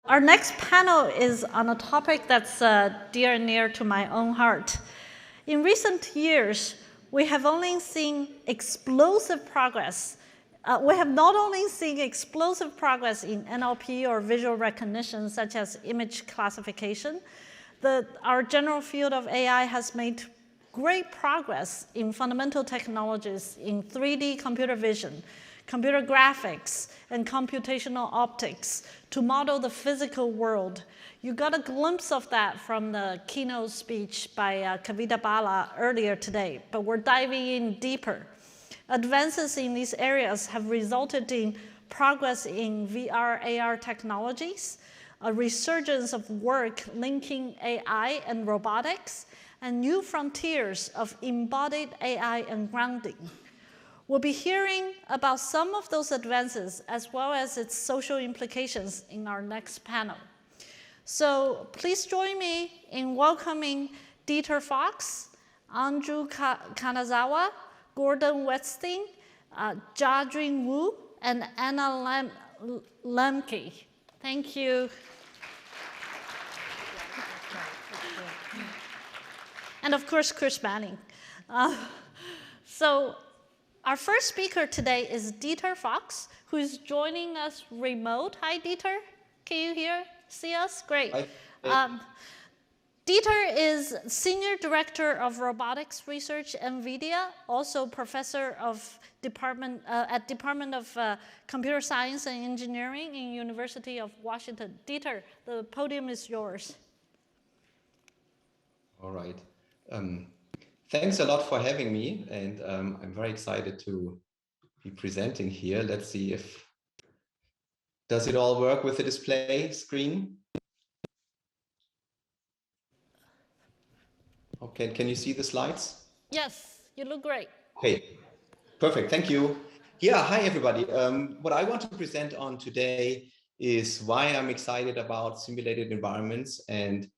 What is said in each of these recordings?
Our next panel is on a topic that's dear and near to my own heart. In recent years, we have only seen explosive progress. We have not only seen explosive progress in NLP or visual recognition, such as image classification, our general field of AI has made great progress in fundamental technologies in 3D computer vision, computer graphics, and computational optics to model the physical world. You got a glimpse of that from the keynote speech by Kavita Bala earlier today, but we're diving in deeper. Advances in these areas have resulted in progress in VR, AR technologies, a resurgence of work linking AI and robotics, and new frontiers of embodied AI and grounding. We'll be hearing about some of those advances as well as its social implications in our next panel. So please join me in welcoming Dieter Fox, Angjoo Kanazawa, Gordon Wetzstein, Jiajun Wu, and Anna Lembke. Thank you. And of course, Chris Manning. So our first speaker today is Dieter Fox, who is joining us remote. Hi, Dieter. Can you see us? Great. Hi. Dieter is Senior Director of Robotics Research, NVIDIA, also Professor of Department of Computer Science and Engineering in University of Washington. Dieter, the podium is yours. All right. Thanks a lot for having me, and I'm very excited to be presenting here. Let's see if, does it all work with the display screen? Okay, can you see the slides? Yes, you look great. Okay, perfect, thank you. Yeah, hi everybody. What I want to present on today is why I'm excited about simulated environments and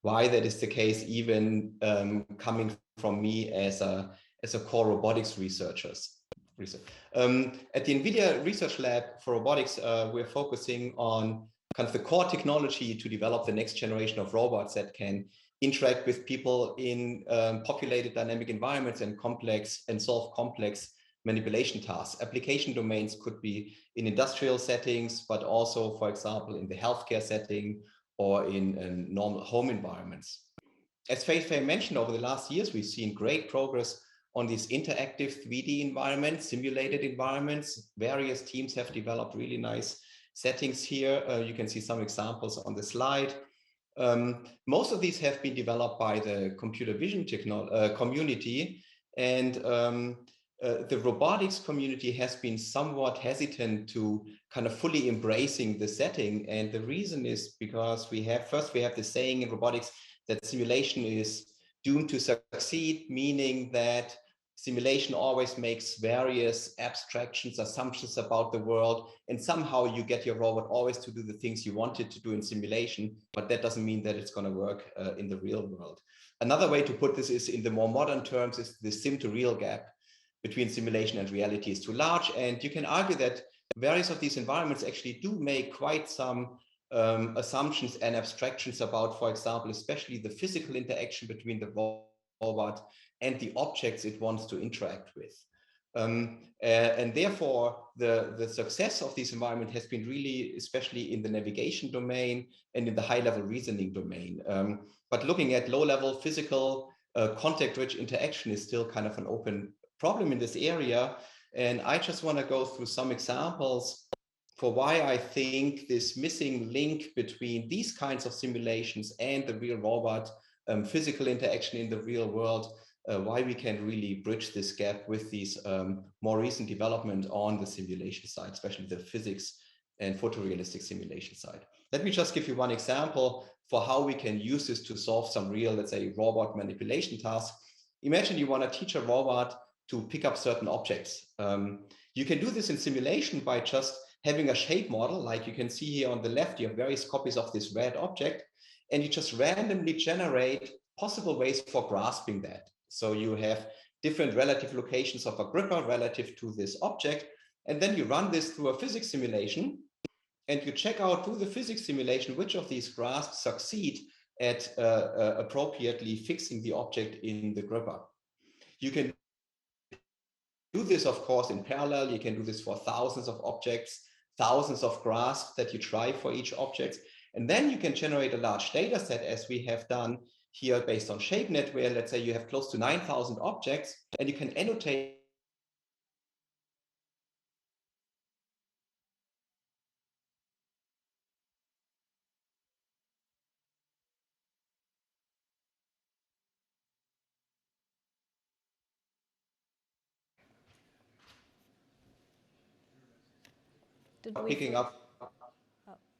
why that is the case, even coming from me as a core robotics researcher. At the NVIDIA Research Lab for Robotics, we're focusing on kind of the core technology to develop the next generation of robots that can interact with people in populated dynamic environments and solve complex manipulation tasks. Application domains could be in industrial settings, but also, for example, in the healthcare setting or in normal home environments. As fei-fei mentioned, over the last years, we've seen great progress on these interactive 3D environments, simulated environments. Various teams have developed really nice settings here. You can see some examples on the slide. Most of these have been developed by the computer vision community, and the robotics community has been somewhat hesitant to kind of fully embracing the setting. And the reason is because we have the saying in robotics that simulation is doomed to succeed, meaning that simulation always makes various abstractions, assumptions about the world, and somehow you get your robot always to do the things you want it to do in simulation, but that doesn't mean that it's going to work in the real world. Another way to put this is, in the more modern terms, is the sim to real gap between simulation and reality is too large. And you can argue that various of these environments actually do make quite some assumptions and abstractions about, for example, especially the physical interaction between the robot and the objects it wants to interact with. And therefore, the success of this environment has been really, especially in the navigation domain and in the high-level reasoning domain. But looking at low-level physical contact-rich interaction is still kind of an open problem in this area. And I just want to go through some examples for why I think this missing link between these kinds of simulations and the real robot, physical interaction in the real world, why we can really bridge this gap with these more recent development on the simulation side, especially the physics and photorealistic simulation side. Let me just give you one example for how we can use this to solve some real, let's say, robot manipulation tasks. Imagine you want to teach a robot to pick up certain objects. You can do this in simulation by just having a shape model, like you can see here on the left. You have various copies of this red object, and you just randomly generate possible ways for grasping that. So you have different relative locations of a gripper relative to this object, and then you run this through a physics simulation, and you check out through the physics simulation which of these grasps succeed at appropriately fixing the object in the gripper. You can do this, of course, in parallel. You can do this for thousands of objects, thousands of grasps that you try for each object. And then you can generate a large data set, as we have done here based on ShapeNet, where let's say you have close to 9,000 objects, and you can annotate picking up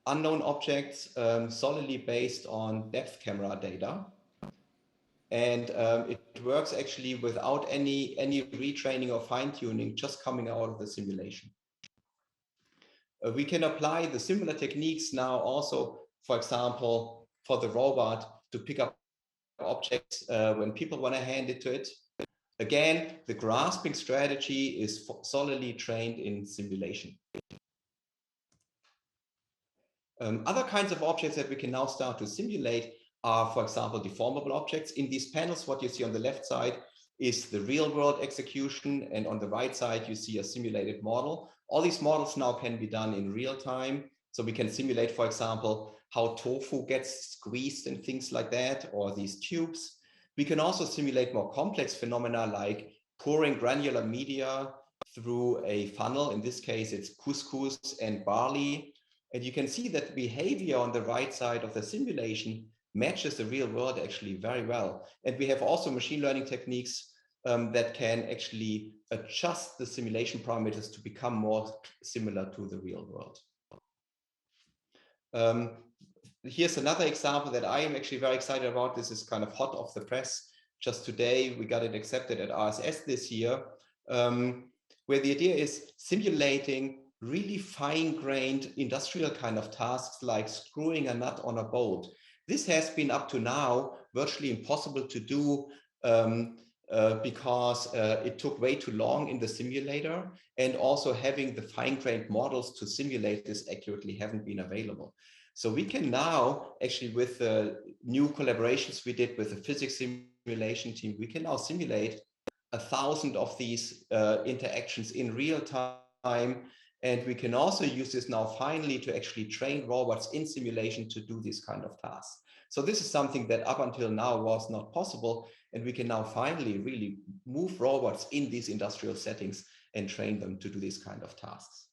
unknown objects solidly based on depth camera data. And it works actually without any retraining or fine-tuning, just coming out of the simulation. We can apply the similar techniques now also, for example, for the robot to pick up objects when people want to hand it to it. Again, the grasping strategy is solidly trained in simulation. Other kinds of objects that we can now start to simulate are, for example, deformable objects. In these panels, what you see on the left side is the real world execution, and on the right side, you see a simulated model. All these models now can be done in real time. So we can simulate, for example, how tofu gets squeezed and things like that, or these tubes. We can also simulate more complex phenomena like pouring granular media through a funnel. In this case, it's couscous and barley. And you can see that behavior on the right side of the simulation matches the real world actually very well. And we have also machine learning techniques that can actually adjust the simulation parameters to become more similar to the real world. Here's another example that I am actually very excited about. This is kind of hot off the press. Just today, we got it accepted at RSS this year, where the idea is simulating really fine-grained industrial kind of tasks like screwing a nut on a bolt. This has been up to now virtually impossible to do because it took way too long in the simulator, and also having the fine-grained models to simulate this accurately haven't been available. So we can now actually, with the new collaborations we did with the physics simulation team, we can now simulate 1,000 of these interactions in real time. And we can also use this now finally to actually train robots in simulation to do these kind of tasks. So this is something that up until now was not possible. And we can now finally really move robots in these industrial settings and train them to do these kind of tasks.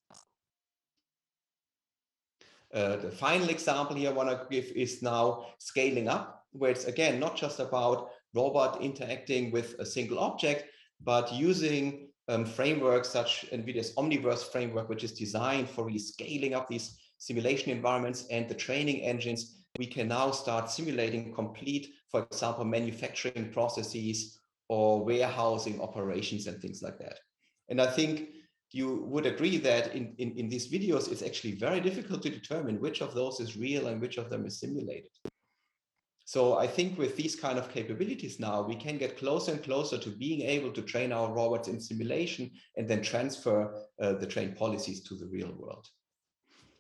The final example here I want to give is now scaling up, where it's again not just about robot interacting with a single object, but using frameworks such NVIDIA's Omniverse framework, which is designed for really scaling up these simulation environments and the training engines. We can now start simulating complete, for example, manufacturing processes or warehousing operations and things like that. And I think you would agree that in these videos, it's actually very difficult to determine which of those is real and which of them is simulated. So I think with these kind of capabilities now, we can get closer and closer to being able to train our robots in simulation and then transfer the trained policies to the real world.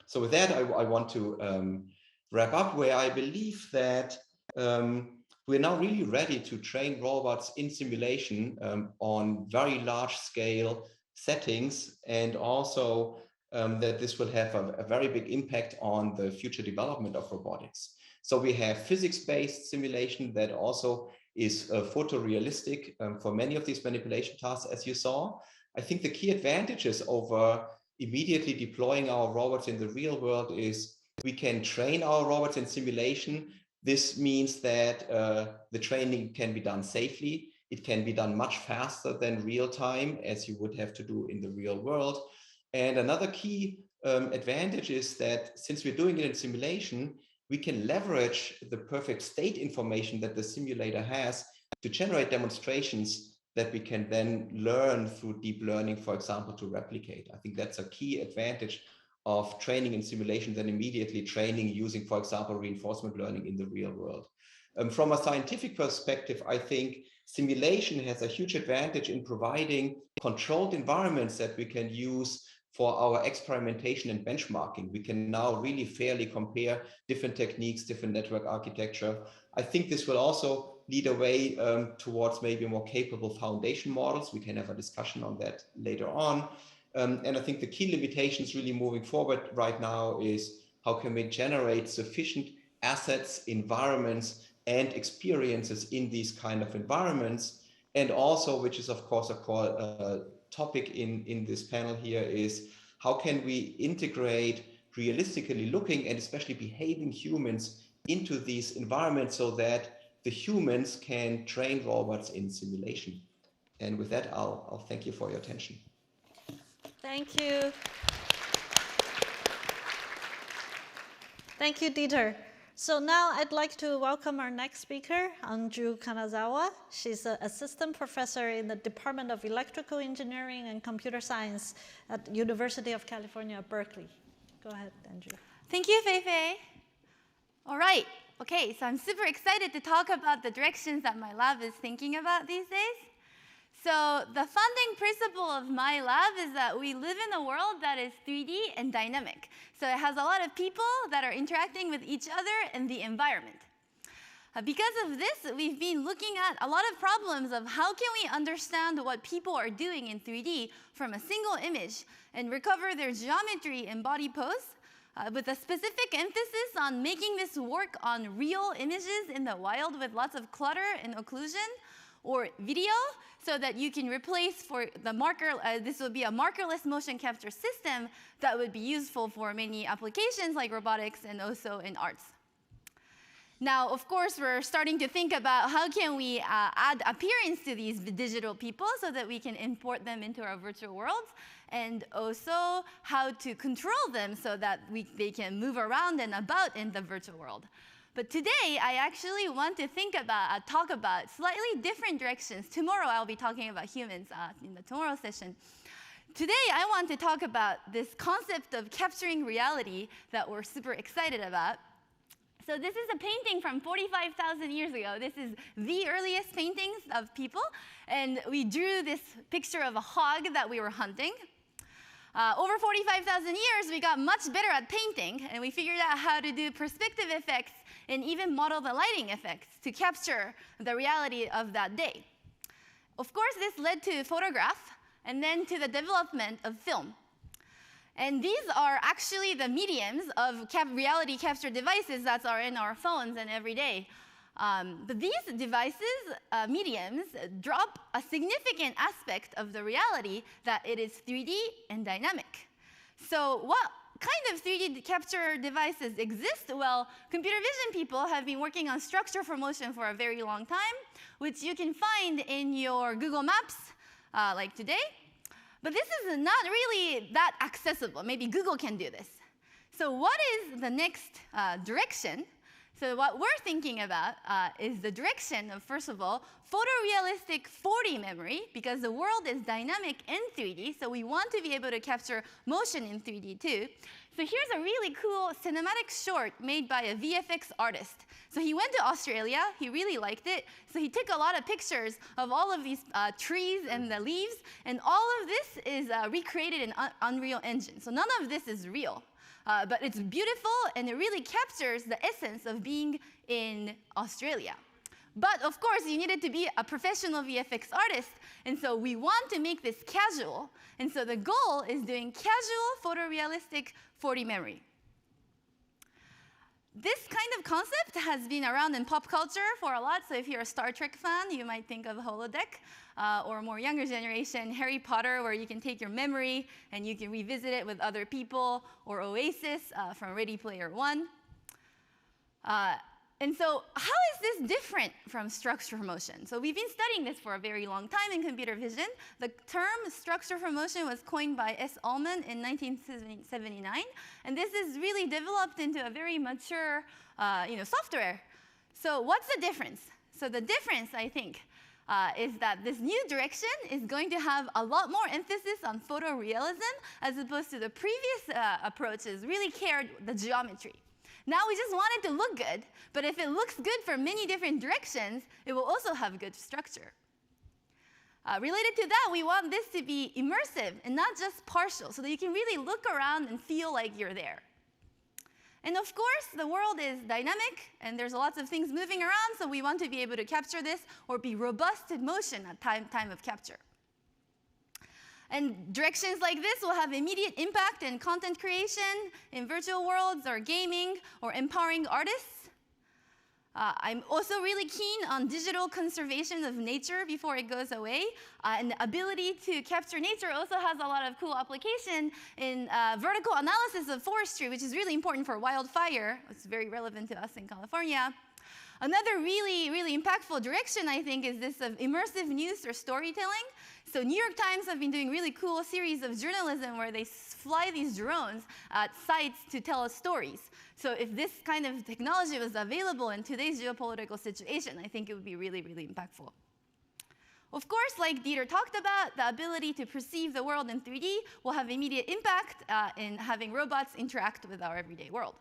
So with that, I want to wrap up where I believe that we're now really ready to train robots in simulation on very large scale settings, and also that this will have a very big impact on the future development of robotics. So we have physics-based simulation that also is photorealistic for many of these manipulation tasks, as you saw. I think the key advantages over immediately deploying our robots in the real world is we can train our robots in simulation. This means that the training can be done safely. It can be done much faster than real time, as you would have to do in the real world. And another key advantage is that since we're doing it in simulation, we can leverage the perfect state information that the simulator has to generate demonstrations that we can then learn through deep learning, for example, to replicate. I think that's a key advantage of training in simulation than immediately training using, for example, reinforcement learning in the real world. From a scientific perspective, I think simulation has a huge advantage in providing controlled environments that we can use for our experimentation and benchmarking. We can now really fairly compare different techniques, different network architecture. I think this will also lead a way towards maybe more capable foundation models. We can have a discussion on that later on. And I think the key limitations really moving forward right now is how can we generate sufficient assets, environments, and experiences in these kind of environments. And also, which is of course a core topic in this panel here, is how can we integrate realistically looking and especially behaving humans into these environments so that the humans can train robots in simulation. And with that, I'll thank you for your attention. Thank you. Thank you, Dieter. So now I'd like to welcome our next speaker, Angjoo Kanazawa. She's an assistant professor in the Department of Electrical Engineering and Computer Science at University of California, Berkeley. Go ahead, Angjoo. Thank you, Fei-fei. All right. Okay, so I'm super excited to talk about the directions that my lab is thinking about these days. So the founding principle of my lab is that we live in a world that is 3D and dynamic. So it has a lot of people that are interacting with each other in the environment. Because of this, we've been looking at a lot of problems of how can we understand what people are doing in 3D from a single image and recover their geometry in body pose, with a specific emphasis on making this work on real images in the wild with lots of clutter and occlusion, or video, so that you can replace for the marker, this would be a markerless motion capture system that would be useful for many applications like robotics and also in arts. Now, of course, we're starting to think about how can we add appearance to these digital people so that we can import them into our virtual worlds, and also how to control them so that they can move around and about in the virtual world. But today, I actually want to talk about slightly different directions. Tomorrow, I'll be talking about humans in the tomorrow session. Today, I want to talk about this concept of capturing reality that we're super excited about. So this is a painting from 45,000 years ago. This is the earliest paintings of people. And we drew this picture of a hog that we were hunting. Over 45,000 years, we got much better at painting, and we figured out how to do perspective effects and even model the lighting effects to capture the reality of that day. Of course, this led to photograph, and then to the development of film. And these are actually the mediums of reality capture devices that are in our phones and every day. But these devices, mediums, drop a significant aspect of the reality that it is 3D and dynamic. So what kind of 3D capture devices exist? Well, computer vision people have been working on structure for motion for a very long time, which you can find in your Google Maps, like today. But this is not really that accessible. Maybe Google can do this. So what is the next direction? So what we're thinking about is the direction of, first of all, photorealistic 4D memory, because the world is dynamic in 3D, so we want to be able to capture motion in 3D too. So here's a really cool cinematic short made by a VFX artist. So he went to Australia, he really liked it, so he took a lot of pictures of all of these trees and the leaves, and all of this is recreated in Unreal Engine. So none of this is real. But it's beautiful, and it really captures the essence of being in Australia. But of course, you needed to be a professional VFX artist, and so we want to make this casual. And so the goal is doing casual photorealistic 4D memory. This kind of concept has been around in pop culture for a lot. So if you're a Star Trek fan, you might think of holodeck, or more younger generation, Harry Potter, where you can take your memory and you can revisit it with other people, or Oasis from Ready Player One. And so how is this different from structure for motion? So we've been studying this for a very long time in computer vision. The term structure for motion was coined by S. Ullman in 1979. And this is really developed into a very mature software. So what's the difference? So the difference, I think, is that this new direction is going to have a lot more emphasis on photorealism, as opposed to the previous approaches really cared the geometry. Now we just want it to look good, but if it looks good for many different directions, it will also have good structure. Related to that, we want this to be immersive and not just partial, so that you can really look around and feel like you're there. And of course, the world is dynamic, and there's lots of things moving around, so we want to be able to capture this or be robust in motion at time of capture. And directions like this will have immediate impact in content creation, in virtual worlds, or gaming, or empowering artists. I'm also really keen on digital conservation of nature before it goes away. And the ability to capture nature also has a lot of cool application in vertical analysis of forestry, which is really important for wildfire. It's very relevant to us in California. Another really, really impactful direction, I think, is this of immersive news or storytelling. So New York Times have been doing really cool series of journalism where they fly these drones at sites to tell us stories. So if this kind of technology was available in today's geopolitical situation, I think it would be really, really impactful. Of course, like Dieter talked about, the ability to perceive the world in 3D will have immediate impact in having robots interact with our everyday world.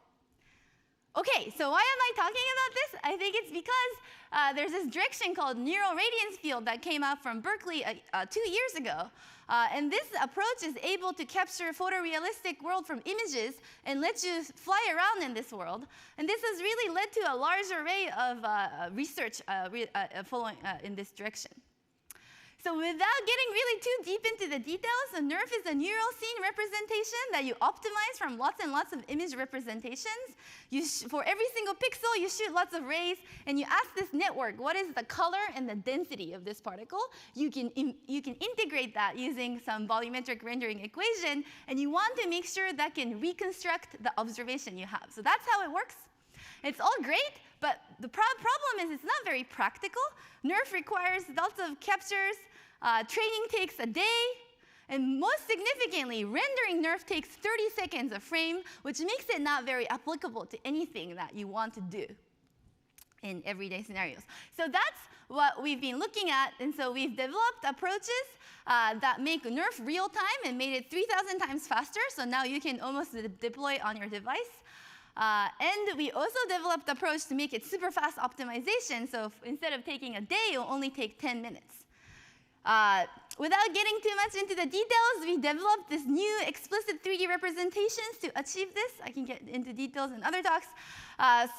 Okay, so why am I talking about this? I think it's because there's this direction called neural radiance field that came out from Berkeley 2 years ago. And this approach is able to capture a photorealistic world from images and let you fly around in this world. And this has really led to a large array of research following in this direction. So without getting really too deep into the details, a NeRF is a neural scene representation that you optimize from lots and lots of image representations. For every single pixel, you shoot lots of rays, and you ask this network, what is the color and the density of this particle? You can integrate that using some volumetric rendering equation, and you want to make sure that can reconstruct the observation you have. So that's how it works. It's all great, but the problem is it's not very practical. NeRF requires lots of captures. Training takes a day. And most significantly, rendering NeRF takes 30 seconds a frame, which makes it not very applicable to anything that you want to do in everyday scenarios. So that's what we've been looking at. And so we've developed approaches that make NeRF real time and made it 3,000 times faster. So now you can almost deploy on your device. And we also developed an approach to make it super fast optimization. So instead of taking a day, it will only take 10 minutes. Without getting too much into the details, we developed this new explicit 3D representations to achieve this. I can get into details in other talks.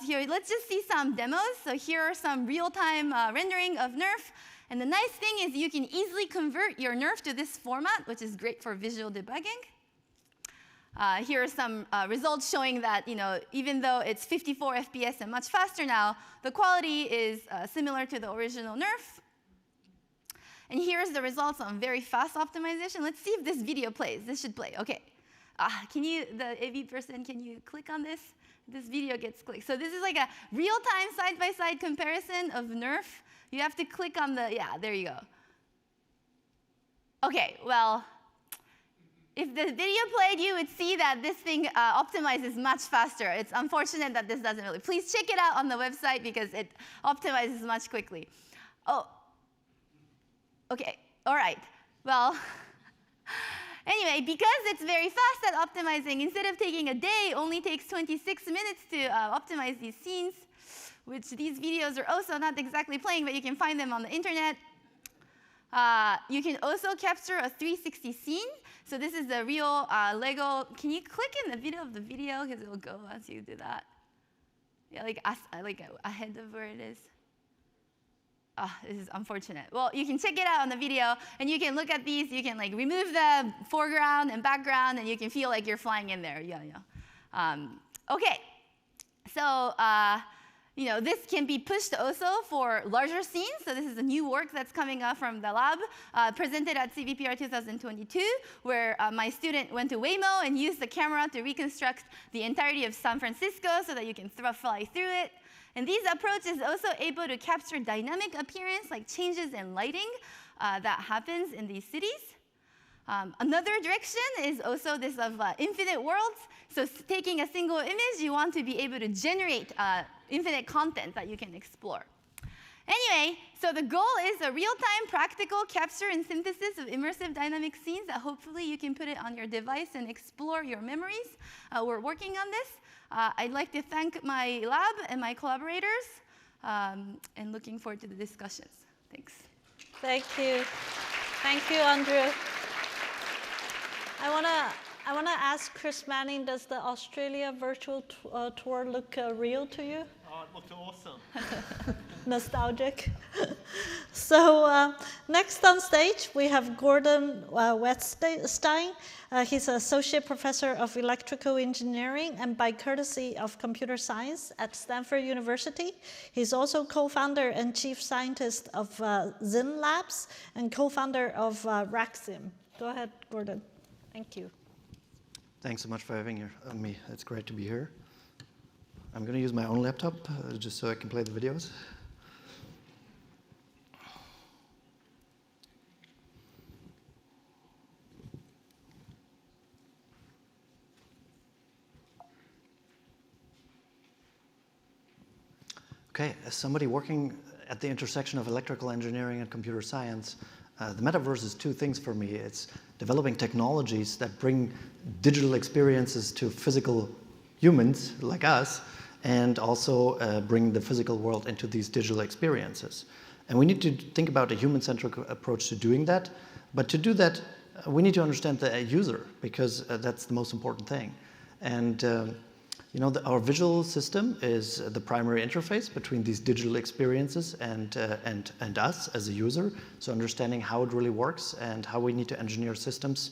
Here, let's just see some demos. So here are some real-time rendering of NeRF. And the nice thing is you can easily convert your NeRF to this format, which is great for visual debugging. Here are some results showing that, even though it's 54 FPS and much faster now, the quality is similar to the original NeRF. And here's the results on very fast optimization. Let's see if this video plays. This should play. Okay. The AV person, can you click on this? This video gets clicked. So this is like a real-time side-by-side comparison of NeRF. You have to click on the, yeah, there you go. Okay, well, if the video played, you would see that this thing optimizes much faster. It's unfortunate that this doesn't really. Please check it out on the website because it optimizes much quickly. Oh, okay, all right. Well, anyway, because it's very fast at optimizing, instead of taking a day, it only takes 26 minutes to optimize these scenes, which these videos are also not exactly playing, but you can find them on the internet. You can also capture a 360 scene. So this is the real Lego. Can you click in the video of the video? Because it will go once you do that. Yeah, like ahead of where it is. This is unfortunate. Well, you can check it out on the video, and you can look at these. You can remove the foreground and background, and you can feel like you're flying in there. Okay, so this can be pushed also for larger scenes. So this is a new work that's coming up from the lab, presented at CVPR 2022, where my student went to Waymo and used the camera to reconstruct the entirety of San Francisco so that you can fly through it. And these approaches also able to capture dynamic appearance, like changes in lighting that happens in these cities. Another direction is also this of infinite worlds. So taking a single image, you want to be able to generate infinite content that you can explore. Anyway, so the goal is a real-time practical capture and synthesis of immersive dynamic scenes that hopefully you can put it on your device and explore your memories. We're working on this. I'd like to thank my lab and my collaborators, and looking forward to the discussions. Thanks. Thank you. Thank you, Andrew. I wanna ask Chris Manning, does the Australia virtual tour look real to you? Oh, it looked awesome. Nostalgic. So next on stage, we have Gordon Wetzstein. He's an associate professor of electrical engineering and by courtesy of computer science at Stanford University. He's also co-founder and chief scientist of Zinn Labs and co-founder of Raxium. Go ahead, Gordon. Thank you. Thanks so much for having me. It's great to be here. I'm going to use my own laptop just so I can play the videos. Okay, as somebody working at the intersection of electrical engineering and computer science, the metaverse is two things for me. It's developing technologies that bring digital experiences to physical humans like us, and also bring the physical world into these digital experiences. And we need to think about a human-centric approach to doing that. But to do that, we need to understand the user, because that's the most important thing. And you know, our visual system is the primary interface between these digital experiences and us as a user. So understanding how it really works and how we need to engineer systems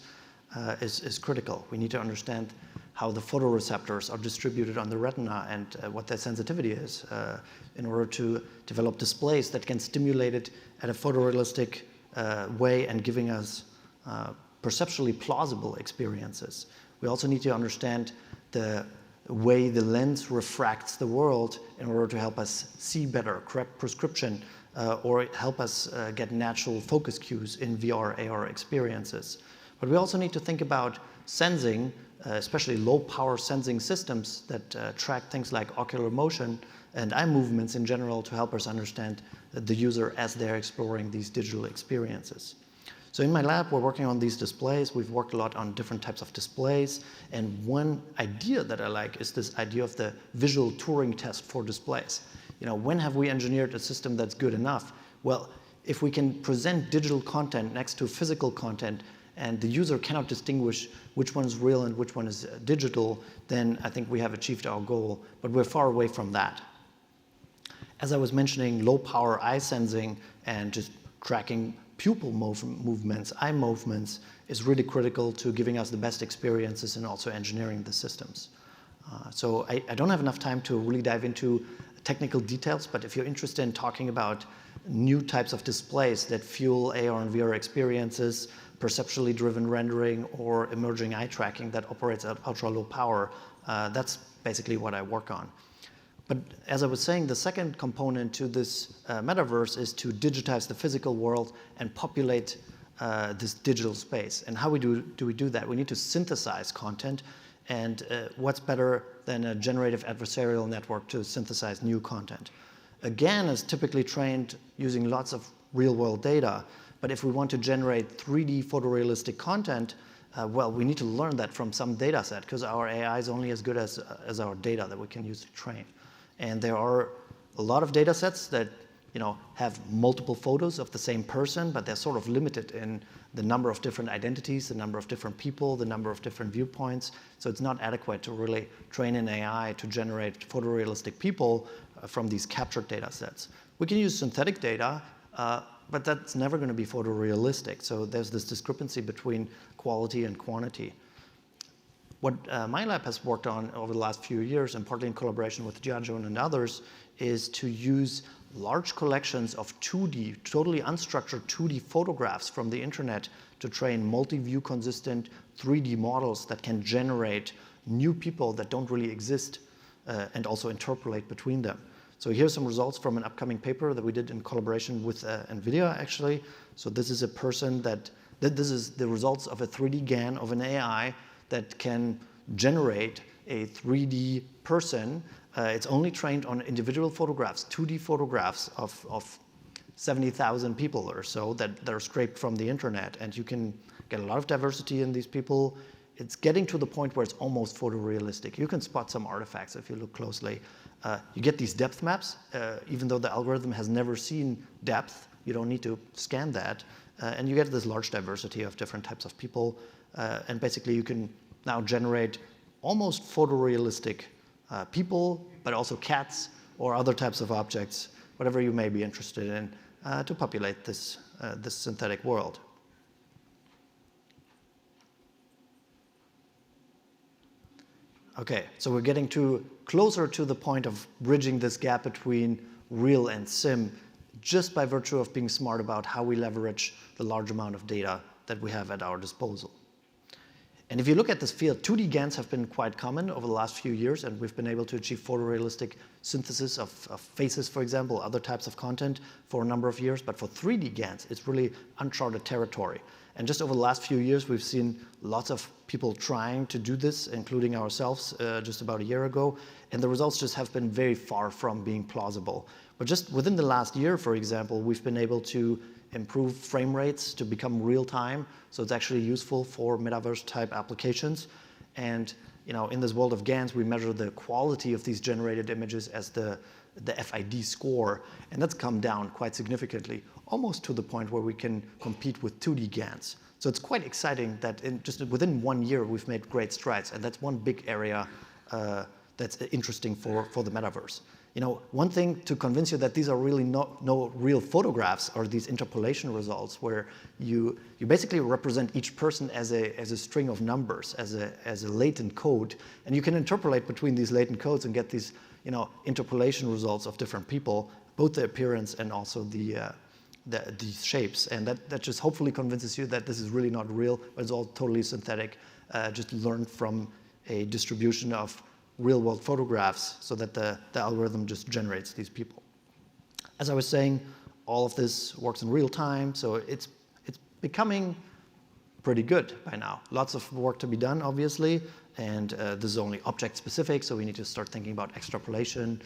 is critical. We need to understand how the photoreceptors are distributed on the retina and what their sensitivity is in order to develop displays that can stimulate it at a photorealistic way and giving us perceptually plausible experiences. We also need to understand the way the lens refracts the world in order to help us see better, correct prescription, or help us get natural focus cues in VR, AR experiences. But we also need to think about sensing, especially low-power sensing systems that track things like ocular motion and eye movements in general to help us understand the user as they're exploring these digital experiences. So in my lab, we're working on these displays. We've worked a lot on different types of displays. And one idea that I like is this idea of the visual Turing test for displays. You know, when have we engineered a system that's good enough? Well, if we can present digital content next to physical content and the user cannot distinguish which one is real and which one is digital, then I think we have achieved our goal. But we're far away from that. As I was mentioning, low power eye sensing and just tracking pupil movements, eye movements, is really critical to giving us the best experiences and also engineering the systems. So I don't have enough time to really dive into technical details, but if you're interested in talking about new types of displays that fuel AR and VR experiences, perceptually driven rendering, or emerging eye tracking that operates at ultra low power, that's basically what I work on. But as I was saying, the second component to this metaverse is to digitize the physical world and populate this digital space. And how do we do that? We need to synthesize content. And what's better than a generative adversarial network to synthesize new content? GAN is typically trained using lots of real-world data. But if we want to generate 3D photorealistic content, well, we need to learn that from some data set, because our AI is only as good as our data that we can use to train. And there are a lot of data sets that have multiple photos of the same person, but they're sort of limited in the number of different identities, the number of different people, the number of different viewpoints. So it's not adequate to really train an AI to generate photorealistic people from these captured data sets. We can use synthetic data, but that's never going to be photorealistic. So there's this discrepancy between quality and quantity. What my lab has worked on over the last few years, and partly in collaboration with Jiajun and others, is to use large collections of 2D, totally unstructured 2D photographs from the internet to train multi-view consistent 3D models that can generate new people that don't really exist and also interpolate between them. So here's some results from an upcoming paper that we did in collaboration with NVIDIA, actually. So this is a person this is the results of a 3D GAN of an AI that can generate a 3D person. It's only trained on individual photographs, 2D photographs of 70,000 people or so that are scraped from the internet. And you can get a lot of diversity in these people. It's getting to the point where it's almost photorealistic. You can spot some artifacts if you look closely. You get these depth maps. Even though the algorithm has never seen depth, you don't need to scan that. and you get this large diversity of different types of people. And basically, you can now generate almost photorealistic people, but also cats or other types of objects, whatever you may be interested in, to populate this synthetic world. Okay, so we're getting closer to the point of bridging this gap between real and sim, just by virtue of being smart about how we leverage the large amount of data that we have at our disposal. And if you look at this field, 2D GANs have been quite common over the last few years, and we've been able to achieve photorealistic synthesis of faces, for example, other types of content for a number of years. But for 3D GANs, it's really uncharted territory. And just over the last few years, we've seen lots of people trying to do this, including ourselves just about a year ago. And the results just have been very far from being plausible. But just within the last year, for example, we've been able to improve frame rates to become real time. So it's actually useful for metaverse type applications. And in this world of GANs, we measure the quality of these generated images as the FID score. And that's come down quite significantly, almost to the point where we can compete with 2D GANs. So it's quite exciting that just within 1 year, we've made great strides. And that's one big area that's interesting for the metaverse. One thing to convince you that these are really no real photographs are these interpolation results, where you basically represent each person as a string of numbers, as a latent code, and you can interpolate between these latent codes and get these interpolation results of different people, both the appearance and also these shapes, and that just hopefully convinces you that this is really not real, but it's all totally synthetic, just learned from a distribution of real-world photographs, so that the algorithm just generates these people. As I was saying, all of this works in real time, so it's becoming pretty good by now. Lots of work to be done, obviously, and this is only object-specific, so we need to start thinking about extrapolation,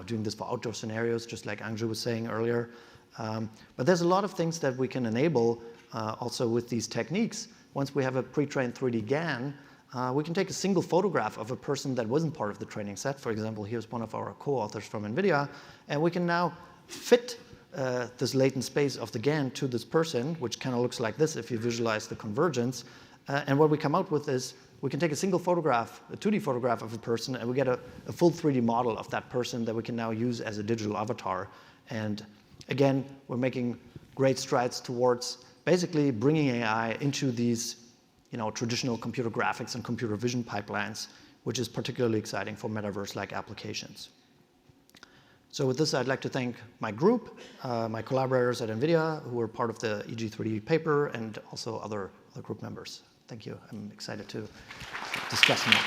doing this for outdoor scenarios, just like Angjoo was saying earlier. But there's a lot of things that we can enable also with these techniques. Once we have a pre-trained 3D GAN, we can take a single photograph of a person that wasn't part of the training set. For example, here's one of our co-authors from NVIDIA, and we can now fit this latent space of the GAN to this person, which kind of looks like this if you visualize the convergence. And what we come out with is we can take a single photograph, a 2D photograph of a person, and we get a full 3D model of that person that we can now use as a digital avatar. And again, we're making great strides towards basically bringing AI into these traditional computer graphics and computer vision pipelines, which is particularly exciting for metaverse-like applications. So with this, I'd like to thank my group, my collaborators at NVIDIA, who were part of the EG3D paper, and also other group members. Thank you. I'm excited to discuss more.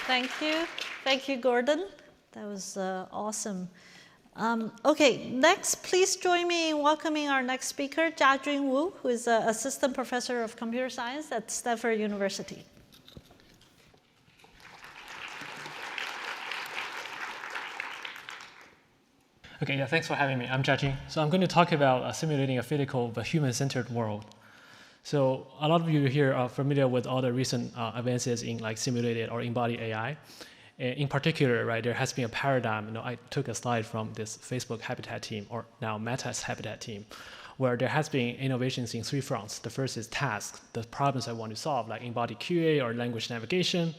Thank you. Thank you, Gordon. That was awesome. Okay, next, please join me in welcoming our next speaker, Jiajun Wu, who is an assistant professor of computer science at Stanford University. Okay, yeah, thanks for having me. I'm Jiajun. So I'm going to talk about simulating a physical but human-centered world. So a lot of you here are familiar with all the recent advances in simulated or embodied AI. In particular, right, there has been a paradigm. I took a slide from this Facebook Habitat team, or now Meta's Habitat team, where there has been innovations in 3 fronts. The first is tasks, the problems I want to solve, like embodied QA or language navigation,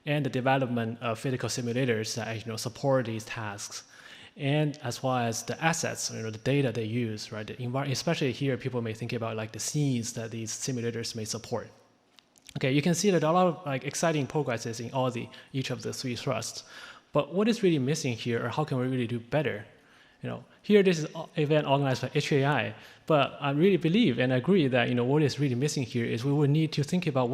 and the development of physical simulators that support these tasks, and as well as the assets, the data they use, right? Especially here, people may think about the scenes that these simulators may support. Okay, you can see that a lot of exciting progresses in each of the 3 thrusts. But what is really missing here, or how can we really do better? Here this is an event organized by HAI, but I really believe and agree that what is really missing here is we will need to think about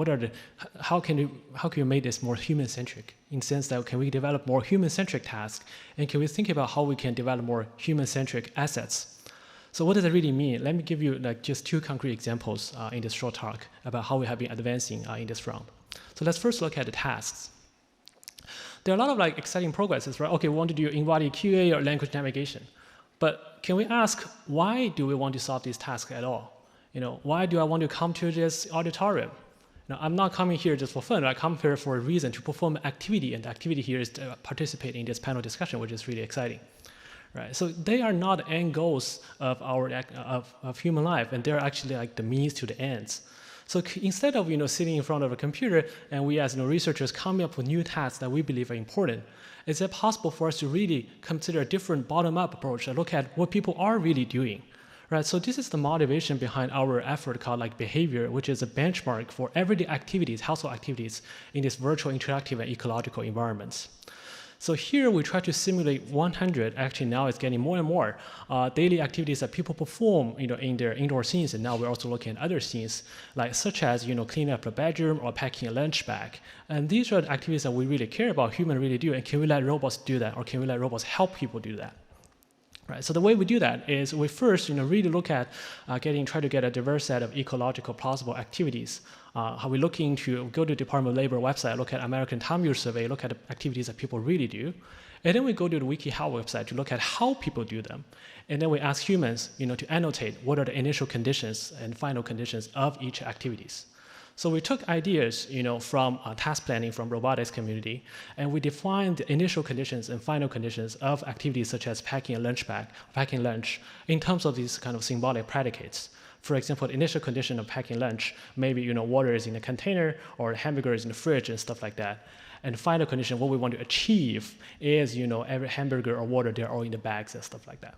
how can you make this more human-centric, in the sense that can we develop more human-centric tasks, and can we think about how we can develop more human-centric assets? So what does it really mean? Let me give you just 2 concrete examples in this short talk about how we have been advancing in this front. So let's first look at the tasks. There are a lot of exciting progresses, right? Okay, we want to do embodied QA or language navigation. But can we ask, why do we want to solve these tasks at all? Why do I want to come to this auditorium? I'm not coming here just for fun. I come here for a reason, to perform an activity, and the activity here is to participate in this panel discussion, which is really exciting. right? So they are not end goals of of human life, and they're actually like the means to the ends. So instead of sitting in front of a computer and we as researchers coming up with new tasks that we believe are important, is it possible for us to really consider a different bottom-up approach and look at what people are really doing? Right, so this is the motivation behind our effort called like behavior, which is a benchmark for everyday activities, household activities in these virtual, interactive, and ecological environments. So here we try to simulate 100, actually now it's getting more and more, daily activities that people perform in their indoor scenes, and now we're also looking at other scenes, like such as cleaning up a bedroom or packing a lunch bag. And these are the activities that we really care about, humans really do, and can we let robots do that, or can we let robots help people do that? Right, so the way we do that is we first really look at try to get a diverse set of ecological plausible activities. How we're looking to go to the Department of Labor website, look at American Time Use Survey, look at the activities that people really do. And then we go to the WikiHow website to look at how people do them. And then we ask humans to annotate what are the initial conditions and final conditions of each activities. So we took ideas, from task planning from robotics community, and we defined the initial conditions and final conditions of activities such as packing a lunch bag, packing lunch, in terms of these kind of symbolic predicates. For example, the initial condition of packing lunch, maybe water is in a container or hamburger is in the fridge and stuff like that. And the final condition, what we want to achieve is, every hamburger or water, they're all in the bags and stuff like that.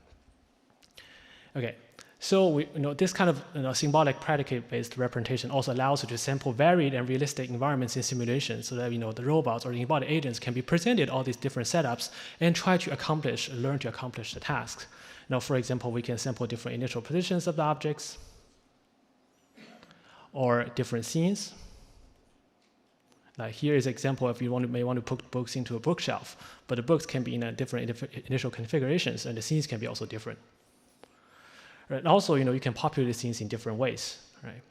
Okay. So this kind of symbolic predicate-based representation also allows you to sample varied and realistic environments in simulation, so that the robots or the embodied agents can be presented all these different setups and try to learn to accomplish the tasks. Now, for example, we can sample different initial positions of the objects, or different scenes. Like here is an example if you may want to put books into a bookshelf, but the books can be in different initial configurations, and the scenes can be also different. Right. And also, you can populate the scenes in different ways, right?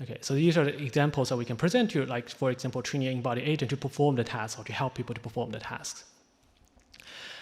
Okay, so these are the examples that we can present to you, like, for example, training an embodied agent to perform the task or to help people to perform the tasks.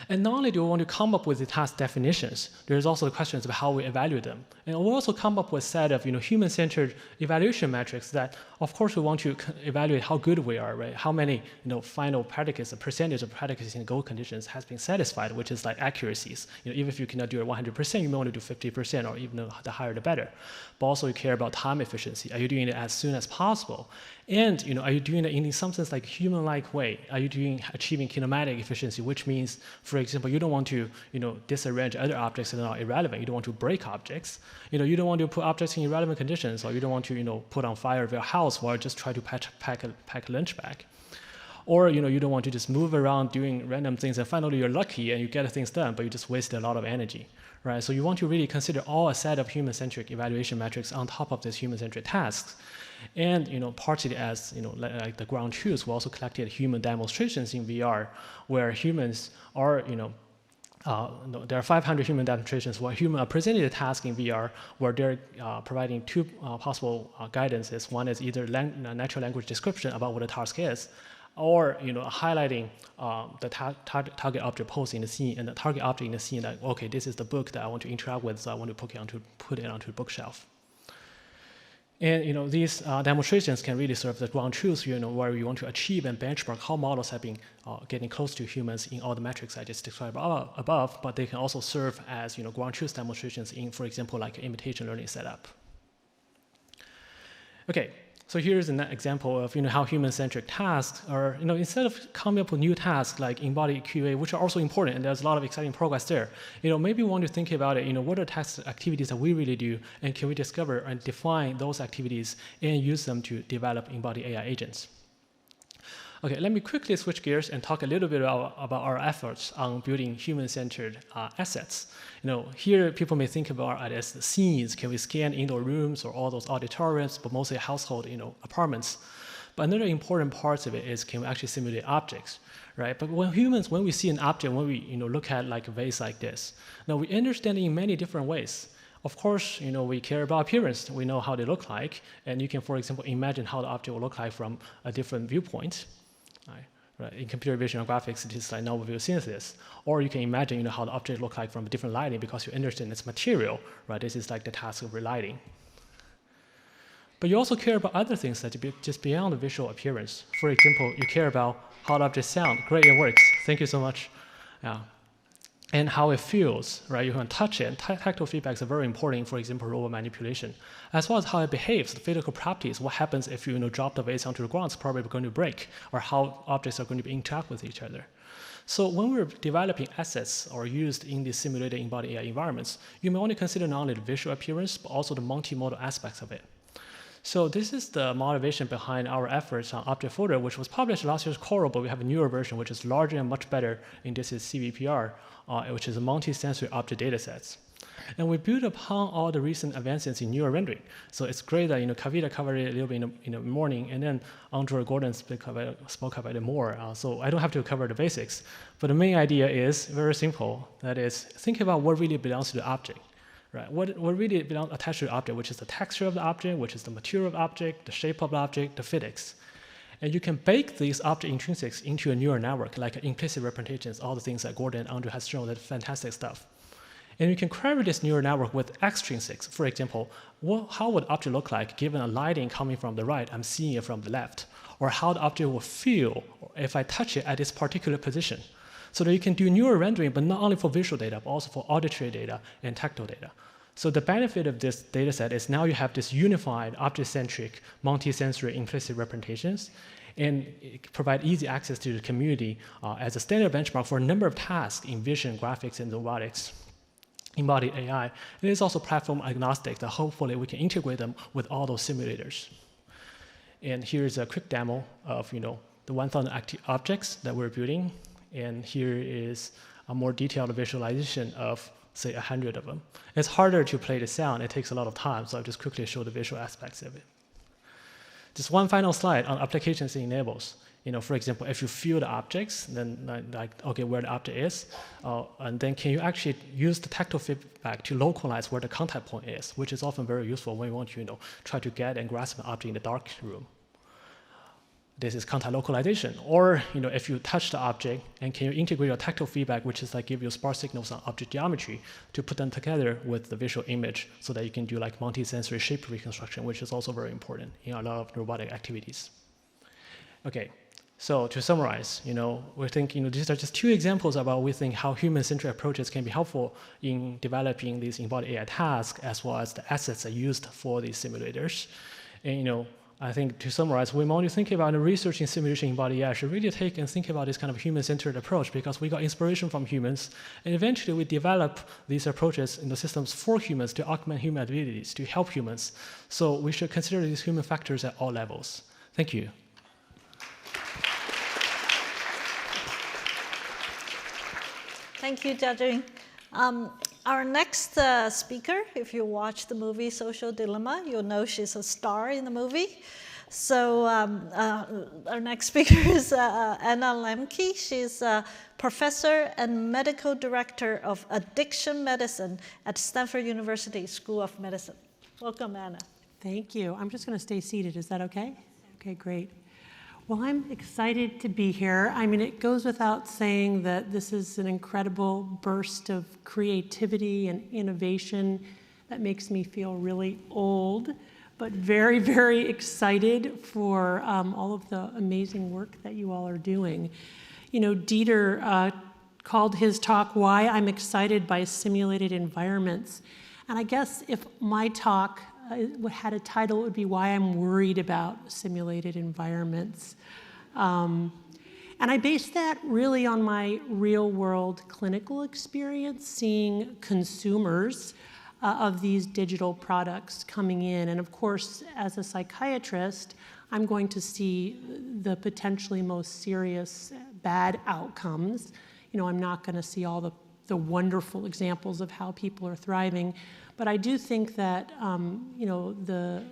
And not only do we want to come up with the task definitions, there's also the questions about how we evaluate them. And we'll also come up with a set of human-centered evaluation metrics that, of course, we want to evaluate how good we are, right? How many final predicates, the percentage of predicates in goal conditions has been satisfied, which is like accuracies. Even if you cannot do it 100%, you may want to do 50%, or even the higher the better. But also you care about time efficiency. Are you doing it as soon as possible? And are you doing it in some sense like human-like way? Are you achieving kinematic efficiency, which means, for example, you don't want to disarrange other objects that are irrelevant. You don't want to break objects. You don't want to put objects in irrelevant conditions, or you don't want to put on fire your house while just try to pack a lunch bag. Or you don't want to just move around doing random things and finally you're lucky and you get things done, but you just wasted a lot of energy. Right? So you want to really consider all a set of human-centric evaluation metrics on top of these human-centric tasks. And partly as like the ground truths, we also collected human demonstrations in VR, where humans are there are 500 human demonstrations where humans are presented a task in VR, where they're providing two possible guidances. One is either natural language description about what a task is, or highlighting the target object posed in the scene, and the target object in the scene that, okay, this is the book that I want to interact with, so I want to put it onto the bookshelf. And these demonstrations can really serve the ground truth, where you want to achieve and benchmark how models have been getting close to humans in all the metrics I just described above, but they can also serve as ground truth demonstrations in, for example, like an imitation learning setup. Okay. So here's an example of how human-centric tasks are, instead of coming up with new tasks like embodied QA, which are also important, and there's a lot of exciting progress there, maybe we want to think about it, what are task activities that we really do, and can we discover and define those activities and use them to develop embodied AI agents? Okay, let me quickly switch gears and talk a little bit about our efforts on building human-centered assets. Here people may think about it as the scenes. Can we scan indoor rooms or all those auditoriums, but mostly household, apartments? But another important part of it is, can we actually simulate objects, right? But when we see an object, when we look at like a vase like this, now we understand it in many different ways. Of course, we care about appearance. We know how they look like, and you can, for example, imagine how the object will look like from a different viewpoint. Right. In computer vision and graphics, it is like novel view synthesis. Or you can imagine how the object looks like from a different lighting because you understand its material. Right? This is like the task of relighting. But you also care about other things that just beyond the visual appearance. For example, you care about how the objects sound. Great, it works. Thank you so much. Yeah. And how it feels, right? You can touch it. Tactile feedbacks are very important, for example, robot manipulation, as well as how it behaves, the physical properties. What happens if you drop the vase onto the ground? It's probably going to break, or how objects are going to interact with each other. So when we're developing assets or used in these simulated embodied AI environments, you may want to consider not only the visual appearance, but also the multimodal aspects of it. So this is the motivation behind our efforts on Object Folder, which was published last year's Coral, but we have a newer version, which is larger and much better, and this is CVPR, which is a multi-sensory object datasets. And we build upon all the recent advances in neural rendering. So it's great that Kavita covered it a little bit in the morning, and then Angjoo or Gordon spoke about it more. So I don't have to cover the basics. But the main idea is very simple. That is, think about what really belongs to the object. Right? What really belongs attached to the object, which is the texture of the object, which is the material of the object, the shape of the object, the physics. And you can bake these object intrinsics into a neural network, like implicit representations, all the things that Gordon and Angjoo has shown, that fantastic stuff. And you can query this neural network with extrinsics. For example, how would the object look like given a lighting coming from the right, I'm seeing it from the left? Or how the object will feel if I touch it at this particular position. So that you can do neural rendering, but not only for visual data, but also for auditory data and tactile data. So the benefit of this data set is now you have this unified, object-centric, multi-sensory implicit representations, and provide easy access to the community as a standard benchmark for a number of tasks in vision, graphics, and robotics. Embodied AI. It is also platform agnostic, that hopefully we can integrate them with all those simulators. And here's a quick demo of the 1,000 objects that we're building. And here is a more detailed visualization of, say, 100 of them. It's harder to play the sound. It takes a lot of time, so I'll just quickly show the visual aspects of it. Just one final slide on applications it enables. For example, if you feel the objects, then okay, where the object is, and then can you actually use the tactile feedback to localize where the contact point is, which is often very useful when you want to try to get and grasp an object in the dark room. This is contact localization. Or if you touch the object, and can you integrate your tactile feedback, which is give you sparse signals on object geometry, to put them together with the visual image so that you can do multi-sensory shape reconstruction, which is also very important in a lot of robotic activities. Okay, so to summarize, we think these are just two examples about we think how human-centric approaches can be helpful in developing these embodied AI tasks, as well as the assets that are used for these simulators. And I think to summarize, we want to think about the research in simulation embodied AI should really take and think about this kind of human-centered approach, because we got inspiration from humans, and eventually we develop these approaches in the systems for humans to augment human abilities, to help humans. So we should consider these human factors at all levels. Thank you. Thank you, Jiajun. Our next speaker, if you watch the movie Social Dilemma, you'll know she's a star in the movie. So our next speaker is Anna Lembke. She's a professor and medical director of addiction medicine at Stanford University School of Medicine. Welcome, Anna. Thank you. I'm just going to stay seated. Is that okay? Okay, great. Well, I'm excited to be here. I mean, it goes without saying that this is an incredible burst of creativity and innovation that makes me feel really old, but very, very excited for all of the amazing work that you all are doing. Dieter called his talk, Why I'm Excited by Simulated Environments. And I guess if my talk had a title, it would be Why I'm Worried About Simulated Environments. And I based that really on my real-world clinical experience, seeing consumers of these digital products coming in. And of course, as a psychiatrist, I'm going to see the potentially most serious bad outcomes. I'm not going to see all the wonderful examples of how people are thriving. But I do think that the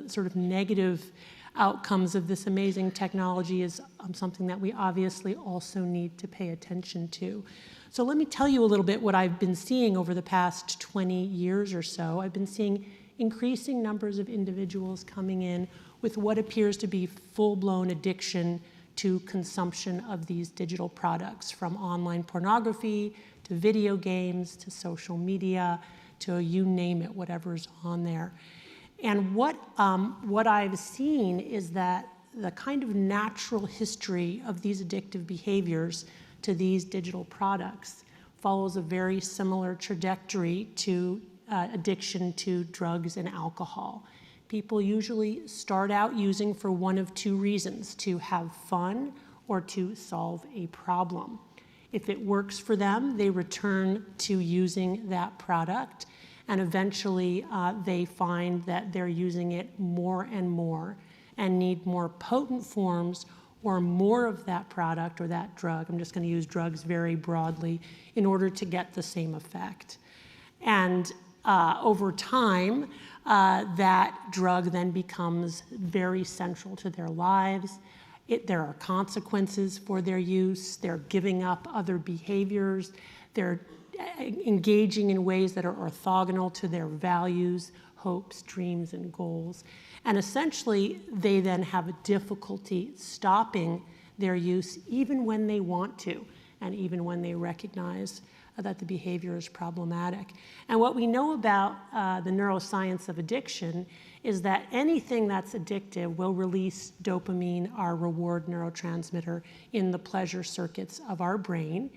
sort of negative outcomes of this amazing technology is something that we obviously also need to pay attention to. So let me tell you a little bit what I've been seeing over the past 20 years or so. I've been seeing increasing numbers of individuals coming in with what appears to be full-blown addiction to consumption of these digital products, from online pornography to video games to social media to you name it, whatever's on there. And what I've seen is that the kind of natural history of these addictive behaviors to these digital products follows a very similar trajectory to addiction to drugs and alcohol. People usually start out using for one of two reasons: to have fun or to solve a problem. If it works for them, they return to using that product, and eventually they find that they're using it more and more and need more potent forms or more of that product or that drug. I'm just going to use drugs very broadly in order to get the same effect. And over time, that drug then becomes very central to their lives. There are consequences for their use. They're giving up other behaviors. They're engaging in ways that are orthogonal to their values, hopes, dreams, and goals. And essentially, they then have a difficulty stopping their use even when they want to, and even when they recognize that the behavior is problematic. And what we know about the neuroscience of addiction is that anything that's addictive will release dopamine, our reward neurotransmitter, in the pleasure circuits of our brain.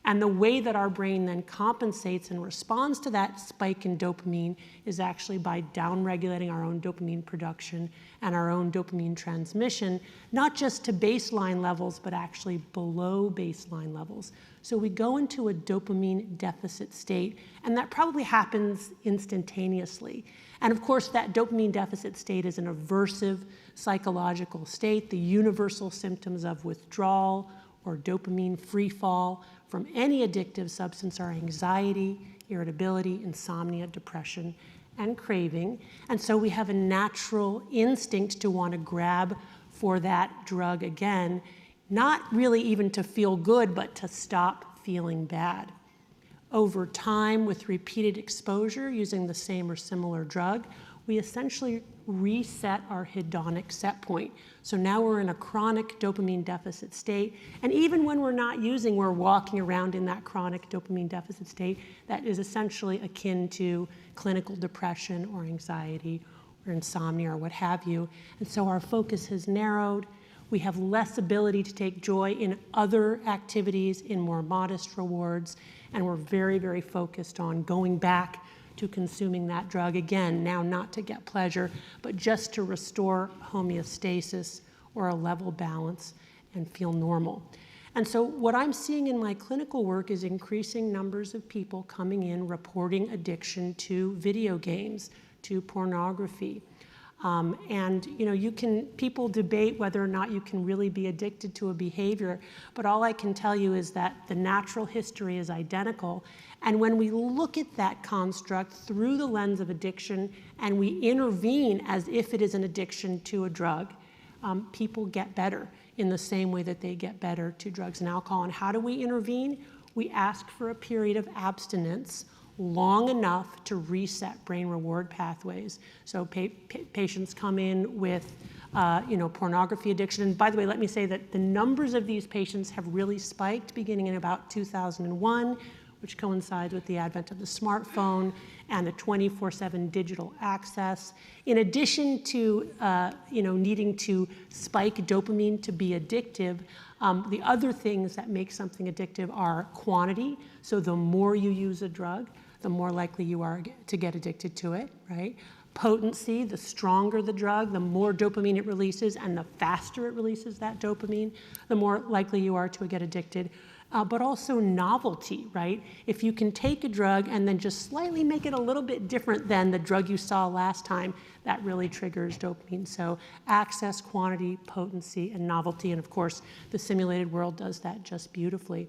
And the way that our brain then compensates and responds to that spike in dopamine is actually by downregulating our own dopamine production and our own dopamine transmission, not just to baseline levels, but actually below baseline levels. So we go into a dopamine deficit state, and that probably happens instantaneously. And of course, that dopamine deficit state is an aversive psychological state. The universal symptoms of withdrawal or dopamine free fall from any addictive substance are anxiety, irritability, insomnia, depression, and craving. And so we have a natural instinct to want to grab for that drug again, not really even to feel good, but to stop feeling bad. Over time, with repeated exposure using the same or similar drug, we essentially reset our hedonic set point. So now we're in a chronic dopamine deficit state. And even when we're not using, we're walking around in that chronic dopamine deficit state that is essentially akin to clinical depression or anxiety or insomnia or what have you. And so our focus has narrowed. We have less ability to take joy in other activities, in more modest rewards. And we're very, very focused on going back to consuming that drug again, now not to get pleasure, but just to restore homeostasis or a level balance and feel normal. And so what I'm seeing in my clinical work is increasing numbers of people coming in reporting addiction to video games, to pornography. And people debate whether or not you can really be addicted to a behavior, but all I can tell you is that the natural history is identical. And when we look at that construct through the lens of addiction and we intervene as if it is an addiction to a drug, people get better in the same way that they get better to drugs and alcohol. And how do we intervene? We ask for a period of abstinence long enough to reset brain reward pathways. So patients come in with pornography addiction. And by the way, let me say that the numbers of these patients have really spiked beginning in about 2001, which coincides with the advent of the smartphone and the 24/7 digital access. In addition to needing to spike dopamine to be addictive, the other things that make something addictive are quantity. So the more you use a drug, the more likely you are to get addicted to it, right? Potency, the stronger the drug, the more dopamine it releases, and the faster it releases that dopamine, the more likely you are to get addicted. But also novelty, right? If you can take a drug and then just slightly make it a little bit different than the drug you saw last time, that really triggers dopamine. So access, quantity, potency, and novelty. And of course, the simulated world does that just beautifully.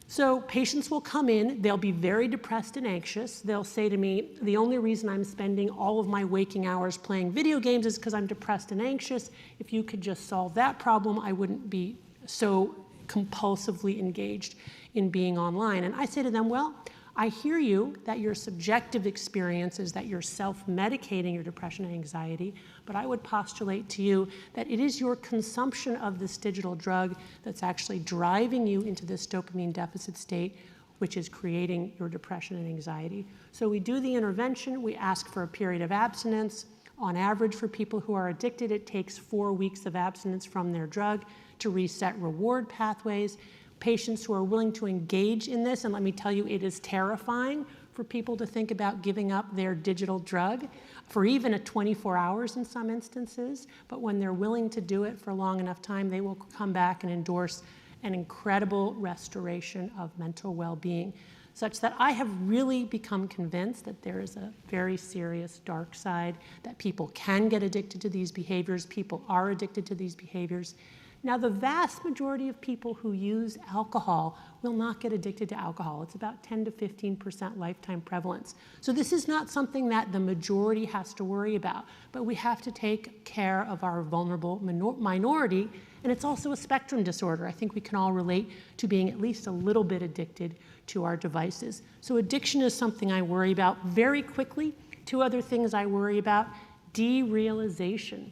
So patients will come in, they'll be very depressed and anxious. They'll say to me, the only reason I'm spending all of my waking hours playing video games is because I'm depressed and anxious. If you could just solve that problem, I wouldn't be so compulsively engaged in being online. And I say to them, well, I hear you that your subjective experience is that you're self-medicating your depression and anxiety, but I would postulate to you that it is your consumption of this digital drug that's actually driving you into this dopamine deficit state. which is creating your depression and anxiety. So we do the intervention, we ask for a period of abstinence. On average, for people who are addicted, it takes 4 weeks of abstinence from their drug to reset reward pathways. Patients who are willing to engage in this, and let me tell you, it is terrifying for people to think about giving up their digital drug for even a 24 hours in some instances, but when they're willing to do it for a long enough time, they will come back and endorse an incredible restoration of mental well-being, such that I have really become convinced that there is a very serious dark side, that people can get addicted to these behaviors, people are addicted to these behaviors. Now, the vast majority of people who use alcohol will not get addicted to alcohol. It's about 10 to 15% lifetime prevalence. So this is not something that the majority has to worry about, but we have to take care of our vulnerable minority, and it's also a spectrum disorder. I think we can all relate to being at least a little bit addicted to our devices. So addiction is something I worry about. Very quickly, 2 other things I worry about: derealization.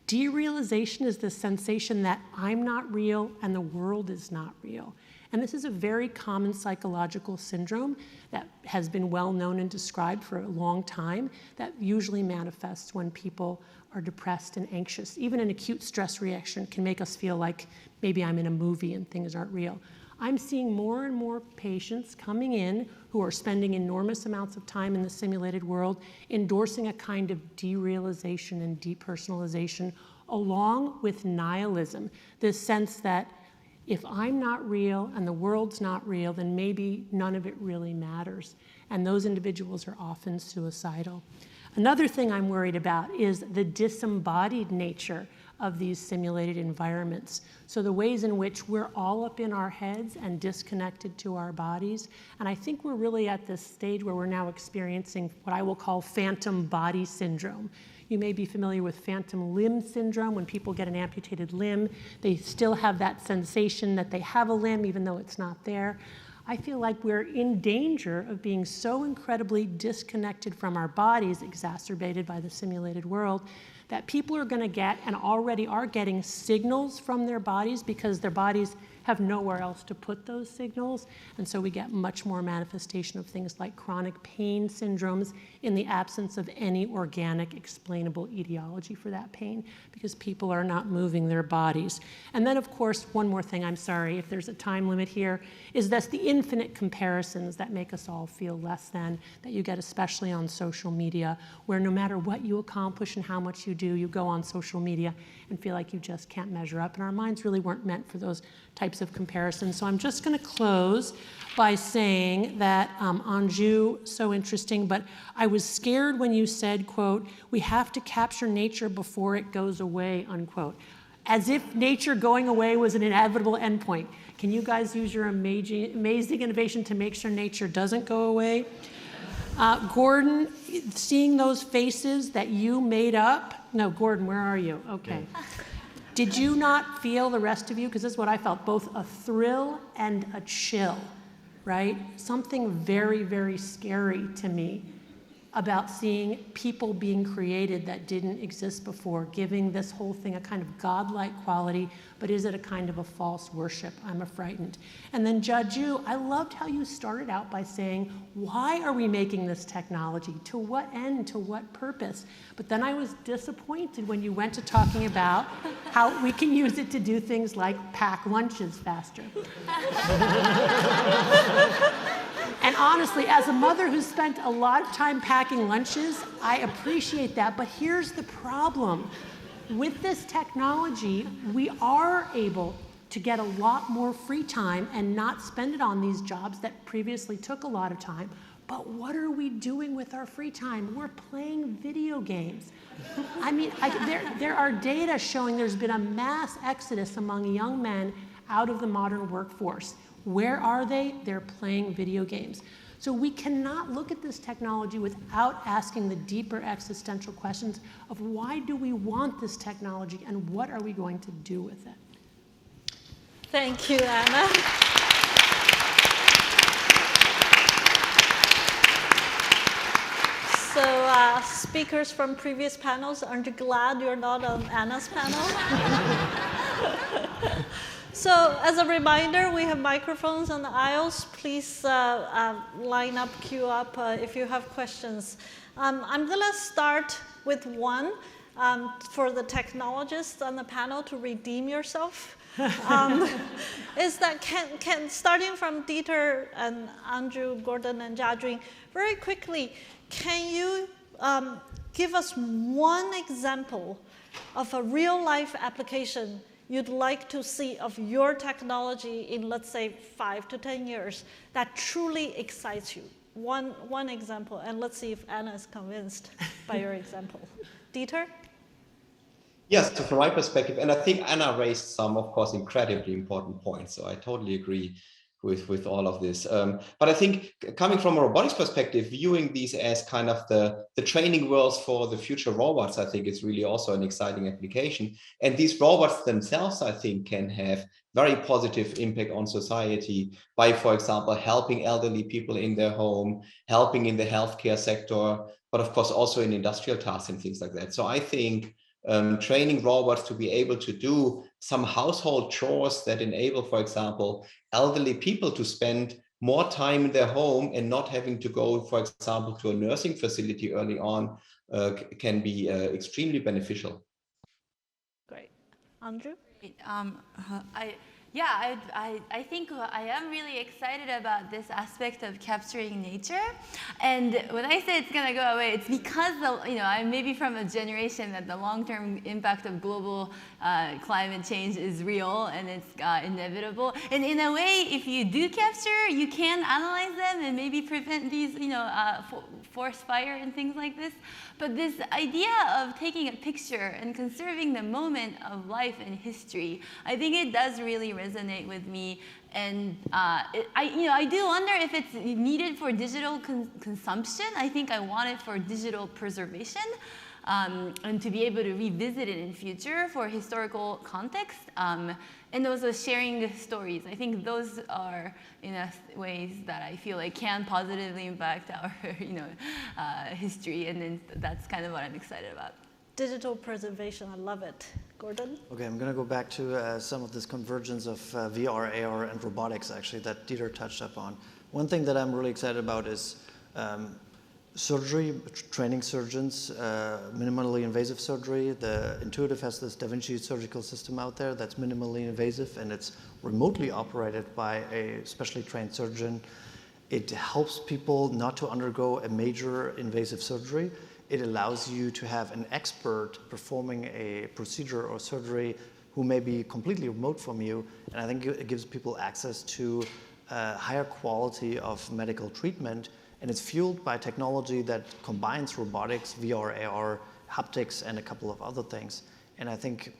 Derealization is the sensation that I'm not real and the world is not real. And this is a very common psychological syndrome that has been well known and described for a long time, that usually manifests when people are depressed and anxious. Even an acute stress reaction can make us feel like maybe I'm in a movie and things aren't real. I'm seeing more and more patients coming in who are spending enormous amounts of time in the simulated world, endorsing a kind of derealization and depersonalization, along with nihilism, this sense that if I'm not real and the world's not real, then maybe none of it really matters. And those individuals are often suicidal. Another thing I'm worried about is the disembodied nature of these simulated environments. So the ways in which we're all up in our heads and disconnected to our bodies. And I think we're really at this stage where we're now experiencing what I will call phantom body syndrome. You may be familiar with phantom limb syndrome. When people get an amputated limb, they still have that sensation that they have a limb even though it's not there. I feel like we're in danger of being so incredibly disconnected from our bodies, exacerbated by the simulated world, that people are going to get, and already are getting, signals from their bodies because their bodies have nowhere else to put those signals. And so we get much more manifestation of things like chronic pain syndromes in the absence of any organic explainable etiology for that pain, because people are not moving their bodies. And then, of course, one more thing, I'm sorry if there's a time limit here, is that's the infinite comparisons that make us all feel less than, that you get especially on social media, where no matter what you accomplish and how much you do, you go on social media and feel like you just can't measure up. And our minds really weren't meant for those types of comparisons. So I'm just going to close by saying that Angjoo, so interesting, but I was scared when you said, quote, "We have to capture nature before it goes away," unquote. As if nature going away was an inevitable endpoint. Can you guys use your amazing innovation to make sure nature doesn't go away? Gordon, seeing those faces that you made up. No, Gordon, where are you? Okay. Did you not feel, the rest of you, because this is what I felt, both a thrill and a chill, right? Something very, very scary to me about seeing people being created that didn't exist before, giving this whole thing a kind of godlike quality, but is it a kind of a false worship? I'm frightened. And then Jiajun, I loved how you started out by saying, why are we making this technology? To what end? To what purpose? But then I was disappointed when you went to talking about how we can use it to do things like pack lunches faster. And honestly, as a mother who's spent a lot of time packing lunches, I appreciate that. But here's the problem. With this technology, we are able to get a lot more free time and not spend it on these jobs that previously took a lot of time. But what are we doing with our free time? We're playing video games. I mean, there are data showing there's been a mass exodus among young men out of the modern workforce. Where are they? They're playing video games. So we cannot look at this technology without asking the deeper existential questions of why do we want this technology and what are we going to do with it? Thank you, Anna. So speakers from previous panels, aren't you glad you're not on Anna's panel? So as a reminder, we have microphones on the aisles. Please line up, queue up if you have questions. I'm going to start with one for the technologists on the panel to redeem yourself. Is that starting from Dieter and Angjoo, Gordon and Jiajun, very quickly, can you give us one example of a real-life application you'd like to see of your technology in, let's say, 5 to 10 years that truly excites you? One example, and let's see if Anna is convinced by your example. Dieter? Yes, so from my perspective, and I think Anna raised some, of course, incredibly important points, so I totally agree with all of this. But I think coming from a robotics perspective, viewing these as kind of the training wheels for the future robots, I think is really also an exciting application. And these robots themselves, I think, can have very positive impact on society by, for example, helping elderly people in their home, helping in the healthcare sector, but of course also in industrial tasks and things like that. So I think training robots to be able to do some household chores that enable, for example, elderly people to spend more time in their home and not having to go, for example, to a nursing facility early on can be extremely beneficial. Great. Angjoo? I think I am really excited about this aspect of capturing nature. And when I say it's going to go away, it's because I'm maybe from a generation that the long-term impact of global climate change is real and it's inevitable. And in a way, if you do capture, you can analyze them and maybe prevent these, forest fire and things like this. But this idea of taking a picture and conserving the moment of life and history, I think it does really resonate with me. And I do wonder if it's needed for digital consumption. I think I want it for digital preservation. And to be able to revisit it in future for historical context, and also sharing stories. I think those are ways that I feel like can positively impact our history, and then that's kind of what I'm excited about. Digital preservation, I love it. Gordon? Okay, I'm going to go back to some of this convergence of VR, AR, and robotics, actually, that Dieter touched upon. One thing that I'm really excited about is surgery, training surgeons, minimally invasive surgery. The Intuitive has this Da Vinci surgical system out there that's minimally invasive, and it's remotely operated by a specially trained surgeon. It helps people not to undergo a major invasive surgery. It allows you to have an expert performing a procedure or surgery who may be completely remote from you, and I think it gives people access to higher quality of medical treatment. And it's fueled by technology that combines robotics, VR, AR, haptics, and a couple of other things. And I think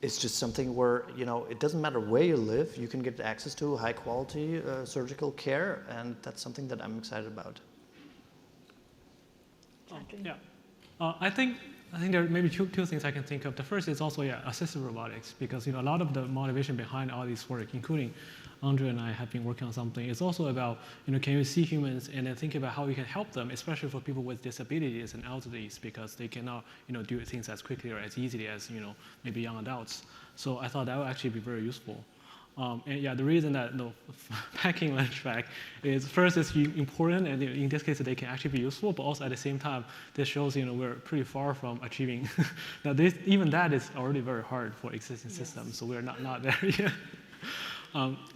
it's just something where, it doesn't matter where you live, you can get access to high quality surgical care, and that's something that I'm excited about. I think there are maybe two things I can think of. The first is also assistive robotics, because a lot of the motivation behind all this work, including Angjoo and I have been working on something. It's also about, can you see humans and then think about how we can help them, especially for people with disabilities and elderlies, because they cannot, do things as quickly or as easily as, maybe young adults. So I thought that would actually be very useful. The reason that packing lunch bag is, first, it's important, and in this case, they can actually be useful, but also at the same time, this shows, we're pretty far from achieving. Now, even that is already very hard for existing systems, so we're not there yet.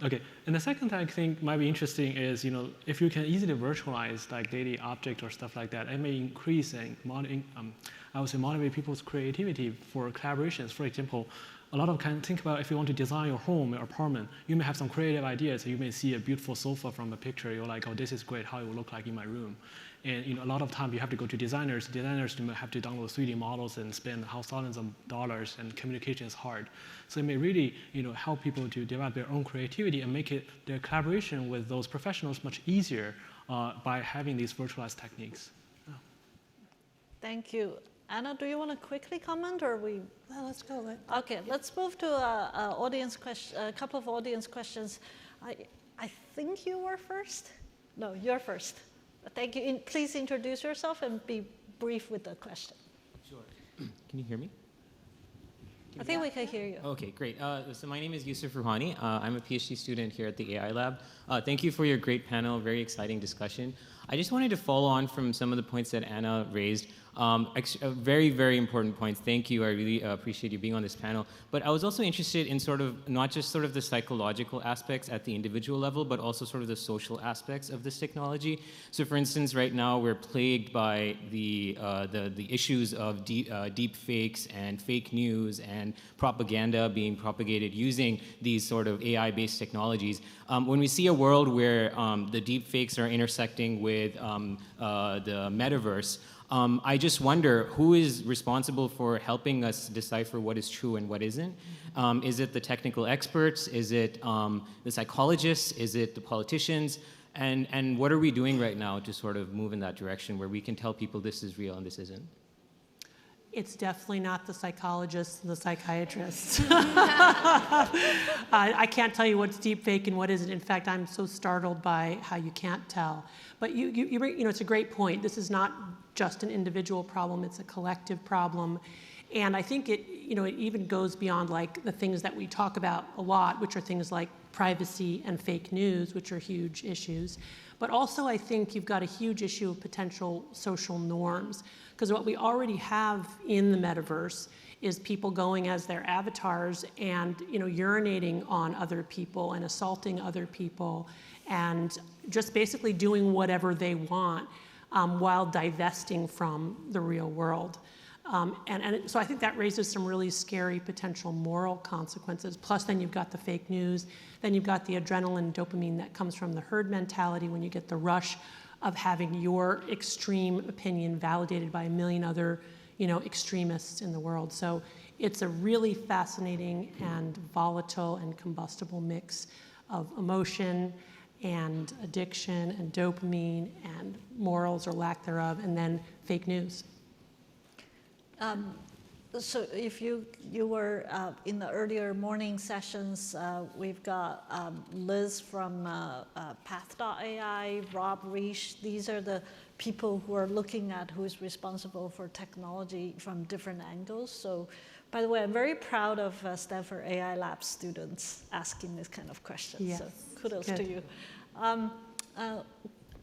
Okay, and the second thing I think might be interesting is, if you can easily virtualize like daily objects or stuff like that, it may increase and motivate people's creativity for collaborations. For example, a lot of think about if you want to design your home or apartment, you may have some creative ideas. You may see a beautiful sofa from a picture. You're like, oh, this is great, how it will look like in my room. And a lot of time you have to go to designers. Designers have to download 3D models and spend thousands of dollars, and communication is hard. So it may really help people to develop their own creativity and make their collaboration with those professionals much easier by having these virtualized techniques. Thank you. Anna, do you want to quickly comment, or we? Well, let's go. Okay, let's move to a couple of audience questions. I think you were first. No, you're first. Thank you. Please introduce yourself and be brief with the question. Sure. Can you hear me? I think we can hear you. Okay, great. So my name is Yusuf Ruhani. I'm a PhD student here at the AI Lab. Thank you for your great panel, very exciting discussion. I just wanted to follow on from some of the points that Anna raised. Very, very important points. Thank you. I really appreciate you being on this panel. But I was also interested in sort of not just sort of the psychological aspects at the individual level, but also sort of the social aspects of this technology. So for instance, right now we're plagued by the issues of deep fakes and fake news and propaganda being propagated using these sort of AI-based technologies. When we see a world where the deep fakes are intersecting with the metaverse, I just wonder who is responsible for helping us decipher what is true and what isn't. Is it the technical experts? Is it the psychologists? Is it the politicians? And what are we doing right now to sort of move in that direction where we can tell people this is real and this isn't? It's definitely not the psychologists and the psychiatrists. I can't tell you what's deep fake and what isn't. In fact, I'm so startled by how you can't tell. But you know, it's a great point. This is not just an individual problem, it's a collective problem. And I think it even goes beyond like the things that we talk about a lot, which are things like privacy and fake news, which are huge issues. But also I think you've got a huge issue of potential social norms, because what we already have in the metaverse is people going as their avatars and urinating on other people and assaulting other people and just basically doing whatever they want while divesting from the real world. So I think that raises some really scary potential moral consequences. Plus then you've got the fake news, then you've got the adrenaline, dopamine that comes from the herd mentality when you get the rush of having your extreme opinion validated by a million other extremists in the world. So it's a really fascinating and volatile and combustible mix of emotion and addiction and dopamine and morals or lack thereof, and then fake news. So if you were in the earlier morning sessions, we've got Liz from Path.ai, Rob Reich. These are the people who are looking at who's responsible for technology from different angles. So by the way, I'm very proud of Stanford AI Lab students asking this kind of questions. Yes. So kudos Good. to you.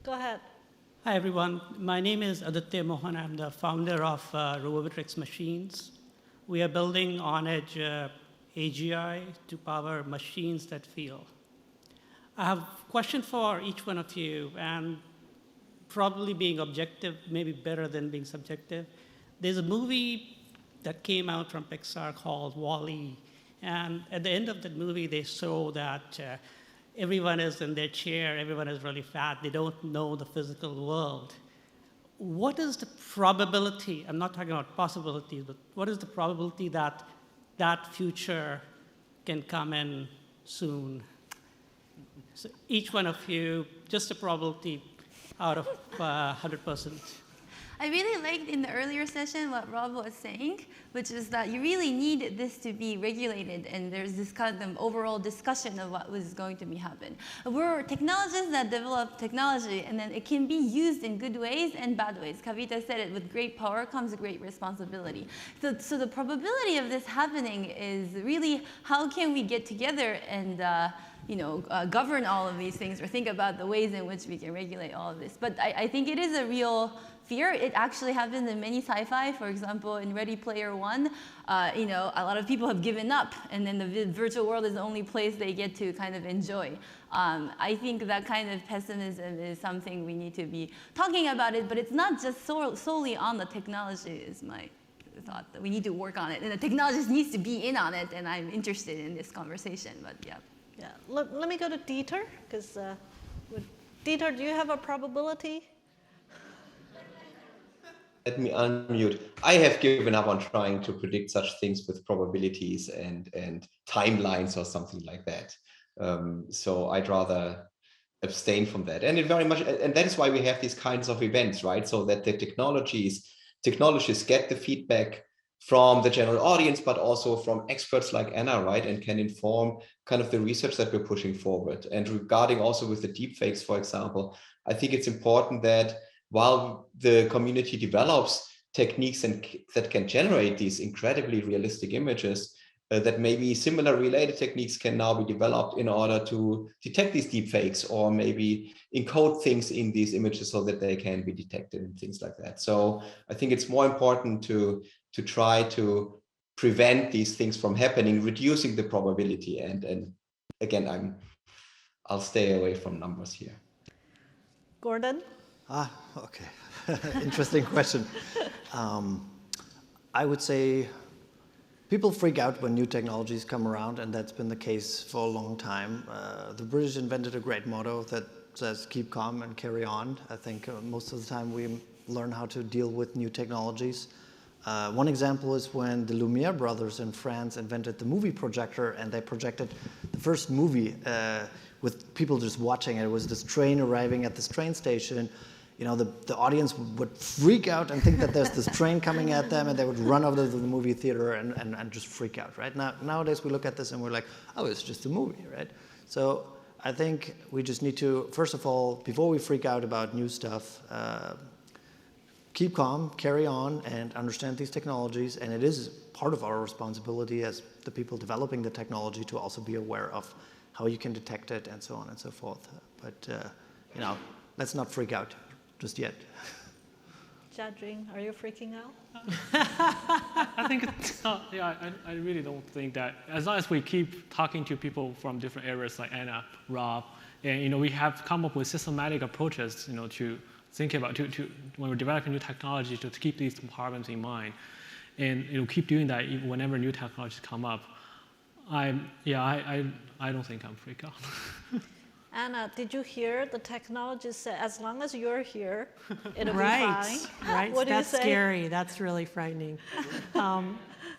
Go ahead. Hi, everyone. My name is Aditya Mohan. I'm the founder of Robotics Machines. We are building on-edge AGI to power machines that feel. I have a question for each one of you, and probably being objective, maybe better than being subjective. There's a movie that came out from Pixar called WALL-E, and at the end of the movie, they show that everyone is in their chair, everyone is really fat, they don't know the physical world. What is the probability, I'm not talking about possibilities, but what is the probability that that future can come in soon? So each one of you, just a probability out of 100%. I really liked in the earlier session what Rob was saying, which is that you really need this to be regulated, and there's this kind of overall discussion of what was going to be happen. We're technologists that develop technology, and then it can be used in good ways and bad ways. Kavita said it, with great power comes great responsibility. So the probability of this happening is really how can we get together and govern all of these things, or think about the ways in which we can regulate all of this. But I think it is a real fear. It actually happens in many sci-fi. For example, in Ready Player One, a lot of people have given up, and then the virtual world is the only place they get to kind of enjoy. I think that kind of pessimism is something we need to be talking about it, but it's not just solely on the technology, is my thought, that we need to work on it, and the technologist needs to be in on it, and I'm interested in this conversation, but yeah. Yeah, let me go to Dieter, because Dieter, do you have a probability? Let me unmute. I have given up on trying to predict such things with probabilities and timelines or something like that. So I'd rather abstain from that. And that is why we have these kinds of events, right? So that the technologists get the feedback from the general audience, but also from experts like Anna, right? And can inform kind of the research that we're pushing forward. And regarding also with the deepfakes, for example, I think it's important that while the community develops techniques that can generate these incredibly realistic images, that maybe similar related techniques can now be developed in order to detect these deepfakes, or maybe encode things in these images so that they can be detected and things like that. So I think it's more important to try to prevent these things from happening, reducing the probability. And again, I'll stay away from numbers here. Gordon? Okay. Interesting question. I would say people freak out when new technologies come around, and that's been the case for a long time. The British invented a great motto that says, keep calm and carry on. I think most of the time we learn how to deal with new technologies. One example is when the Lumiere brothers in France invented the movie projector, and they projected the first movie with people just watching. It was this train arriving at this train station. You know, the audience would freak out and think that there's this train coming at them, and they would run over to the movie theater and just freak out, right? Nowadays we look at this and we're like, oh, it's just a movie, right? So I think we just need to, first of all, before we freak out about new stuff, keep calm, carry on, and understand these technologies. And it is part of our responsibility as the people developing the technology to also be aware of how you can detect it and so on and so forth. But, you know, let's not freak out just yet. Jiajun, are you freaking out? I think it's not, yeah, I really don't think that, as long as we keep talking to people from different areas like Anna, Rob, and, you know, we have come up with systematic approaches, you know, to think about, when we're developing new technology, to keep these problems in mind. And, you know, keep doing that even whenever new technologies come up. I don't think I'm freaked out. Anna, did you hear the technologist say, as long as you're here, it'll be Right, fine? right. What do you That's say? scary. That's really frightening.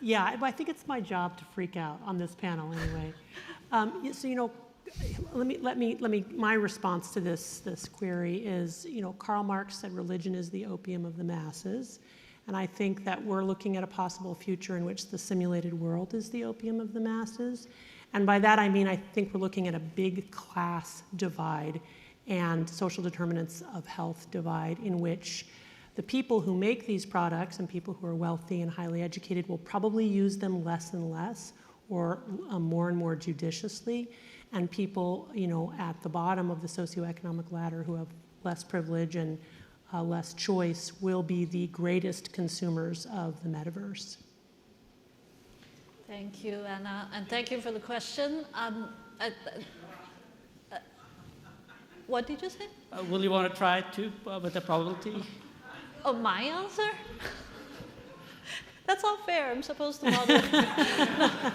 Yeah, I think it's my job to freak out on this panel anyway. So, you know, let me. My response to this query is, you know, Karl Marx said religion is the opium of the masses, and I think that we're looking at a possible future in which the simulated world is the opium of the masses. And by that I mean I think we're looking at a big class divide and social determinants of health divide, in which the people who make these products and people who are wealthy and highly educated will probably use them less and less, or more and more judiciously, and people, you know, at the bottom of the socioeconomic ladder who have less privilege and less choice will be the greatest consumers of the metaverse. Thank you, Anna, and thank you for the question. What did you say? Will you want to try too with the probability? Oh, my answer? That's not fair. I'm supposed to model.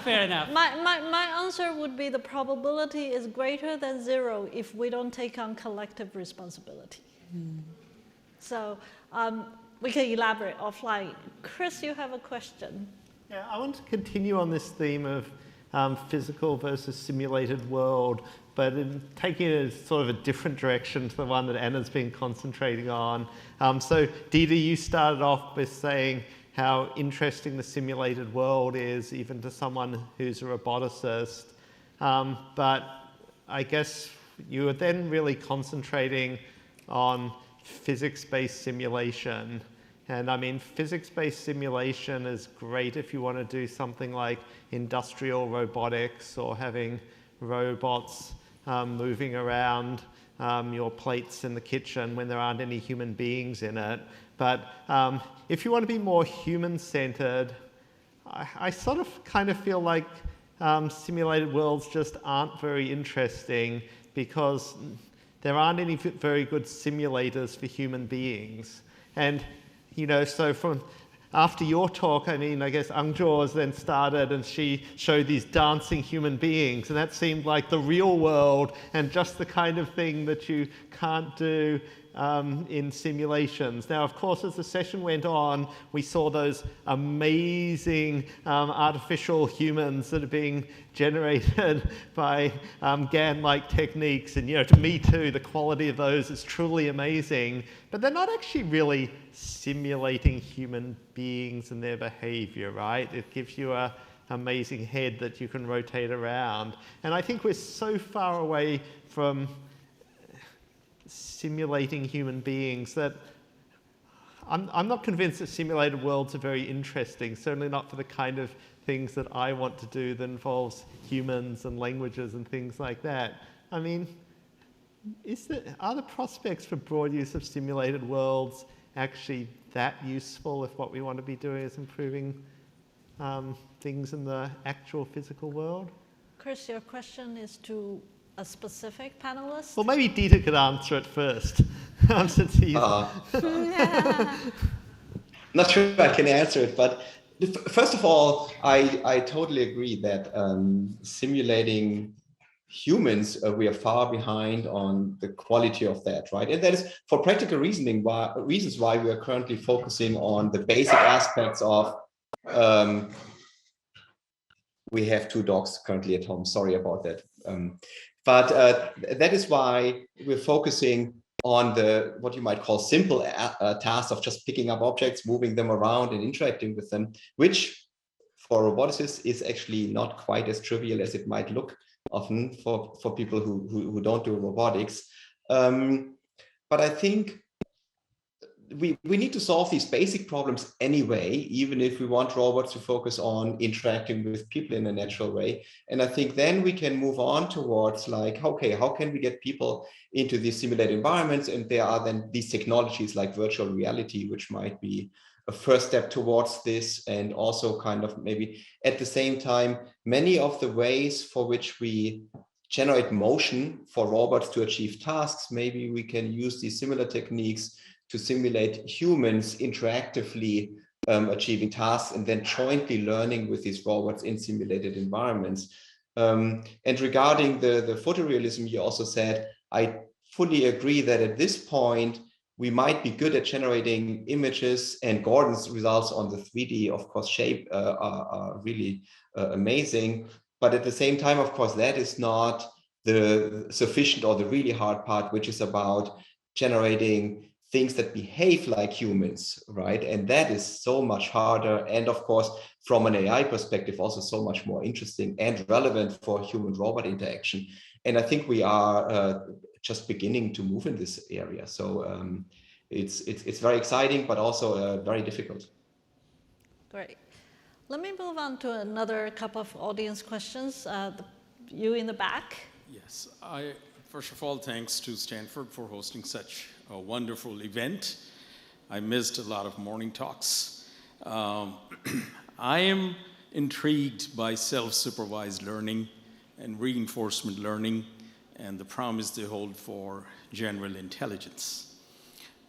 Fair enough. My answer would be the probability is greater than 0 if we don't take on collective responsibility. So we can elaborate offline. Chris, you have a question. Yeah, I want to continue on this theme of physical versus simulated world, but in taking it as sort of a different direction to the one that Anna's been concentrating on. So Dieter, you started off with saying how interesting the simulated world is, even to someone who's a roboticist. But I guess you were then really concentrating on physics-based simulation. And I mean, physics-based simulation is great if you want to do something like industrial robotics or having robots moving around your plates in the kitchen when there aren't any human beings in it. But if you want to be more human-centered, I sort of kind of feel like simulated worlds just aren't very interesting, because there aren't any very good simulators for human beings. And you know, so from after your talk, I mean, I guess Angjoo has then started, and she showed these dancing human beings, and that seemed like the real world and just the kind of thing that you can't do in simulations. Now, of course, as the session went on, we saw those amazing artificial humans that are being generated by GAN-like techniques. And, you know, to me too, the quality of those is truly amazing. But they're not actually really simulating human beings and their behavior, right? It gives you an amazing head that you can rotate around. And I think we're so far away from simulating human beings that I'm not convinced that simulated worlds are very interesting, certainly not for the kind of things that I want to do that involves humans and languages and things like that. I mean, are the prospects for broad use of simulated worlds actually that useful if what we want to be doing is improving things in the actual physical world? Chris, your question is to a specific panelist? Well, maybe Dieter could answer it first, since he's... Not sure I can answer it, but first of all, I totally agree that simulating humans, we are far behind on the quality of that, right? And that is for practical reasons why we are currently focusing on the basic aspects of, we have 2 dogs currently at home, sorry about that. But that is why we're focusing on the, what you might call simple tasks of just picking up objects, moving them around and interacting with them, which for roboticists is actually not quite as trivial as it might look often for people who don't do robotics. But I think we need to solve these basic problems anyway, even if we want robots to focus on interacting with people in a natural way. And I think then we can move on towards like, okay, how can we get people into these simulated environments? And there are then these technologies like virtual reality, which might be a first step towards this. And also kind of maybe at the same time, many of the ways for which we generate motion for robots to achieve tasks, maybe we can use these similar techniques to simulate humans interactively achieving tasks and then jointly learning with these robots in simulated environments. And regarding the photorealism, you also said, I fully agree that at this point, we might be good at generating images, and Gordon's results on the 3D, of course, shape are really amazing. But at the same time, of course, that is not the sufficient or the really hard part, which is about generating things that behave like humans, right? And that is so much harder. And of course, from an AI perspective, also so much more interesting and relevant for human-robot interaction. And I think we are just beginning to move in this area. So it's very exciting, but also very difficult. Great. Let me move on to another couple of audience questions. You in the back. Yes, first of all, thanks to Stanford for hosting such a wonderful event. I missed a lot of morning talks. I am intrigued by self-supervised learning and reinforcement learning and the promise they hold for general intelligence.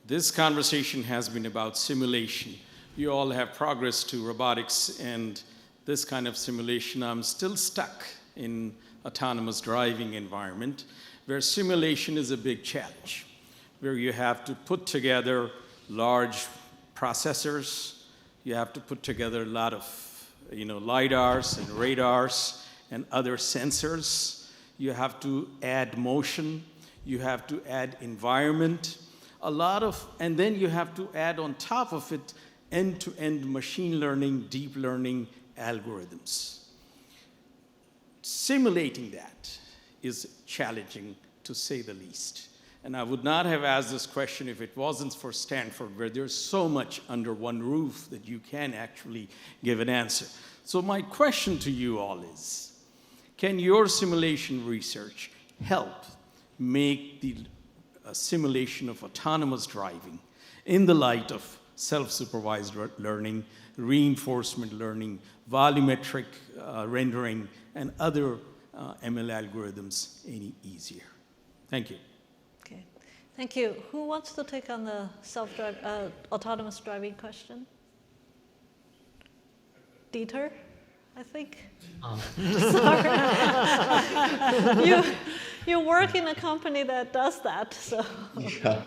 This conversation has been about simulation. You all have progressed to robotics and this kind of simulation. I'm still stuck in autonomous driving environment where simulation is a big challenge, where you have to put together large processors, you have to put together a lot of LiDARs and radars and other sensors, you have to add motion, you have to add environment, and then you have to add on top of it end-to-end machine learning, deep learning algorithms. Simulating that is challenging, to say the least. And I would not have asked this question if it wasn't for Stanford, where there's so much under one roof that you can actually give an answer. So my question to you all is, can your simulation research help make the simulation of autonomous driving in the light of self-supervised learning, reinforcement learning, volumetric rendering, and other ML algorithms any easier? Thank you. Okay, thank you. Who wants to take on the autonomous driving question? Dieter, I think. Sorry. You work in a company that does that, so. Yeah.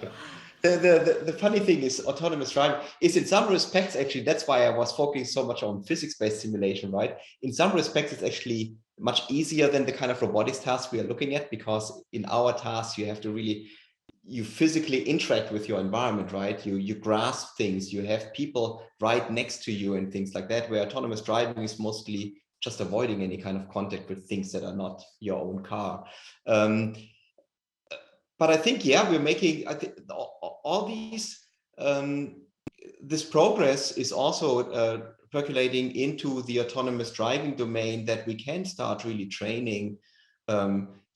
The funny thing is autonomous driving is in some respects, actually, that's why I was focusing so much on physics-based simulation, right? In some respects, it's actually much easier than the kind of robotics tasks we are looking at, because in our tasks, you have to really, you physically interact with your environment, right? You grasp things, you have people right next to you and things like that, where autonomous driving is mostly just avoiding any kind of contact with things that are not your own car. But I think, yeah, we're making, I think all these this progress is also percolating into the autonomous driving domain, that we can start really training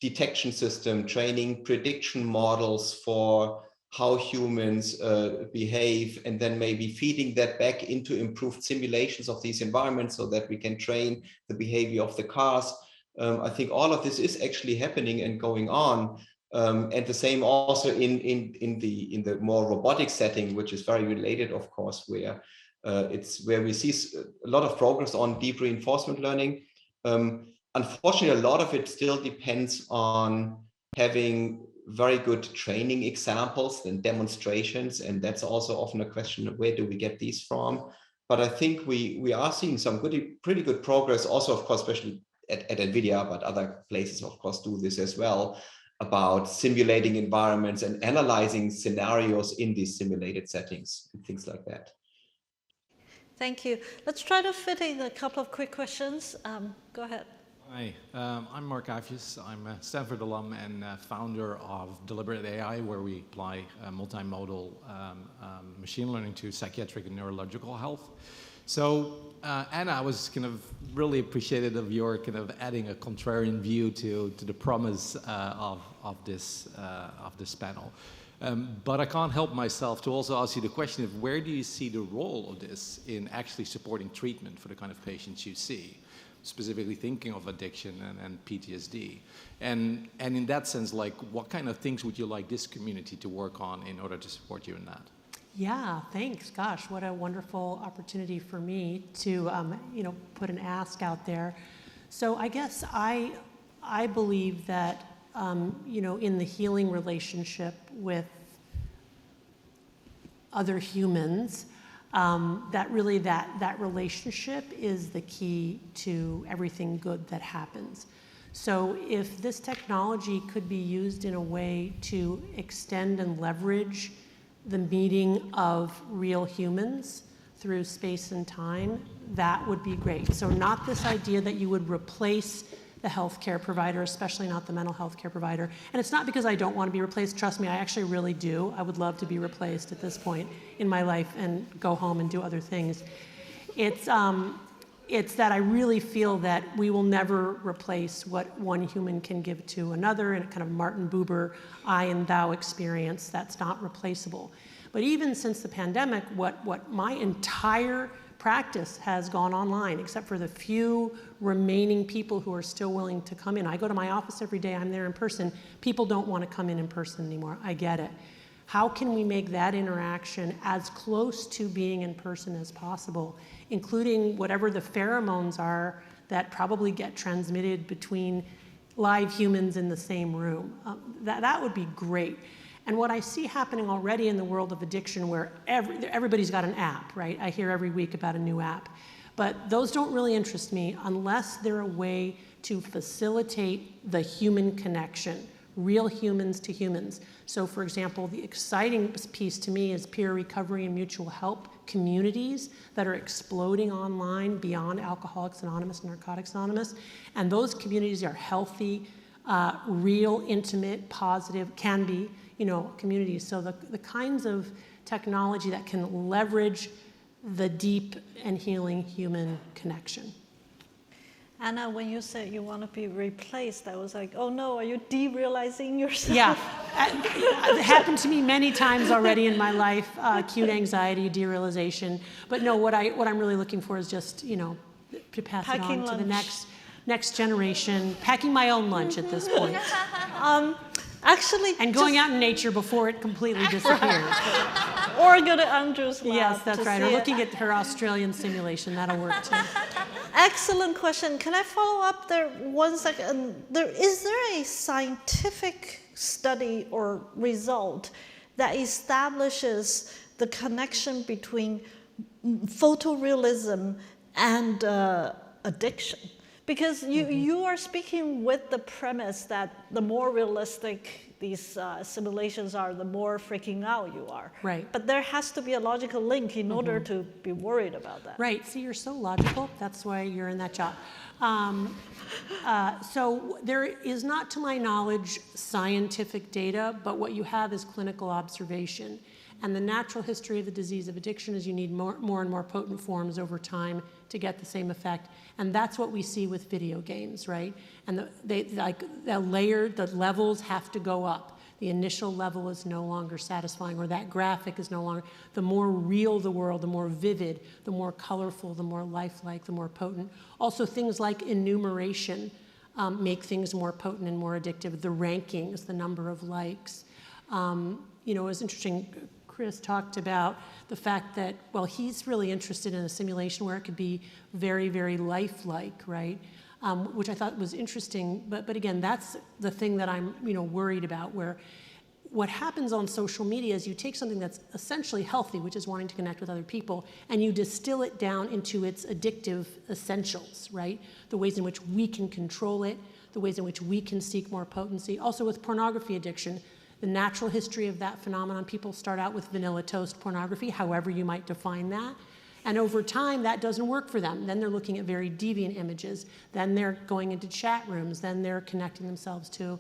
detection system, training prediction models for how humans behave, and then maybe feeding that back into improved simulations of these environments so that we can train the behavior of the cars. I think all of this is actually happening and going on. And the same also in the more robotic setting, which is very related, of course, where where we see a lot of progress on deep reinforcement learning. Unfortunately, a lot of it still depends on having very good training examples and demonstrations, and that's also often a question of where do we get these from. But I think we are seeing some pretty good progress, also, of course, especially at NVIDIA, but other places, of course, do this as well, about simulating environments and analyzing scenarios in these simulated settings and things like that. Thank you. Let's try to fit in a couple of quick questions. Go ahead. Hi, I'm Mark Afjes. I'm a Stanford alum and founder of Deliberate AI, where we apply multimodal machine learning to psychiatric and neurological health. So, Anna, I was kind of really appreciative of your kind of adding a contrarian view to the promise of this panel. But I can't help myself to also ask you the question of where do you see the role of this in actually supporting treatment for the kind of patients you see, specifically thinking of addiction and PTSD. And in that sense, like, what kind of things would you like this community to work on in order to support you in that? Yeah, thanks. Gosh, what a wonderful opportunity for me to, put an ask out there. So I guess I believe that, in the healing relationship with other humans, that really that relationship is the key to everything good that happens. So if this technology could be used in a way to extend and leverage the meeting of real humans through space and time, that would be great. So not this idea that you would replace the healthcare provider, especially not the mental health care provider. And it's not because I don't want to be replaced. Trust me, I actually really do. I would love to be replaced at this point in my life and go home and do other things. It's that I really feel that we will never replace what one human can give to another in a kind of Martin Buber I and thou experience. That's not replaceable. But even since the pandemic, what my entire practice has gone online, except for the few remaining people who are still willing to come in. I go to my office every day, I'm there in person. People don't want to come in person anymore. I get it. How can we make that interaction as close to being in person as possible, including whatever the pheromones are that probably get transmitted between live humans in the same room? That would be great. And what I see happening already in the world of addiction, where everybody's got an app, right? I hear every week about a new app. But those don't really interest me unless they're a way to facilitate the human connection, real humans to humans. So for example, the exciting piece to me is peer recovery and mutual help communities that are exploding online beyond Alcoholics Anonymous and Narcotics Anonymous. And those communities are healthy, real, intimate, positive, can be, communities. So the kinds of technology that can leverage the deep and healing human connection. Anna, when you said you want to be replaced, I was like, oh no, are you derealizing yourself? Yeah, it happened to me many times already in my life, acute anxiety, derealization. But no, what I'm really looking for is just, to pass Packing it on lunch. to the next generation, packing my own lunch at this point. Actually, and going out in nature before it completely disappears. Or go to Angjoo's lab. Yes, that's right. Or it. looking at her Australian simulation, that'll work too. Excellent question. Can I follow up there 1 second? Is there a scientific study or result that establishes the connection between photorealism and addiction? Because you are speaking with the premise that the more realistic these simulations are, the more freaking out you are. Right. But there has to be a logical link in order to be worried about that. Right. See, you're so logical. That's why you're in that job. So there is not, to my knowledge, scientific data, but what you have is clinical observation. And the natural history of the disease of addiction is you need more and more potent forms over time to get the same effect. And that's what we see with video games, right? And the levels have to go up. The initial level is no longer satisfying, or that graphic is no longer. The more real the world, the more vivid, the more colorful, the more lifelike, the more potent. Also, things like enumeration make things more potent and more addictive. The rankings, the number of likes. It was interesting. Chris talked about the fact that, well, he's really interested in a simulation where it could be very, very lifelike, right? Which I thought was interesting. But again, that's the thing that I'm, worried about, where what happens on social media is you take something that's essentially healthy, which is wanting to connect with other people, and you distill it down into its addictive essentials, right? The ways in which we can control it, the ways in which we can seek more potency. Also with pornography addiction, the natural history of that phenomenon, people start out with vanilla toast pornography, however you might define that. And over time, that doesn't work for them. Then they're looking at very deviant images. Then they're going into chat rooms. Then they're connecting themselves to,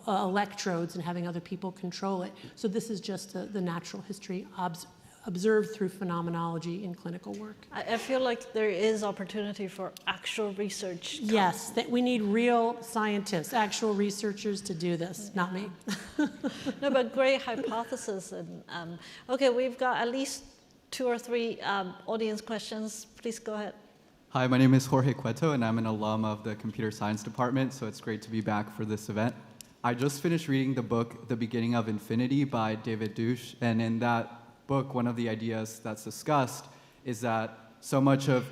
electrodes and having other people control it. So this is just the natural history observed through phenomenology in clinical work. I feel like there is opportunity for actual research. Yes, that we need real scientists, actual researchers to do this, not me. No, but great hypothesis. And okay, we've got at least 2 or 3 audience questions. Please go ahead. Hi, my name is Jorge Cueto, and I'm an alum of the computer science department, so it's great to be back for this event. I just finished reading the book, The Beginning of Infinity by David Deutsch, and in that book, one of the ideas that's discussed is that so much of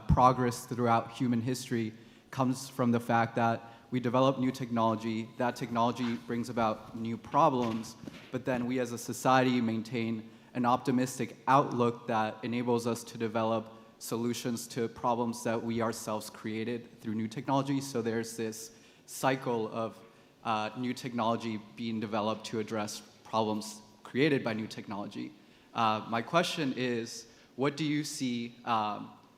progress throughout human history comes from the fact that we develop new technology, that technology brings about new problems, but then we as a society maintain an optimistic outlook that enables us to develop solutions to problems that we ourselves created through new technology. So there's this cycle of new technology being developed to address problems created by new technology. My question is, what do you see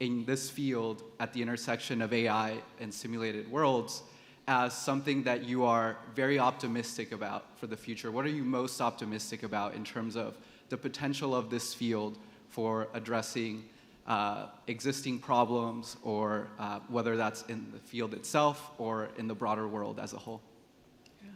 in this field at the intersection of AI and simulated worlds as something that you are very optimistic about for the future? What are you most optimistic about in terms of the potential of this field for addressing existing problems, or whether that's in the field itself or in the broader world as a whole? Yeah.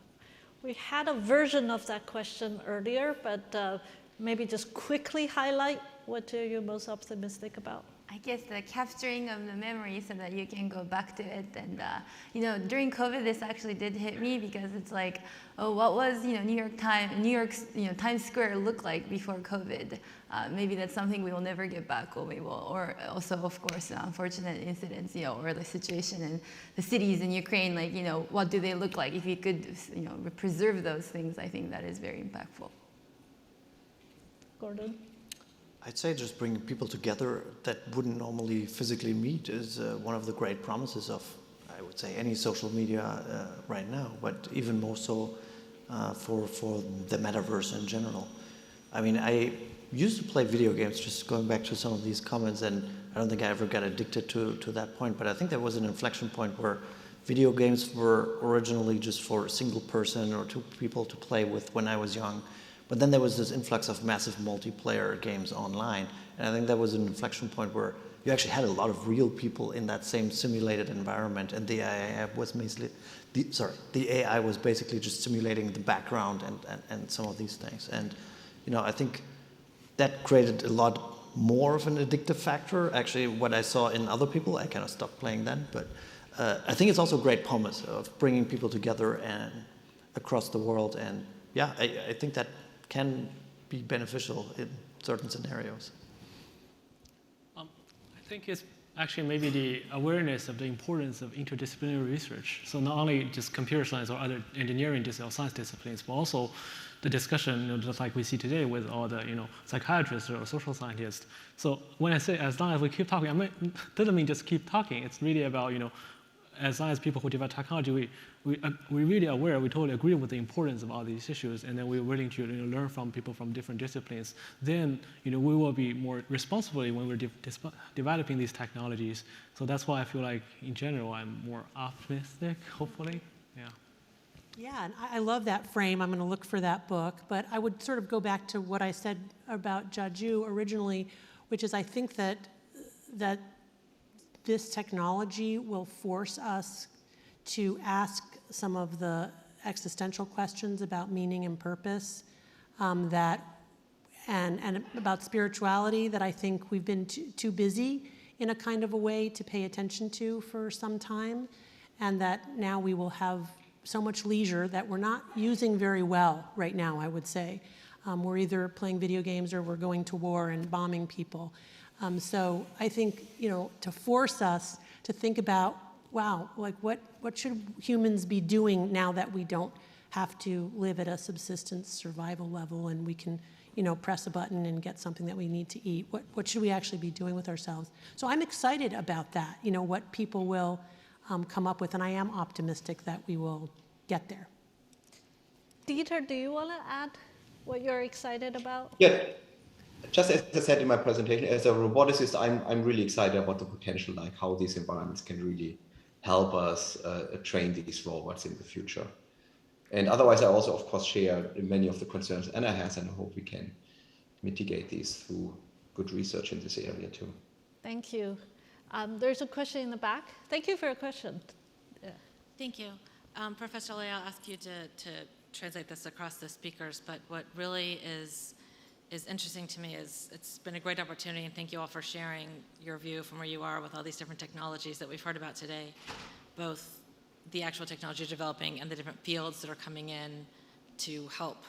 We had a version of that question earlier, but maybe just quickly highlight what are you most optimistic about? I guess the capturing of the memory so that you can go back to it. And during COVID, this actually did hit me, because it's like, oh, what was New York's Times Square look like before COVID? Maybe that's something we will never get back, or also, of course, unfortunate incidents, or the situation in the cities in Ukraine. Like, what do they look like? If you could, preserve those things, I think that is very impactful. Gordon? I'd say just bringing people together that wouldn't normally physically meet is one of the great promises of, I would say, any social media right now, but even more so for the metaverse in general. I mean, I used to play video games, just going back to some of these comments, and I don't think I ever got addicted to that point, but I think there was an inflection point where video games were originally just for a single person or 2 people to play with when I was young. But then there was this influx of massive multiplayer games online. And I think that was an inflection point where you actually had a lot of real people in that same simulated environment. And the AI was basically just simulating the background and some of these things. And I think that created a lot more of an addictive factor. Actually, what I saw in other people, I kind of stopped playing then. But I think it's also a great promise of bringing people together and across the world. And yeah, I think that can be beneficial in certain scenarios. I think it's actually maybe the awareness of the importance of interdisciplinary research. So not only just computer science or other engineering or science disciplines, but also the discussion, just like we see today with all the psychiatrists or social scientists. So when I say as long as we keep talking, doesn't mean just keep talking. It's really about as science people who develop technology, we're really aware, we totally agree with the importance of all these issues, and then we're willing to learn from people from different disciplines. Then we will be more responsibly when we're developing these technologies. So that's why I feel like in general I'm more optimistic, hopefully. Yeah. Yeah, and I love that frame. I'm going to look for that book. But I would sort of go back to what I said about Jiajun originally, which is I think that this technology will force us to ask some of the existential questions about meaning and purpose, and about spirituality that I think we've been too busy in a kind of a way to pay attention to for some time, and that now we will have so much leisure that we're not using very well right now, I would say. We're either playing video games or we're going to war and bombing people. So I think, to force us to think about, wow, like what should humans be doing now that we don't have to live at a subsistence survival level and we can, press a button and get something that we need to eat? What should we actually be doing with ourselves? So I'm excited about that, what people will come up with, and I am optimistic that we will get there. Dieter, do you want to add what you're excited about? Yeah, just as I said in my presentation, as a roboticist, I'm really excited about the potential, like how these environments can really help us train these robots in the future. And otherwise, I also, of course, share many of the concerns Anna has, and I hope we can mitigate these through good research in this area too. Thank you. There's a question in the back. Thank you for your question. Yeah. Thank you. Professor Lei, I'll ask you to translate this across the speakers, but what really is interesting to me is it's been a great opportunity, and thank you all for sharing your view from where you are with all these different technologies that we've heard about today, both the actual technology developing and the different fields that are coming in to help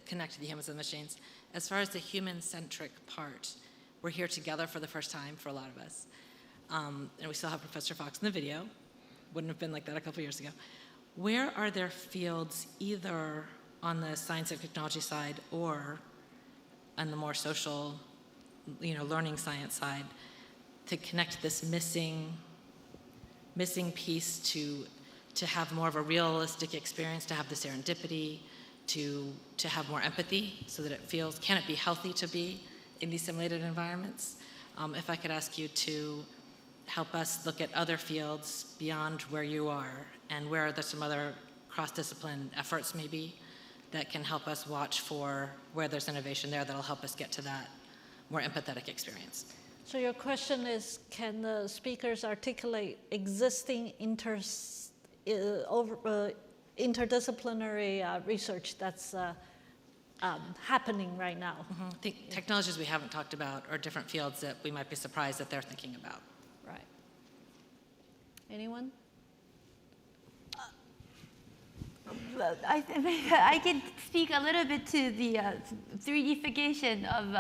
connect the humans and the machines. As far as the human-centric part, we're here together for the first time for a lot of us. And we still have Professor Fox in the video. Wouldn't have been like that a couple years ago. Where are there fields either on the science and technology side or on the more social, learning science side to connect this missing piece to have more of a realistic experience, to have the serendipity, to have more empathy so that it feels, can it be healthy to be in these simulated environments? If I could ask you to help us look at other fields beyond where you are, and where there's some other cross-discipline efforts maybe that can help us watch for where there's innovation there that'll help us get to that more empathetic experience. So your question is, can the speakers articulate existing interdisciplinary research that's happening right now? Mm-hmm. Technologies we haven't talked about, or different fields that we might be surprised that they're thinking about. Right. Anyone? I could speak a little bit to the 3Dification of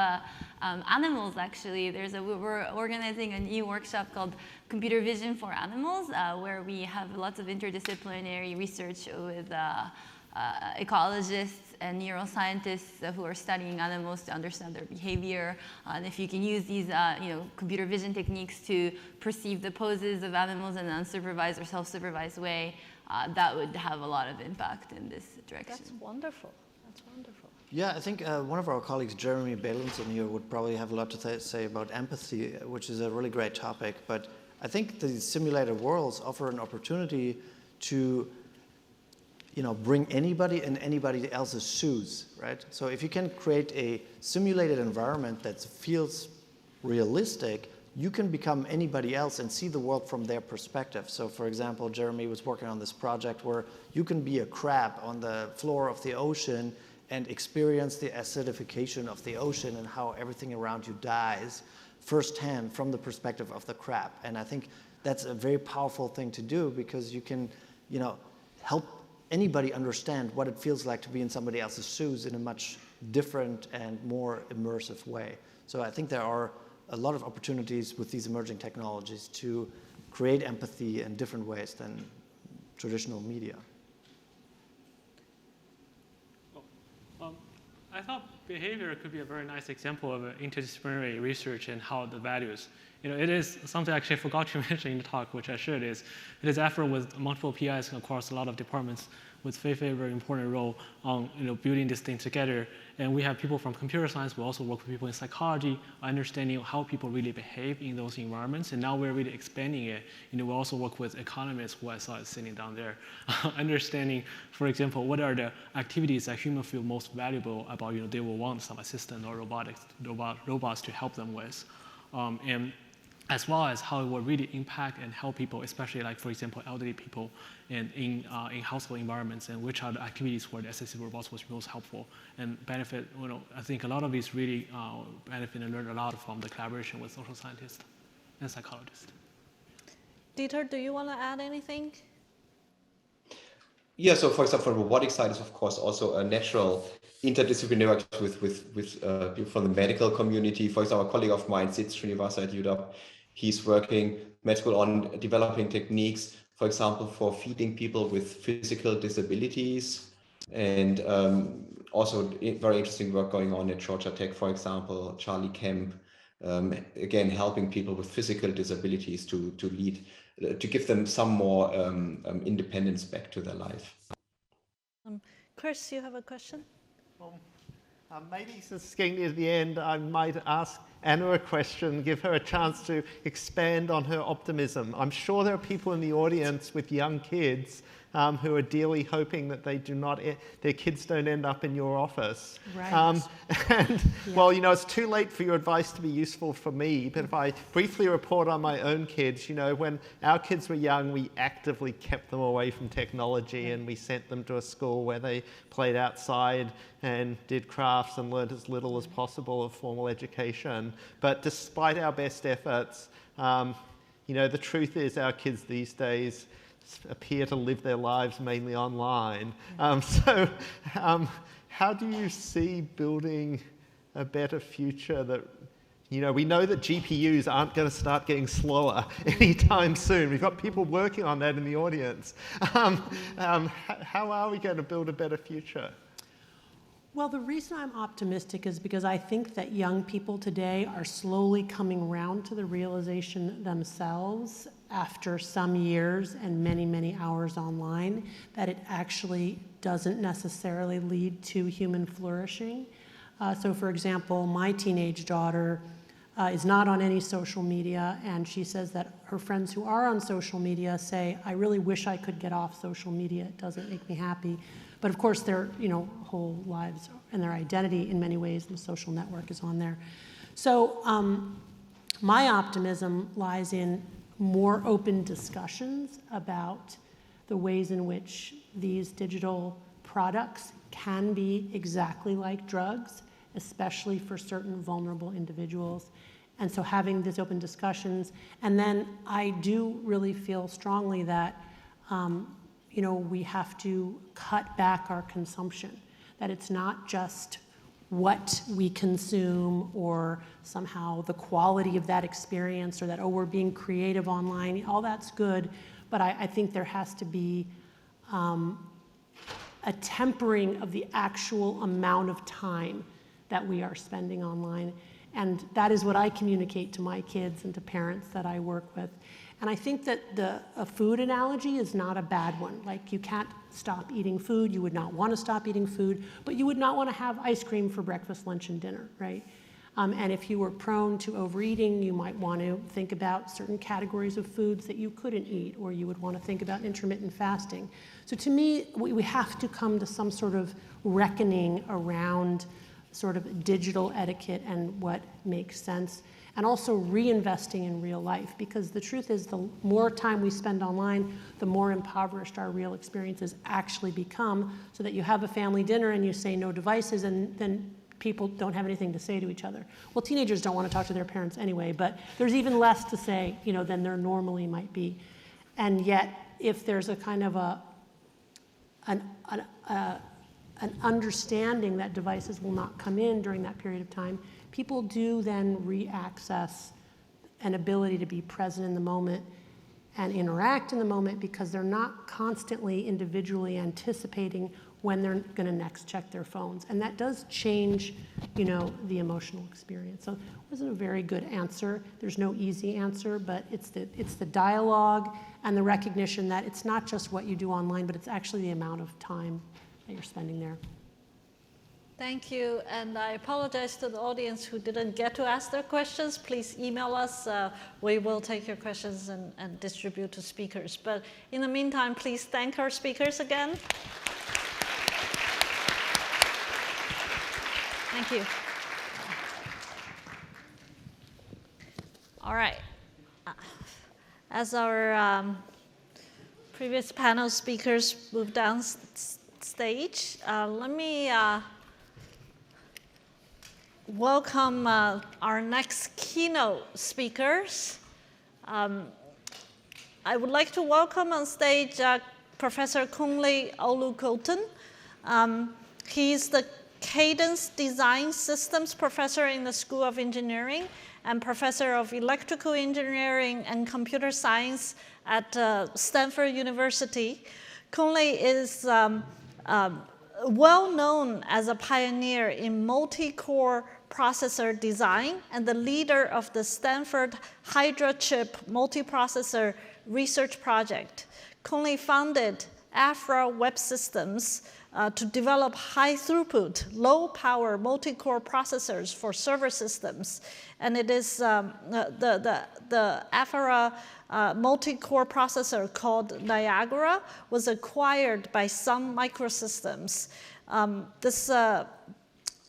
animals, actually. We're organizing a new workshop called Computer Vision for Animals, where we have lots of interdisciplinary research with ecologists and neuroscientists who are studying animals to understand their behavior. And if you can use these computer vision techniques to perceive the poses of animals in an unsupervised or self-supervised way, that would have a lot of impact in this direction. That's wonderful. That's wonderful. Yeah, I think one of our colleagues, Jeremy Balinson here, would probably have a lot to say about empathy, which is a really great topic. But I think the simulated worlds offer an opportunity to bring anybody in anybody else's shoes, right? So if you can create a simulated environment that feels realistic, you can become anybody else and see the world from their perspective. So for example, Jeremy was working on this project where you can be a crab on the floor of the ocean and experience the acidification of the ocean and how everything around you dies firsthand from the perspective of the crab. And I think that's a very powerful thing to do, because you can, help anybody understand what it feels like to be in somebody else's shoes in a much different and more immersive way. So I think there are a lot of opportunities with these emerging technologies to create empathy in different ways than traditional media. I thought behavior could be a very nice example of interdisciplinary research and how the values. It is something actually I forgot to mention in the talk, which I should, is it is effort with multiple PIs across a lot of departments, with fei-fei a very important role on building this thing together. And we have people from computer science. We also work with people in psychology, understanding how people really behave in those environments. And now we're really expanding it. We also work with economists, who I saw is sitting down there, understanding, for example, what are the activities that humans feel most valuable about. They will want some assistant or robots to help them with, and as well as how it will really impact and help people, especially like, for example, elderly people in household environments, and which are the activities where the assistive robots was most helpful and benefit. I think a lot of these really benefit and learn a lot from the collaboration with social scientists and psychologists. Dieter, do you want to add anything? Yeah, so for example, the robotics side is of course also a natural interdisciplinary with people from the medical community. For example, a colleague of mine, Zinn at UW, he's working med school on developing techniques, for example, for feeding people with physical disabilities, and also very interesting work going on at Georgia Tech, for example, Charlie Kemp, again, helping people with physical disabilities to give them some more independence back to their life. Chris, you have a question? Maybe since getting near the end, I might ask Anna a question, give her a chance to expand on her optimism. I'm sure there are people in the audience with young kids who are dearly hoping that their kids don't end up in your office. Right. Well, it's too late for your advice to be useful for me, but if I briefly report on my own kids, when our kids were young, we actively kept them away from technology, and we sent them to a school where they played outside and did crafts and learned as little as possible of formal education. But despite our best efforts, the truth is our kids these days appear to live their lives mainly online. So how do you see building a better future that, we know that GPUs aren't going to start getting slower anytime soon. We've got people working on that in the audience. How are we going to build a better future? Well, the reason I'm optimistic is because I think that young people today are slowly coming around to the realization themselves after some years and many, many hours online that it actually doesn't necessarily lead to human flourishing. So for example, my teenage daughter is not on any social media, and she says that her friends who are on social media say, I really wish I could get off social media. It doesn't make me happy. But of course, their whole lives and their identity in many ways, the social network is on there. So my optimism lies in more open discussions about the ways in which these digital products can be exactly like drugs, especially for certain vulnerable individuals. And so having these open discussions, and then I do really feel strongly that we have to cut back our consumption, that it's not just what we consume or somehow the quality of that experience, or that, we're being creative online. All that's good, but I think there has to be a tempering of the actual amount of time that we are spending online. And that is what I communicate to my kids and to parents that I work with. And I think that a food analogy is not a bad one. Like, you can't stop eating food. You would not want to stop eating food, but you would not want to have ice cream for breakfast, lunch, and dinner, right? And if you were prone to overeating, you might want to think about certain categories of foods that you couldn't eat, or you would want to think about intermittent fasting. So to me, we have to come to some sort of reckoning around sort of digital etiquette and what makes sense, and also reinvesting in real life, because the truth is the more time we spend online, the more impoverished our real experiences actually become, so that you have a family dinner and you say no devices, and then people don't have anything to say to each other. Well, teenagers don't want to talk to their parents anyway, but there's even less to say, than there normally might be. And yet, if there's a kind of an understanding that devices will not come in during that period of time, people do then re-access an ability to be present in the moment and interact in the moment, because they're not constantly individually anticipating when they're going to next check their phones. And that does change, the emotional experience. So it wasn't a very good answer. There's no easy answer, but it's the dialogue and the recognition that it's not just what you do online, but it's actually the amount of time that you're spending there. Thank you, and I apologize to the audience who didn't get to ask their questions. Please email us. We will take your questions and distribute to speakers. But in the meantime, please thank our speakers again. Thank you. All right. As our previous panel speakers move down stage, let me welcome our next keynote speakers. I would like to welcome on stage Professor Kunle Olukotan. He's the Cadence Design Systems Professor in the School of Engineering and Professor of Electrical Engineering and Computer Science at Stanford University. Kunle is well known as a pioneer in multi-core processor design and the leader of the Stanford Hydra chip multiprocessor research project. Kunle founded Afra Web Systems to develop high-throughput, low-power multi-core processors for server systems. And it is the Afra multi-core processor called Niagara was acquired by Sun Microsystems. This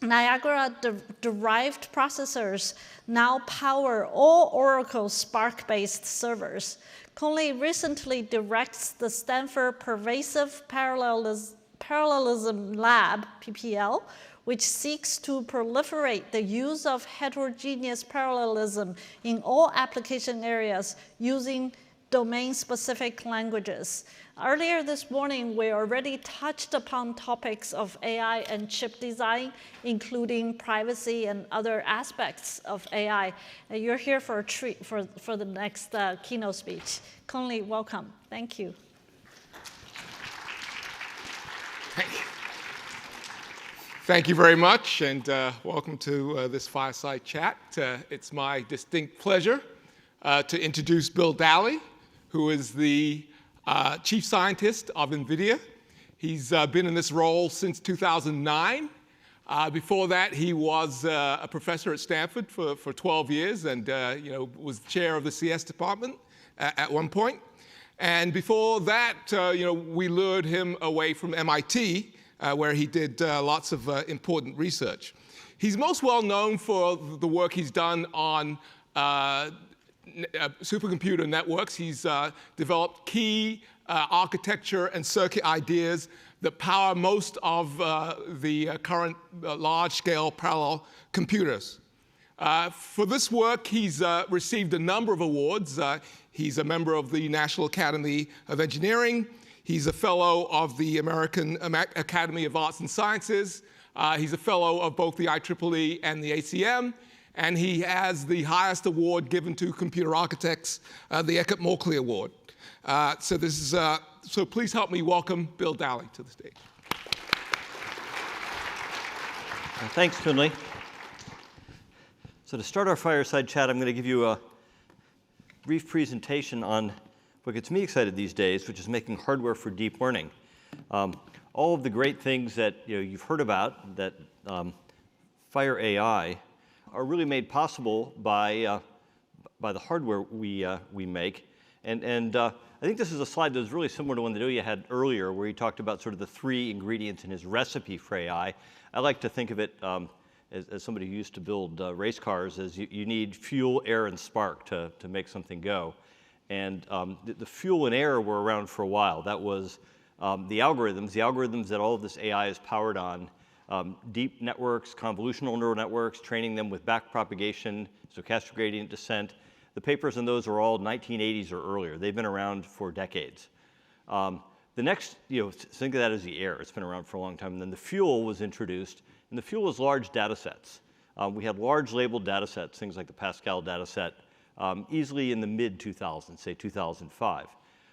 Niagara-derived processors now power all Oracle Spark-based servers. Kunle recently directs the Stanford Pervasive Parallelism Lab, PPL, which seeks to proliferate the use of heterogeneous parallelism in all application areas using domain-specific languages. Earlier this morning, we already touched upon topics of AI and chip design, including privacy and other aspects of AI. And you're here for a treat for the next keynote speech. Kunle, welcome. Thank you. Thank you very much, and welcome to this fireside chat. It's my distinct pleasure to introduce Bill Dally, who is the chief scientist of NVIDIA. He's been in this role since 2009. Before that, he was a professor at Stanford for 12 years and was chair of the CS department at one point. And before that, we lured him away from MIT, where he did lots of important research. He's most well known for the work he's done on supercomputer networks. He's developed key architecture and circuit ideas that power most of the current large-scale parallel computers. For this work, he's received a number of awards. He's a member of the National Academy of Engineering. He's a fellow of the American Academy of Arts and Sciences. He's a fellow of both the IEEE and the ACM. And he has the highest award given to computer architects, the Eckert-Mokley Award. So please help me welcome Bill Dally to the stage. Thanks, Kunle. So to start our fireside chat, I'm going to give you a brief presentation on what gets me excited these days, which is making hardware for deep learning. All of the great things that you've heard about that fire AI are really made possible by the hardware we make. And I think this is a slide that was really similar to one that Ilya had earlier, where he talked about sort of the 3 ingredients in his recipe for AI. I like to think of it as somebody who used to build race cars, as you need fuel, air, and spark to make something go. And the fuel and air were around for a while. That was the algorithms that all of this AI is powered on. Deep networks, convolutional neural networks, training them with backpropagation, stochastic gradient descent. The papers on those are all 1980s or earlier. They've been around for decades. The next, think of that as the air. It's been around for a long time. And then the fuel was introduced, and the fuel is large data sets. We had large labeled data sets, things like the Pascal data set, easily in the mid-2000s, say 2005.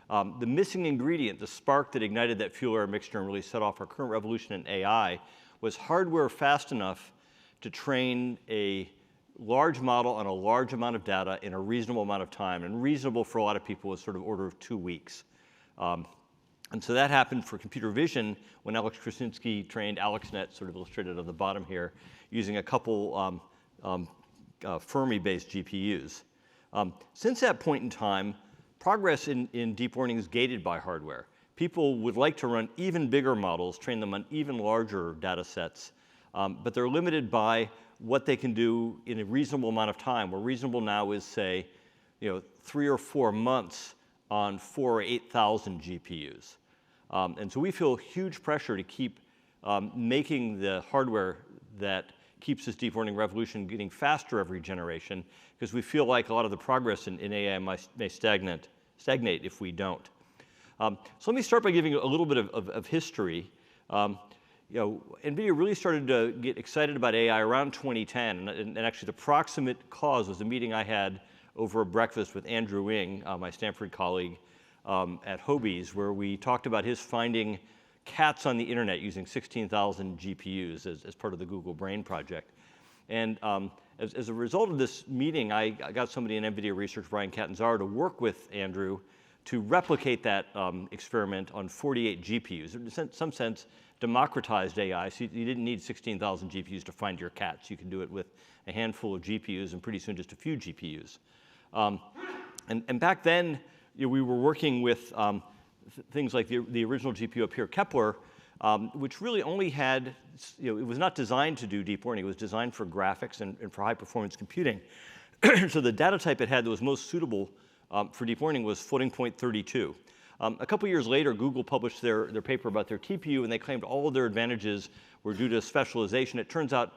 The missing ingredient, the spark that ignited that fuel-air mixture and really set off our current revolution in AI, was hardware fast enough to train a large model on a large amount of data in a reasonable amount of time. And reasonable for a lot of people was sort of order of 2 weeks. And so that happened for computer vision when Alex Krasinski trained AlexNet, sort of illustrated on the bottom here, using a couple Fermi-based GPUs. Since that point in time, progress in deep learning is gated by hardware. People would like to run even bigger models, train them on even larger data sets, but they're limited by what they can do in a reasonable amount of time, where reasonable now is, say, 3 or 4 months on 4,000 or 8,000 GPUs. And so we feel huge pressure to keep making the hardware that keeps this deep learning revolution getting faster every generation, because we feel like a lot of the progress in AI may stagnate if we don't. So let me start by giving a little bit of history. NVIDIA really started to get excited about AI around 2010, and actually the proximate cause was a meeting I had over a breakfast with Angjoo, my Stanford colleague, at Hobie's, where we talked about his finding cats on the internet using 16,000 GPUs as part of the Google Brain project. And as a result of this meeting, I got somebody in NVIDIA research, Brian Kanazawa, to work with Andrew to replicate that experiment on 48 GPUs. In some sense, democratized AI, so you didn't need 16,000 GPUs to find your cats. You could do it with a handful of GPUs and pretty soon just a few GPUs. And back then, we were working with things like the original GPU up here, Kepler, which really only had, it was not designed to do deep learning. It was designed for graphics and for high-performance computing. So the data type it had that was most suitable for deep learning was floating point 32. A couple years later, Google published their paper about their TPU, and they claimed all of their advantages were due to specialization. It turns out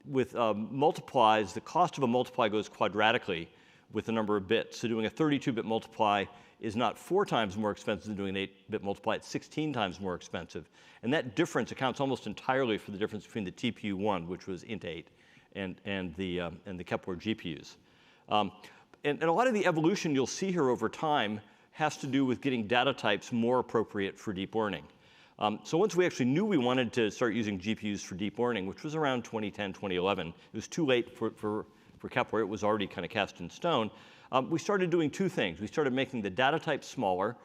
with multiplies, the cost of a multiply goes quadratically with the number of bits. So doing a 32-bit multiply is not 4 times more expensive than doing an 8-bit multiply. It's 16 times more expensive. And that difference accounts almost entirely for the difference between the TPU-1, which was int8, and the Kepler GPUs. And a lot of the evolution you'll see here over time has to do with getting data types more appropriate for deep learning. So once we actually knew we wanted to start using GPUs for deep learning, which was around 2010, 2011, it was too late for Kepler. It was already kind of cast in stone. We started doing 2 things. We started making the data type smaller,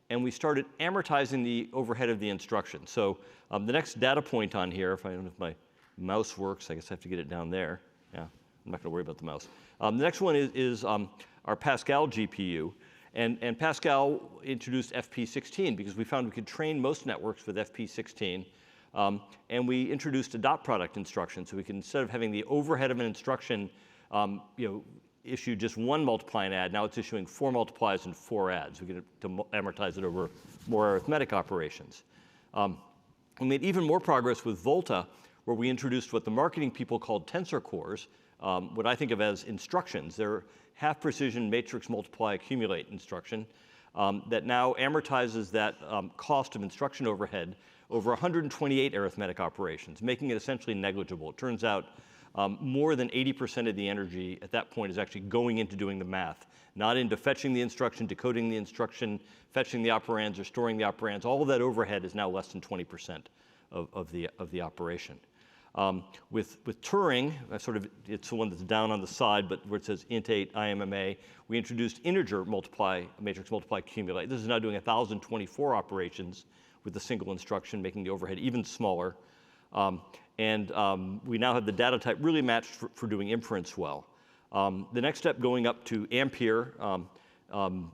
and we started amortizing the overhead of the instruction. So the next data point on here, if my mouse works, I guess I have to get it down there. Yeah, I'm not going to worry about the mouse. The next one is our Pascal GPU. And Pascal introduced FP16 because we found we could train most networks with FP16. And we introduced a dot product instruction. So we can, instead of having the overhead of an instruction issue just 1 multiply and add, now it's issuing 4 multiplies and 4 adds. We get to amortize it over more arithmetic operations. We made even more progress with Volta, where we introduced what the marketing people called tensor cores, what I think of as instructions. They're half-precision matrix multiply accumulate instruction that now amortizes that cost of instruction overhead over 128 arithmetic operations, making it essentially negligible. It turns out more than 80% of the energy at that point is actually going into doing the math, not into fetching the instruction, decoding the instruction, fetching the operands, or storing the operands. All of that overhead is now less than 20% of the operation. With Turing, it's the one that's down on the side, but where it says int8 IMMA, we introduced integer multiply, matrix multiply accumulate. This is now doing 1,024 operations with a single instruction, making the overhead even smaller. We now have the data type really matched for doing inference well. The next step going up to Ampere,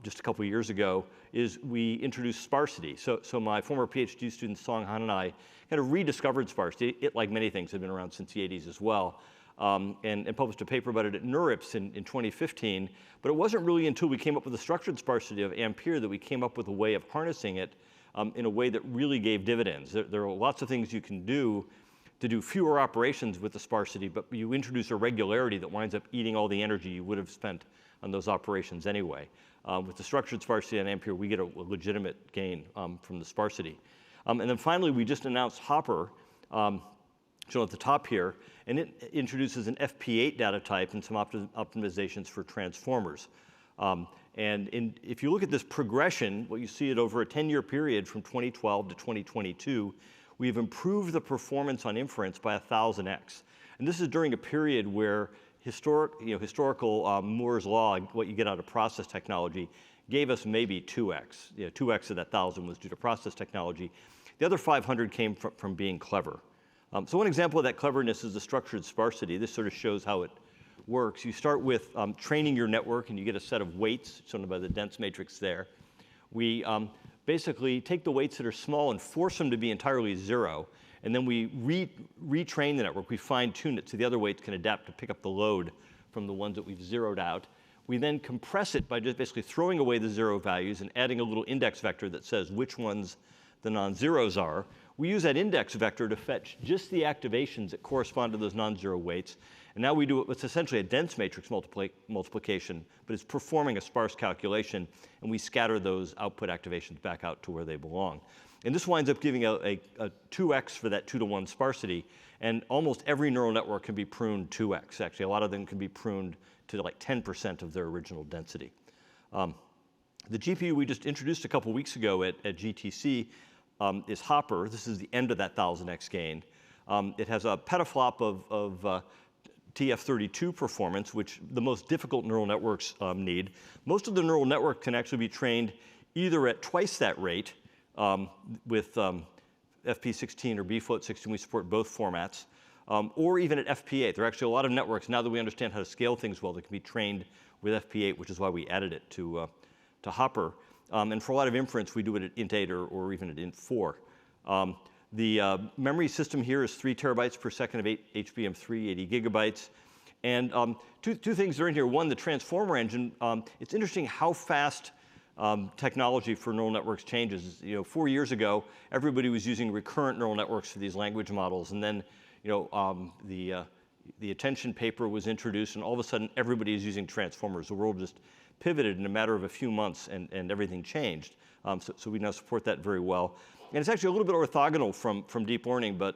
just a couple of years ago, is we introduced sparsity. So my former PhD student Song Han and I kind of rediscovered sparsity. It, like many things, had been around since the 80s as well, and published a paper about it at NeurIPS in 2015. But it wasn't really until we came up with the structured sparsity of Ampere that we came up with a way of harnessing it in a way that really gave dividends. There are lots of things you can do to do fewer operations with the sparsity, but you introduce a regularity that winds up eating all the energy you would have spent on those operations anyway. With the structured sparsity on Ampere, we get a legitimate gain from the sparsity. And then finally, we just announced Hopper, shown at the top here, and it introduces an FP8 data type and some optimizations for transformers. if you look at this progression, what you see it over a 10-year period from 2012 to 2022, we've improved the performance on inference by 1,000x. And this is during a period where historical Moore's law, what you get out of process technology, gave us maybe 2x. 2x of that 1,000 was due to process technology. The other 500 came from being clever. So one example of that cleverness is the structured sparsity. This sort of shows how it works. You start with training your network, and you get a set of weights, shown by the dense matrix there. We basically take the weights that are small and force them to be entirely zero, and then we retrain the network. We fine-tune it so the other weights can adapt to pick up the load from the ones that we've zeroed out. We then compress it by just basically throwing away the zero values and adding a little index vector that says which ones the non-zeros are. We use that index vector to fetch just the activations that correspond to those non-zero weights. And now we do what's essentially a dense matrix multiplication, but it's performing a sparse calculation, and we scatter those output activations back out to where they belong. And this winds up giving a 2x for that 2-to-1 sparsity, and almost every neural network can be pruned 2x. Actually, a lot of them can be pruned to like 10% of their original density. The GPU we just introduced a couple weeks ago at GTC is Hopper. This is the end of that 1,000x gain. It has a petaflop of TF32 performance, which the most difficult neural networks need. Most of the neural network can actually be trained either at twice that rate with FP16 or bfloat16. We support both formats. Or even at FP8. There are actually a lot of networks, now that we understand how to scale things well, that can be trained with FP8, which is why we added it to Hopper. And for a lot of inference, we do it at int8 or even at int4. The memory system here is 3 terabytes per second of HBM3, 80 gigabytes. And two things are in here. One, the transformer engine. It's interesting how fast technology for neural networks changes. 4 years ago, everybody was using recurrent neural networks for these language models. And then the attention paper was introduced, and all of a sudden, everybody is using transformers. The world just pivoted in a matter of a few months, and everything changed. So we now support that very well. And it's actually a little bit orthogonal from deep learning, but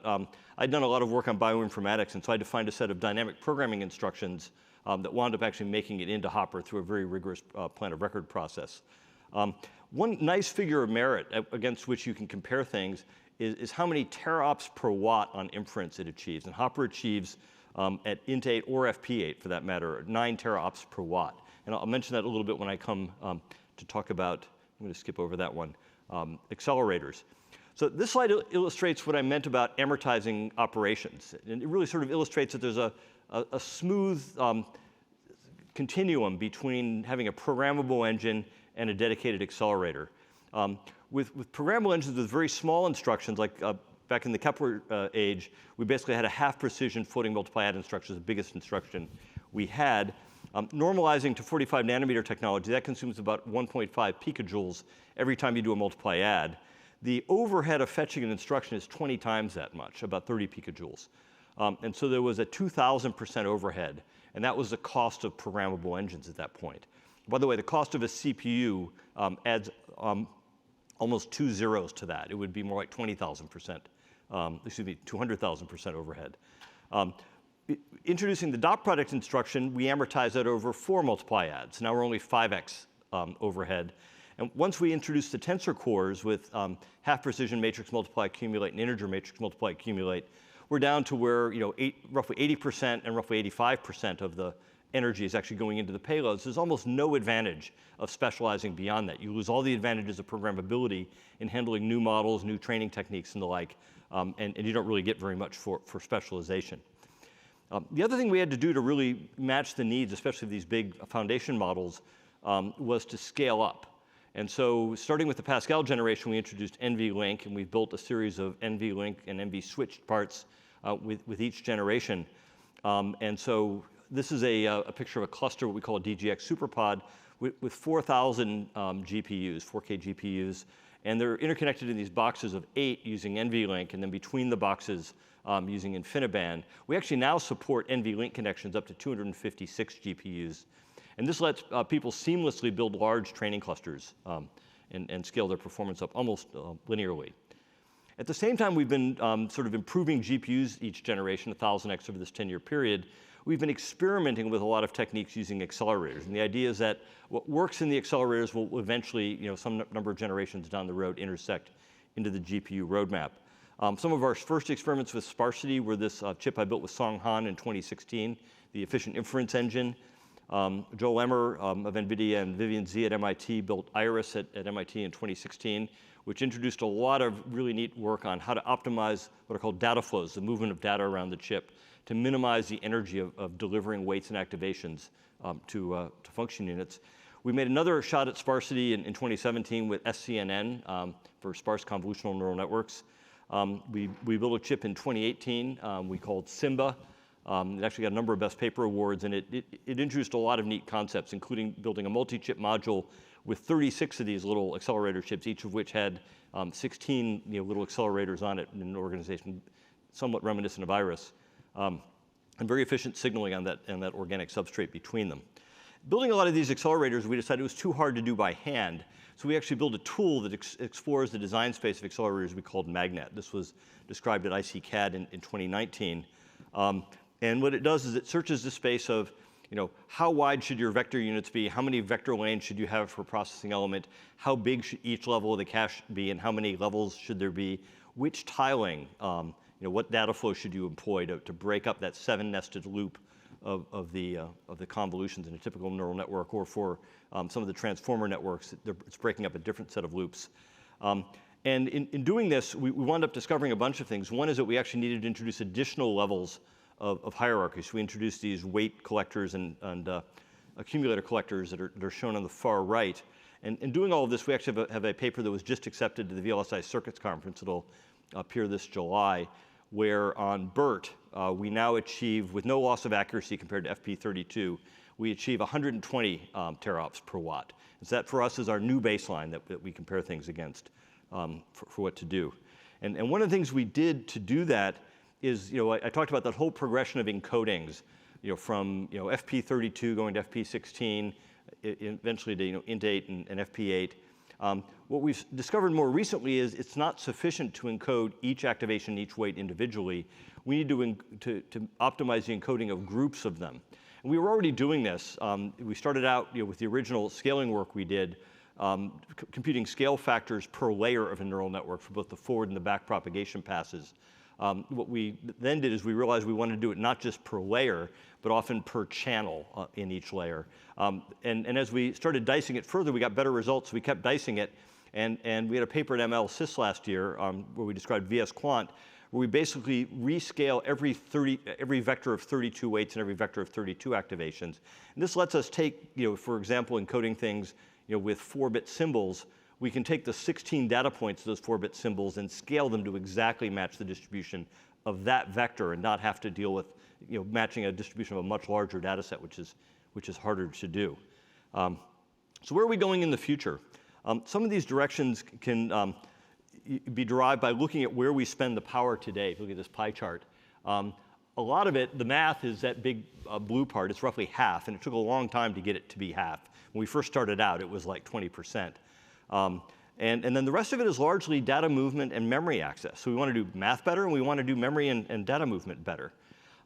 I'd done a lot of work on bioinformatics, and so I defined a set of dynamic programming instructions that wound up actually making it into Hopper through a very rigorous plan of record process. One nice figure of merit against which you can compare things is how many teraops per watt on inference it achieves. And Hopper achieves at int8 or FP8, for that matter, 9 teraops per watt. And I'll mention that a little bit when I come to talk about, I'm going to skip over that one, accelerators. So this slide illustrates what I meant about amortizing operations. And it really sort of illustrates that there's a smooth continuum between having a programmable engine and a dedicated accelerator. With programmable engines with very small instructions, like back in the Kepler age, we basically had a half-precision floating multiply add instruction, the biggest instruction we had. Normalizing to 45 nanometer technology, that consumes about 1.5 picojoules every time you do a multiply add. The overhead of fetching an instruction is 20 times that much, about 30 picojoules. And so there was a 2,000% overhead, and that was the cost of programmable engines at that point. By the way, the cost of a CPU adds almost 2 zeros to that. It would be more like 20,000%, 200,000% overhead. Introducing the dot product instruction, we amortize that over 4 multiply adds. Now we're only 5x overhead. And once we introduce the tensor cores with half-precision matrix multiply accumulate and integer matrix multiply accumulate, we're down to where roughly 80% and roughly 85% of the energy is actually going into the payloads. There's almost no advantage of specializing beyond that. You lose all the advantages of programmability in handling new models, new training techniques, and the like, and you don't really get very much for specialization. The other thing we had to do to really match the needs, especially these big foundation models, was to scale up. And so starting with the Pascal generation, we introduced NVLink, and we built a series of NVLink and NV-switched parts with each generation. And so this is a picture of a cluster, what we call a DGX superpod, with 4,000 GPUs, 4K GPUs. And they're interconnected in these boxes of 8 using NVLink, and then between the boxes using InfiniBand. We actually now support NVLink connections up to 256 GPUs. And this lets people seamlessly build large training clusters and scale their performance up almost linearly. At the same time, we've been sort of improving GPUs each generation, 1,000x over this 10-year period. we've been experimenting with a lot of techniques using accelerators. And the idea is that what works in the accelerators will eventually, some number of generations down the road, intersect into the GPU roadmap. Some of our first experiments with sparsity were this chip I built with Song Han in 2016, the efficient inference engine. Joel Emmer of NVIDIA and Vivian Zee at MIT built Iris at MIT in 2016, which introduced a lot of really neat work on how to optimize what are called data flows, the movement of data around the chip, to minimize the energy of delivering weights and activations to function units. We made another shot at sparsity in 2017 with SCNN for sparse convolutional neural networks. We built a chip in 2018 we called Simba. It actually got a number of best paper awards, and it introduced a lot of neat concepts, including building a multi-chip module with 36 of these little accelerator chips, each of which had 16 little accelerators on it in an organization somewhat reminiscent of Iris, and very efficient signaling on that organic substrate between them. Building a lot of these accelerators, we decided it was too hard to do by hand, so we actually built a tool that explores the design space of accelerators we called Magnet. This was described at ICCAD in 2019. And what it does is it searches the space of, how wide should your vector units be? How many vector lanes should you have for a processing element? How big should each level of the cache be? And how many levels should there be? Which tiling, what data flow should you employ to break up that 7-nested loop of the convolutions in a typical neural network, or for some of the transformer networks, it's breaking up a different set of loops. And in doing this, we wound up discovering a bunch of things. One is that we actually needed to introduce additional levels of hierarchy. So we introduced these weight collectors and accumulator collectors that are shown on the far right. And in doing all of this, we actually have a paper that was just accepted to the VLSI Circuits Conference. It'll appear this July, where on BERT, we now achieve, with no loss of accuracy compared to FP32, we achieve 120 teraops per watt. And so that, for us, is our new baseline that we compare things against for what to do. And one of the things we did to do that is, I talked about that whole progression of encodings, from FP32 going to FP16, eventually to Int8 and FP8. What we've discovered more recently is it's not sufficient to encode each activation, each weight individually. We need to optimize the encoding of groups of them. And we were already doing this. We started out with the original scaling work we did, computing scale factors per layer of a neural network for both the forward and the back propagation passes. What we then did is we realized we wanted to do it not just per layer, but often per channel in each layer. And as we started dicing it further, we got better results. We kept dicing it. And we had a paper at ML-SIS last year where we described VS Quant, where we basically rescale every vector of 32 weights and every vector of 32 activations. And this lets us take, for example, encoding things with 4-bit symbols. We can take the 16 data points of those 4-bit symbols and scale them to exactly match the distribution of that vector, and not have to deal with matching a distribution of a much larger data set, which is harder to do. So where are we going in the future? Some of these directions can be derived by looking at where we spend the power today. If you look at this pie chart, a lot of it, the math is that big blue part. It's roughly half, and it took a long time to get it to be half. When we first started out, it was like 20%. And then the rest of it is largely data movement and memory access. So we want to do math better, and we want to do memory and data movement better.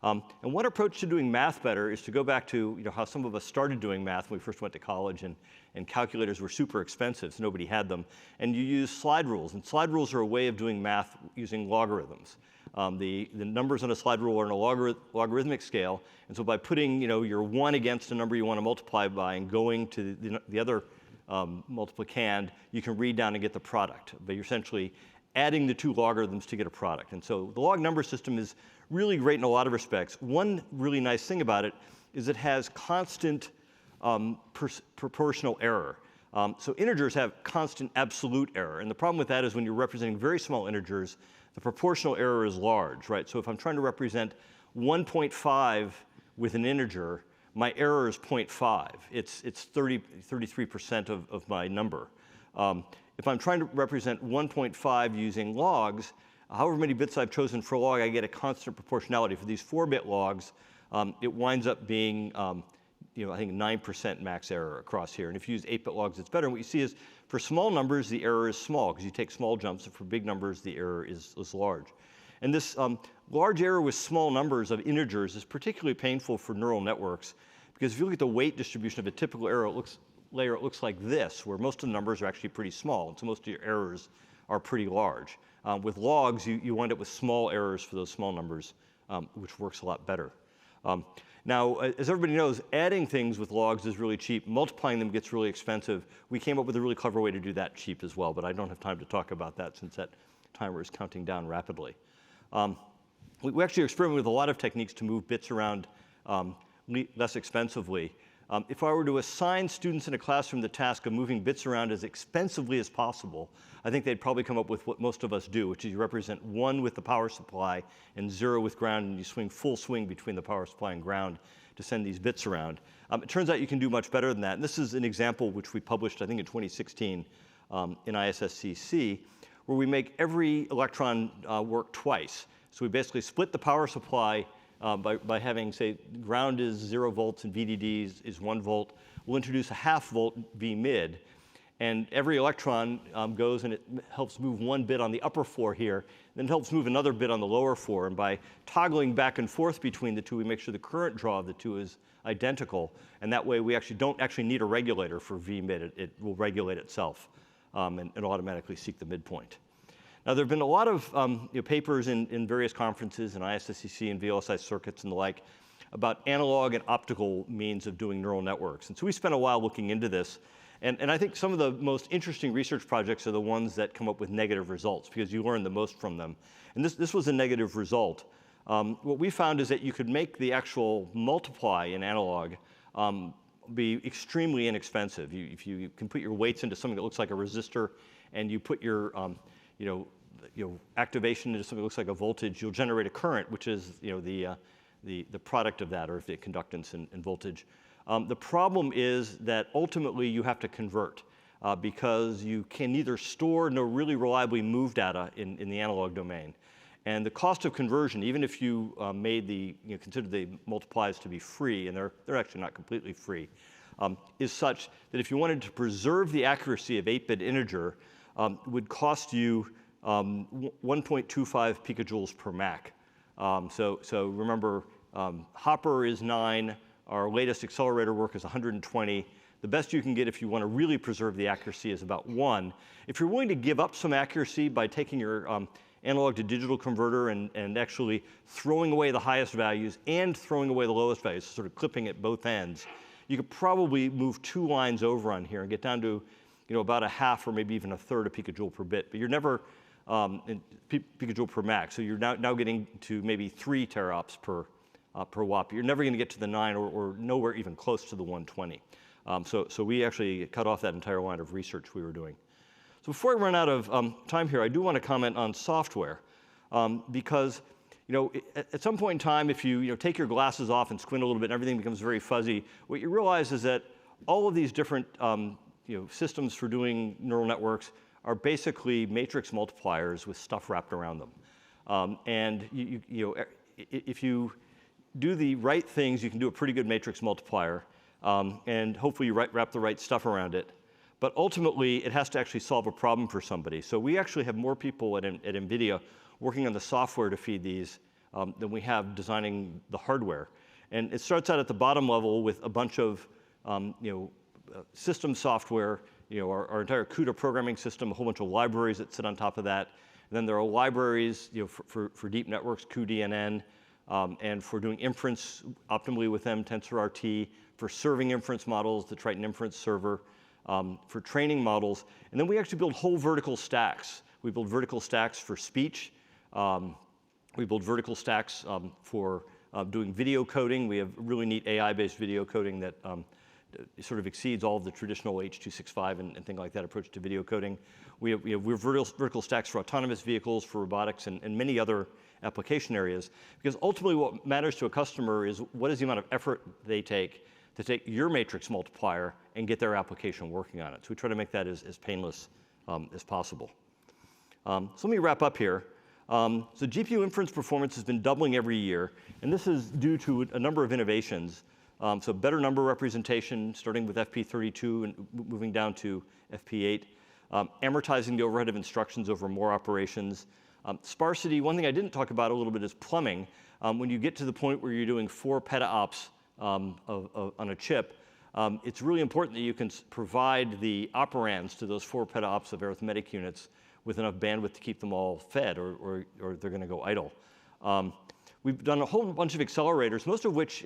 And one approach to doing math better is to go back to how some of us started doing math when we first went to college, and calculators were super expensive, so nobody had them. And you use slide rules. And slide rules are a way of doing math using logarithms. The numbers on a slide rule are on a logarithmic scale. And so by putting your 1 against a number you want to multiply by and going to the other multiplicand, you can read down and get the product. But you're essentially adding the two logarithms to get a product. And so the log number system is really great in a lot of respects. One really nice thing about it is it has constant proportional error. So integers have constant absolute error. And the problem with that is when you're representing very small integers, the proportional error is large, right? So if I'm trying to represent 1.5 with an integer, my error is 0.5. It's 33% of my number. If I'm trying to represent 1.5 using logs, however many bits I've chosen for log, I get a constant proportionality. For these 4-bit logs, it winds up being, I think 9% max error across here. And if you use 8-bit logs, it's better. And what you see is for small numbers, the error is small because you take small jumps. And for big numbers, the error is large. And this Large error with small numbers of integers is particularly painful for neural networks, because if you look at the weight distribution of a typical error, layer, it looks like this, where most of the numbers are actually pretty small, and so most of your errors are pretty large. With logs, you wind up with small errors for those small numbers, which works a lot better. Now, as everybody knows, adding things with logs is really cheap. Multiplying them gets really expensive. We came up with a really clever way to do that cheap as well, but I don't have time to talk about that since that timer is counting down rapidly. We actually experiment with a lot of techniques to move bits around less expensively. If I were to assign students in a classroom the task of moving bits around as expensively as possible, I think they'd probably come up with what most of us do, which is you represent 1 with the power supply and 0 with ground, and you swing full swing between the power supply and ground to send these bits around. It turns out you can do much better than that. And this is an example which we published, I think, in 2016 in ISSCC, where we make every electron work twice. So we basically split the power supply by having, say, ground is 0 volts and VDD is 1 volt. We'll introduce a ½ volt V mid. And every electron goes and it helps move 1 bit on the upper floor here, then it helps move another bit on the lower floor. And by toggling back and forth between the two, we make sure the current draw of the two is identical. And that way, we actually don't need a regulator for V mid. It will regulate itself and automatically seek the midpoint. Now, there have been a lot of papers in various conferences, in ISSCC and VLSI circuits and the like, about analog and optical means of doing neural networks. And so we spent a while looking into this. And I think some of the most interesting research projects are the ones that come up with negative results, because you learn the most from them. And this was a negative result. What we found is that you could make the actual multiply in analog be extremely inexpensive. If you can put your weights into something that looks like a resistor, and you put your activation into something that looks like a voltage, you'll generate a current, which is the product of that, or the conductance and voltage. The problem is that ultimately you have to convert because you can neither store nor really reliably move data in the analog domain. And the cost of conversion, even if you consider the multiplies to be free, and they're actually not completely free, is such that if you wanted to preserve the accuracy of 8-bit integer, would cost you 1.25 picojoules per Mach. So remember, Hopper is 9. Our latest accelerator work is 120. The best you can get if you want to really preserve the accuracy is about 1. If you're willing to give up some accuracy by taking your analog to digital converter and actually throwing away the highest values and throwing away the lowest values, sort of clipping at both ends, you could probably move 2 lines over on here and get down to about a half or maybe even a third of picojoule per bit. But you're never picojoule per Mach. So you're now getting to maybe 3 teraops per watt. But you're never going to get to the 9 or nowhere even close to the 120. So we actually cut off that entire line of research we were doing. So before I run out of time here, I do want to comment on software. Because at some point in time, if you take your glasses off and squint a little bit and everything becomes very fuzzy, what you realize is that all of these different systems for doing neural networks are basically matrix multipliers with stuff wrapped around them. And if you do the right things, you can do a pretty good matrix multiplier. And hopefully you wrap the right stuff around it. But ultimately, it has to actually solve a problem for somebody. So we actually have more people at NVIDIA working on the software to feed these than we have designing the hardware. And it starts out at the bottom level with a bunch of system software, our entire CUDA programming system, a whole bunch of libraries that sit on top of that. And then there are libraries for deep networks, cuDNN, and for doing inference optimally with them, TensorRT, for serving inference models, the Triton Inference Server, for training models. And then we actually build whole vertical stacks. We build vertical stacks for speech. We build vertical stacks for doing video coding. We have really neat AI-based video coding that sort of exceeds all of the traditional H.265 and things like that approach to video coding. We have vertical stacks for autonomous vehicles, for robotics, and many other application areas. Because ultimately what matters to a customer is what is the amount of effort they take to take your matrix multiplier and get their application working on it. So we try to make that as painless as possible. So let me wrap up here. So GPU inference performance has been doubling every year, and this is due to a number of innovations. So better number representation, starting with FP32 and moving down to FP8, amortizing the overhead of instructions over more operations, Sparsity, one thing I didn't talk about a little bit is plumbing. When you get to the point where you're doing 4 petaops on a chip, it's really important that you can provide the operands to those 4 petaops of arithmetic units with enough bandwidth to keep them all fed, or they're going to go idle. We've done a whole bunch of accelerators, most of which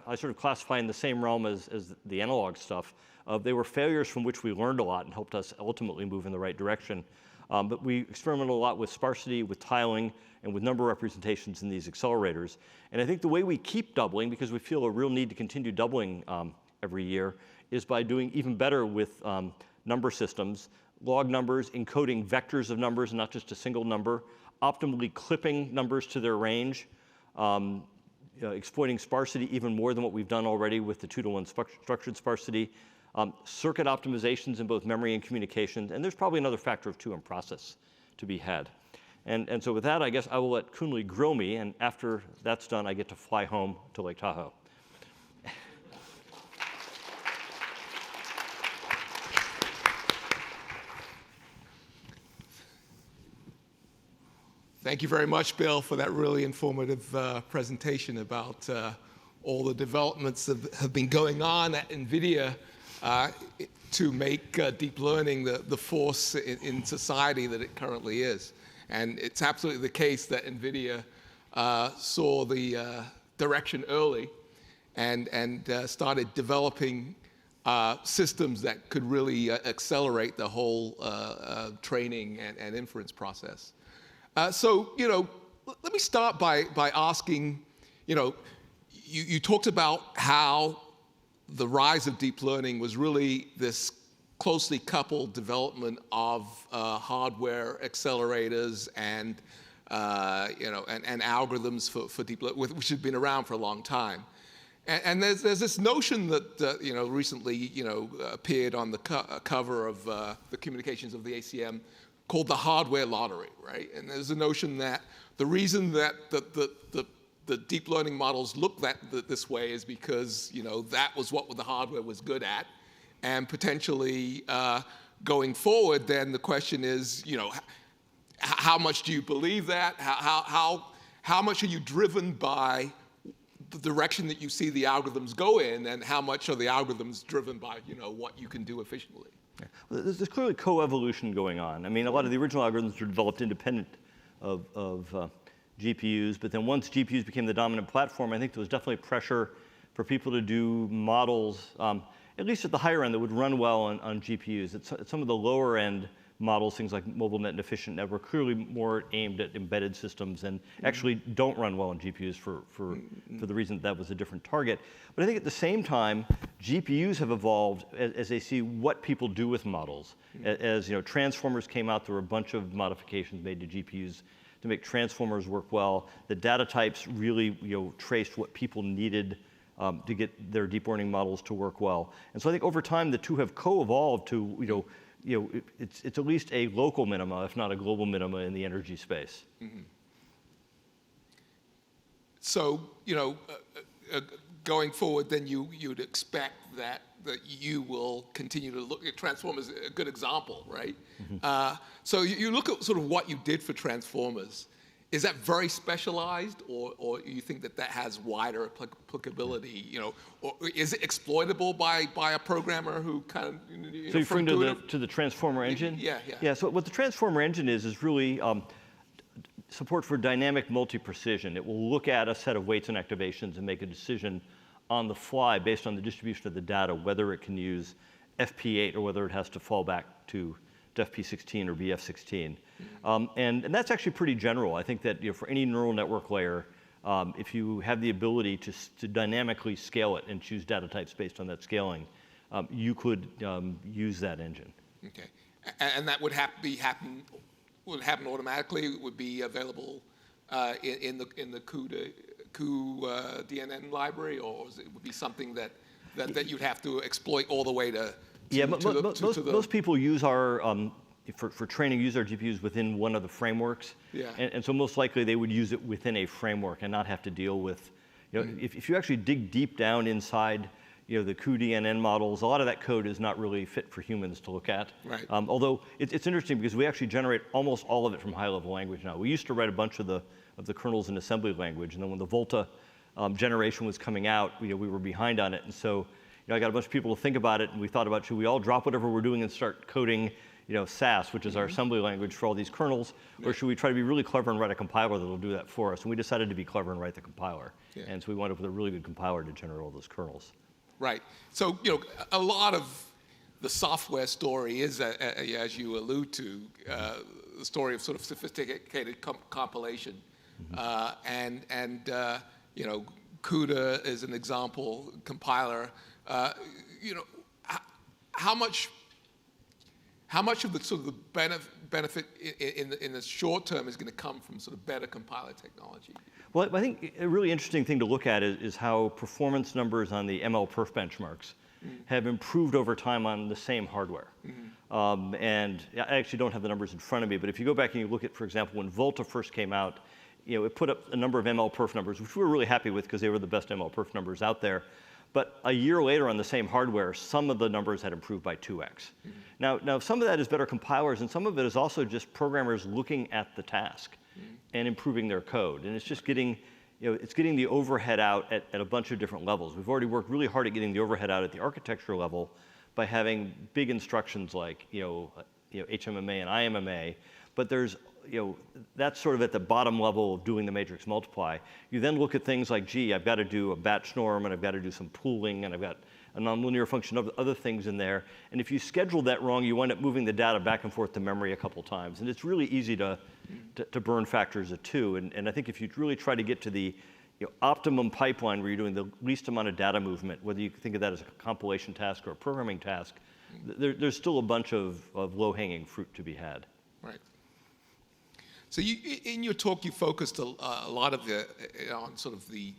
I sort of classify in the same realm as the analog stuff. They were failures from which we learned a lot and helped us ultimately move in the right direction. But we experimented a lot with sparsity, with tiling, and with number representations in these accelerators. And I think the way we keep doubling, because we feel a real need to continue doubling every year, is by doing even better with number systems, log numbers, encoding vectors of numbers, not just a single number, optimally clipping numbers to their range, exploiting sparsity even more than what we've done already with the 2-to-1 structured sparsity, circuit optimizations in both memory and communications, and there's probably another factor of 2 in process to be had. And so with that, I guess I will let Kunli grill me, and after that's done, I get to fly home to Lake Tahoe. Thank you very much, Bill, for that really informative presentation about all the developments that have been going on at NVIDIA to make deep learning the force in society that it currently is. And it's absolutely the case that NVIDIA saw the direction early and started developing systems that could really accelerate the whole training and inference process. So, let me start by asking, you talked about how the rise of deep learning was really this closely coupled development of hardware accelerators and algorithms for deep learning, which had been around for a long time. And there's this notion that recently appeared on the cover of the communications of the ACM called the hardware lottery, right? And there's a notion that the reason that the deep learning models look this way is because that was what the hardware was good at, and potentially going forward, then the question is, how much do you believe that? How much are you driven by the direction that you see the algorithms go in, and how much are the algorithms driven by what you can do efficiently? Yeah. Well, there's clearly co-evolution going on. I mean, a lot of the original algorithms were developed independent of GPUs, but then once GPUs became the dominant platform, I think there was definitely pressure for people to do models, at least at the higher end, that would run well on GPUs. At some of the lower end models, things like MobileNet and EfficientNet, were clearly more aimed at embedded systems and actually don't run well on GPUs for the reason that was a different target. But I think at the same time, GPUs have evolved as they see what people do with models. As transformers came out, there were a bunch of modifications made to GPUs to make transformers work well. The data types really traced what people needed to get their deep learning models to work well. And so I think over time, the two have co-evolved to it's at least a local minima, if not a global minima, in the energy space. Mm-hmm. So, going forward, then you'd expect that you will continue to look at transformers, a good example, right? Mm-hmm. So you look at sort of what you did for transformers. Is that very specialized, or you think that has wider applicability? Or is it exploitable by a programmer who kind of? So you're referring to the transformer engine? Yeah. Yeah. So what the transformer engine is really support for dynamic multi-precision. It will look at a set of weights and activations and make a decision on the fly based on the distribution of the data, whether it can use FP8 or whether it has to fall back to FP16 or BF16. And that's actually pretty general. I think that for any neural network layer, if you have the ability to dynamically scale it and choose data types based on that scaling, you could use that engine. Okay, and that would happen automatically? It would be available in the cuDNN library, or it would be something that you'd have to exploit all the way to? Yeah, most people use our, for training, use our GPUs within one of the frameworks. Yeah. And so most likely they would use it within a framework and not have to deal with, if you actually dig deep down inside, the cuDNN models, a lot of that code is not really fit for humans to look at. Right. Although it's interesting because we actually generate almost all of it from high-level language now. We used to write a bunch of the kernels in assembly language, and then when the Volta generation was coming out, we were behind on it. And so I got a bunch of people to think about it, and we thought about, should we all drop whatever we're doing and start coding SAS, which is our assembly language for all these kernels, or should we try to be really clever and write a compiler that'll do that for us? And we decided to be clever and write the compiler. Yeah. And so we wound up with a really good compiler to generate all those kernels. Right. So, a lot of the software story is, as you allude to, the story of sort of sophisticated compilation. And CUDA is an example compiler. How much of the sort of the benefit in the short term is going to come from sort of better compiler technology? Well, I think a really interesting thing to look at is how performance numbers on the MLPerf benchmarks have improved over time on the same hardware. And I actually don't have the numbers in front of me, but if you go back and you look at, for example, when Volta first came out, it put up a number of MLPerf numbers, which we were really happy with because they were the best MLPerf numbers out there. But a year later on the same hardware, some of the numbers had improved by 2x. Now, some of that is better compilers, and some of it is also just programmers looking at the task and improving their code. And it's just getting, it's getting the overhead out at a bunch of different levels. We've already worked really hard at getting the overhead out at the architecture level by having big instructions like, HMMA and IMMA, but there's, that's sort of at the bottom level of doing the matrix multiply. You then look at things like, gee, I've got to do a batch norm, and I've got to do some pooling, and I've got a nonlinear function of other things in there. And if you schedule that wrong, you wind up moving the data back and forth to memory a couple times. And it's really easy to burn factors of 2. And I think if you really try to get to the optimum pipeline where you're doing the least amount of data movement, whether you think of that as a compilation task or a programming task, there's still a bunch of low-hanging fruit to be had. Right. So in your talk, you focused a lot of on sort of the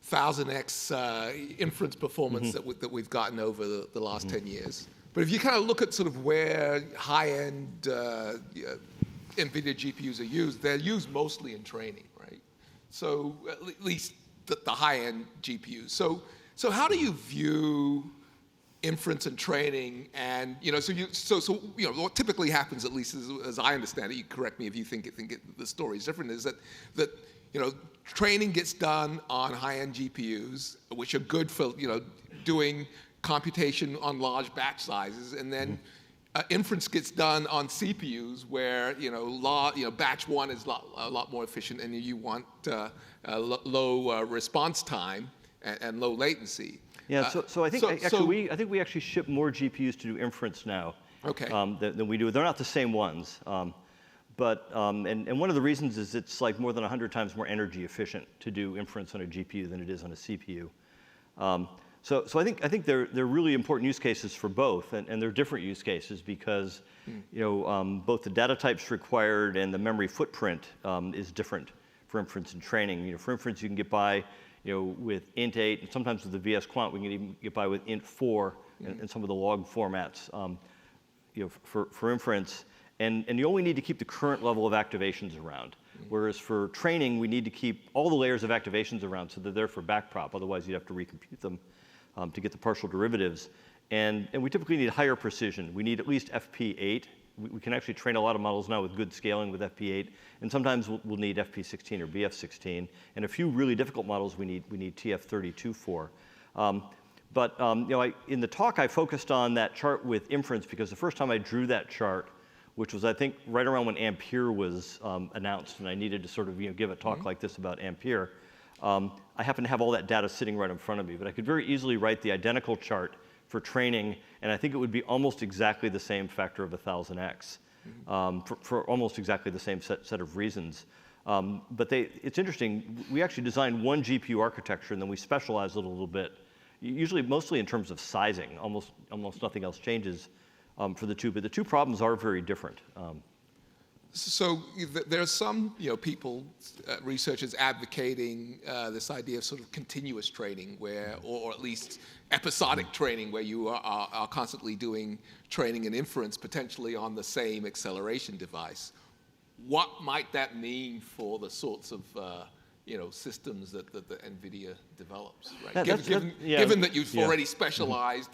1000x inference performance that we've gotten over the last 10 years. But if you kind of look at sort of where high-end NVIDIA GPUs are used, they're used mostly in training, right? So at least the high-end GPUs. So how do you view inference and training, and so what typically happens, at least as I understand it, you correct me if you think the story is different, is that training gets done on high-end GPUs, which are good for doing computation on large batch sizes, and then inference gets done on CPUs where batch one is a lot more efficient, and you want low response time and low latency. Yeah, so I think I think we actually ship more GPUs to do inference now than we do. They're not the same ones, but and one of the reasons is it's like more than 100 times more energy efficient to do inference on a GPU than it is on a CPU. So I think they're really important use cases for both, and they're different use cases because both the data types required and the memory footprint is different for inference and training. For inference, you can get by with int 8, and sometimes with the VS Quant, we can even get by with int 4 and some of the log formats, for inference. And you only need to keep the current level of activations around. Whereas for training, we need to keep all the layers of activations around so they're there for backprop. Otherwise, you'd have to recompute them to get the partial derivatives. And we typically need higher precision. We need at least FP8. We can actually train a lot of models now with good scaling with FP8, and sometimes we'll need FP16 or BF16, and a few really difficult models we need TF32 for. But in the talk I focused on that chart with inference because the first time I drew that chart, which was I think right around when Ampere was announced, and I needed to sort of give a talk like this about Ampere. I happen to have all that data sitting right in front of me, but I could very easily write the identical chart for training, and I think it would be almost exactly the same factor of 1000x for almost exactly the same set of reasons. But it's interesting, we actually designed one GPU architecture and then we specialized it a little bit, usually mostly in terms of sizing. Almost nothing else changes for the two, but the two problems are very different. So there's some people, researchers advocating this idea of sort of continuous training, or at least episodic training, where you are constantly doing training and inference potentially on the same acceleration device. What might that mean for the sorts of systems that NVIDIA develops, right? Yeah. Given that you've already specialized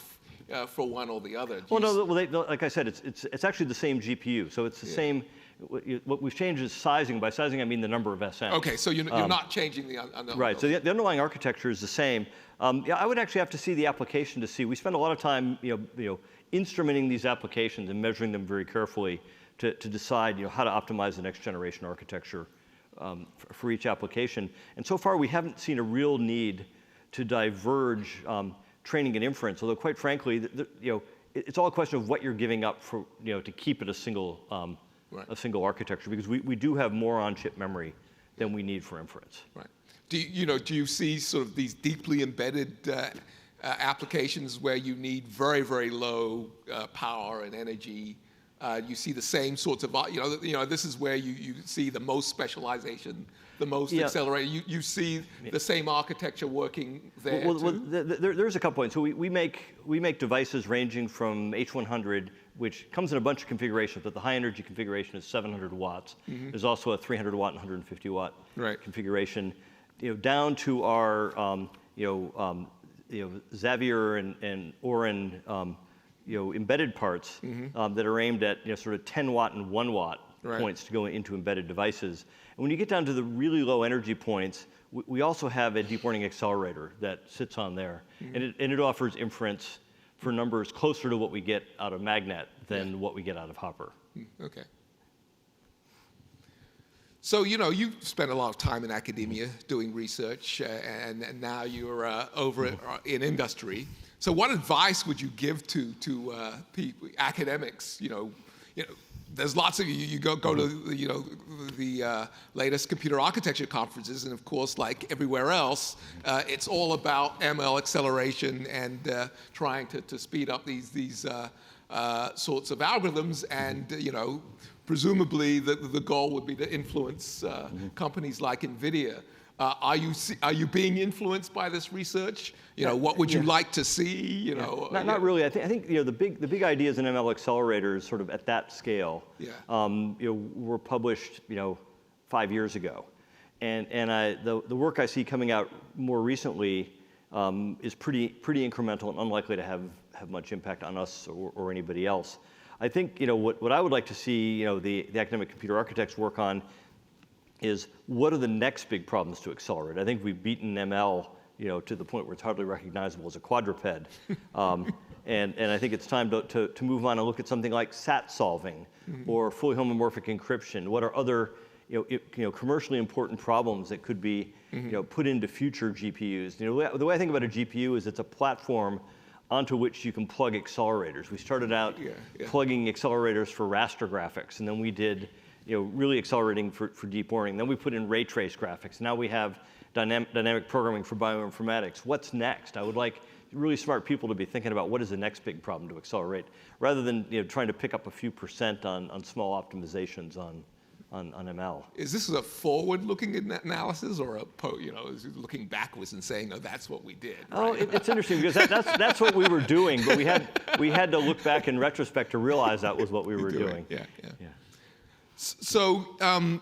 for one or the other. Well, no, like I said, it's actually the same GPU. So it's the same. What we've changed is sizing. By sizing, I mean the number of SMs. Okay, so you're not changing the underlying. Right. So the underlying architecture is the same. I would actually have to see the application to see. We spend a lot of time, instrumenting these applications and measuring them very carefully to decide, how to optimize the next generation architecture for each application. And so far, we haven't seen a real need to diverge training and inference. Although, quite frankly, it's all a question of what you're giving up for, to keep it a single architecture, because we do have more on-chip memory than we need for inference. Right. Do you see sort of these deeply embedded applications where you need very, very low power and energy? You see the same sorts of, this is where you see the most specialization, the most accelerated. You see the same architecture working there too? There's a couple points. So we make devices ranging from H100, which comes in a bunch of configurations, but the high energy configuration is 700 watts. Mm-hmm. There's also a 300 watt and 150 watt configuration, down to our Xavier and Orin embedded parts that are aimed at sort of 10 watt and 1 watt points to go into embedded devices. And when you get down to the really low energy points, we also have a deep learning accelerator that sits on there, and it offers inference for numbers closer to what we get out of Magnet than what we get out of Hopper. Okay. So, you've spent a lot of time in academia doing research, and now you're over in industry. So what advice would you give to people, academics? There's lots of you go to the latest computer architecture conferences, and of course, like everywhere else, it's all about ML acceleration and trying to speed up these sorts of algorithms, and presumably the goal would be to influence companies like NVIDIA. Are you being influenced by this research? What would you like to see? Not really. I think the big ideas in ML accelerators, sort of at that scale, were published 5 years ago, and the work I see coming out more recently is pretty incremental and unlikely to have much impact on us or anybody else. I think what I would like to see the academic computer architects work on is what are the next big problems to accelerate. I think we've beaten ML to the point where it's hardly recognizable as a quadruped. And I think it's time to move on and look at something like SAT solving or fully homomorphic encryption. What are other commercially important problems that could be put into future GPUs? The way I think about a GPU is it's a platform onto which you can plug accelerators. We started out plugging accelerators for raster graphics, and then we did really accelerating for deep learning. Then we put in ray trace graphics. Now we have dynamic programming for bioinformatics. What's next? I would like really smart people to be thinking about what is the next big problem to accelerate, rather than trying to pick up a few % on small optimizations on ML. Is this a forward-looking analysis, or is it looking backwards and saying, no, that's what we did? Oh, it's interesting because that's what we were doing, but we had to look back in retrospect to realize that was what we were doing. Yeah. So,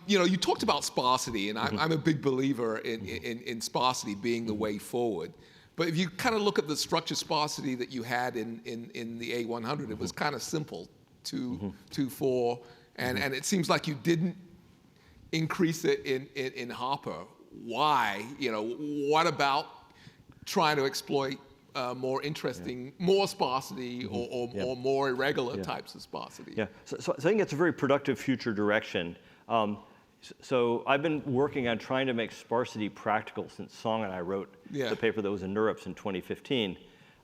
you talked about sparsity, and I'm a big believer in sparsity being the way forward. But if you kind of look at the structure sparsity that you had in the A100, it was kind of simple, 2, 4, and it seems like you didn't increase it in Hopper. Why? What about trying to exploit more interesting, more sparsity or more irregular types of sparsity? Yeah, so I think it's a very productive future direction. So I've been working on trying to make sparsity practical since Song and I wrote the paper that was in NeurIPS in 2015.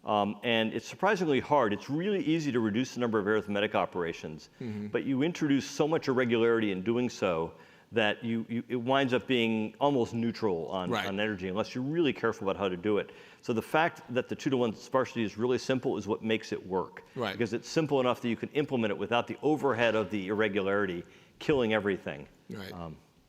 And it's surprisingly hard. It's really easy to reduce the number of arithmetic operations, but you introduce so much irregularity in doing so that it winds up being almost neutral on energy, unless you're really careful about how to do it. So the fact that the 2-to-1 sparsity is really simple is what makes it work. Because it's simple enough that you can implement it without the overhead of the irregularity killing everything.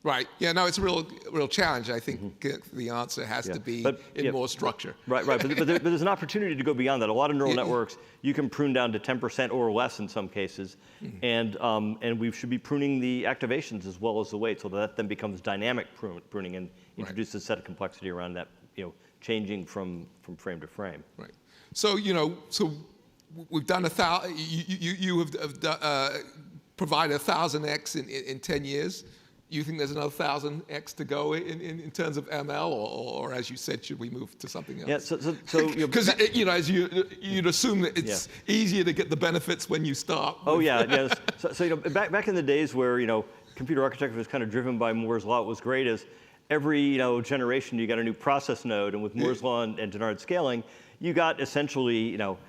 Right. Yeah. No, it's a real challenge. I think the answer has to be in more structure. Right. But there's an opportunity to go beyond that. A lot of neural networks you can prune down to 10% or less in some cases, and we should be pruning the activations as well as the weight, so that then becomes dynamic pruning and introduces a set of complexity around that. Changing from frame to frame. Right. So so we've done 1,000. You have provided 1,000x in 10 years. You think there's another 1,000x to go in terms of ML, or as you said, should we move to something else? Yeah. So because as you'd assume that it's easier to get the benefits when you start. Oh yeah. Yes. So back in the days where computer architecture was kind of driven by Moore's law, what was great is every generation you got a new process node, and with Moore's law and Dennard scaling, you got essentially 3x,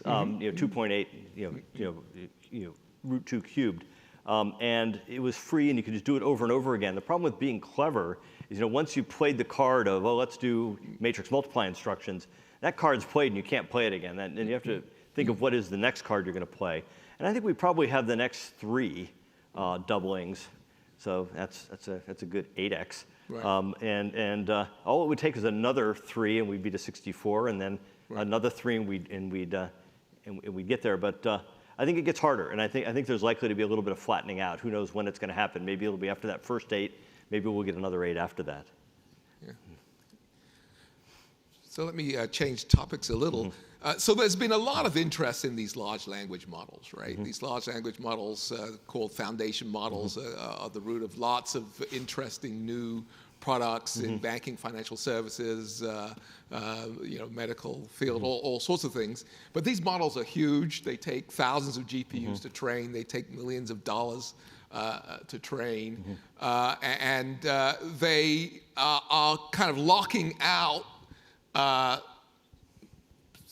2.8, root 2 cubed. And it was free, and you could just do it over and over again. The problem with being clever is, once you played the card of, let's do matrix multiply instructions, that card's played and you can't play it again. And you have to think of what is the next card you're going to play. And I think we probably have the next 3 doublings. So that's a good 8x. Right. All it would take is another 3, and we'd be to 64, and then another 3, and we'd get there. But I think it gets harder, and I think there's likely to be a little bit of flattening out. Who knows when it's going to happen? Maybe it'll be after that first 8. Maybe we'll get another 8 after that. Yeah. So let me change topics a little. So there's been a lot of interest in these large language models, right? These large language models called foundation models are the root of lots of interesting new products in banking, financial services, medical field, all sorts of things. But these models are huge. They take thousands of GPUs to train. They take millions of dollars to train. And they are kind of locking out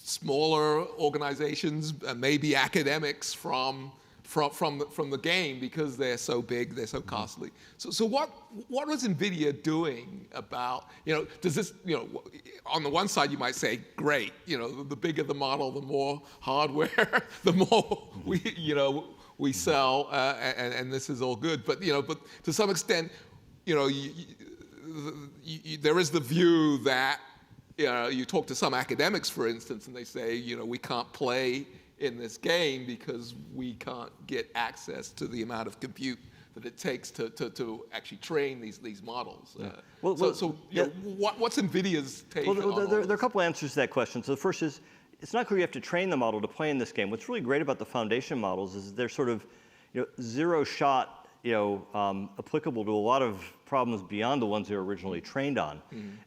smaller organizations, maybe academics from the game, because they're so big, they're so costly. So what was NVIDIA doing about, does this, on the one side you might say, great, the bigger the model, the more hardware, the more we sell, and this is all good. But but to some extent, there is the view that you talk to some academics, for instance, and they say, we can't play in this game because we can't get access to the amount of compute that it takes to actually train these models. What's NVIDIA's take on there are a couple answers to that question. So the first is, it's not clear you have to train the model to play in this game. What's really great about the foundation models is they're sort of zero shot, applicable to a lot of problems beyond the ones they were originally trained on.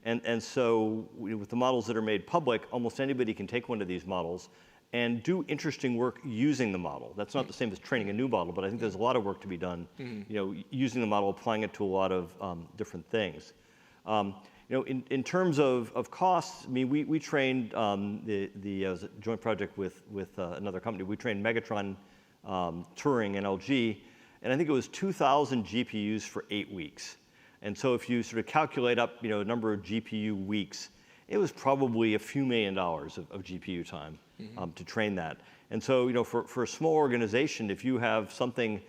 And so with the models that are made public, almost anybody can take one of these models and do interesting work using the model. That's not the same as training a new model, but I think there's a lot of work to be done, using the model, applying it to a lot of different things. In terms of costs, I mean, we trained the joint project with another company. We trained Megatron, Turing, and LG, and I think it was 2,000 GPUs for 8 weeks. And so if you sort of calculate up, a number of GPU weeks, it was probably a few $1 million of GPU time to train that. And so, for a small organization, if you have something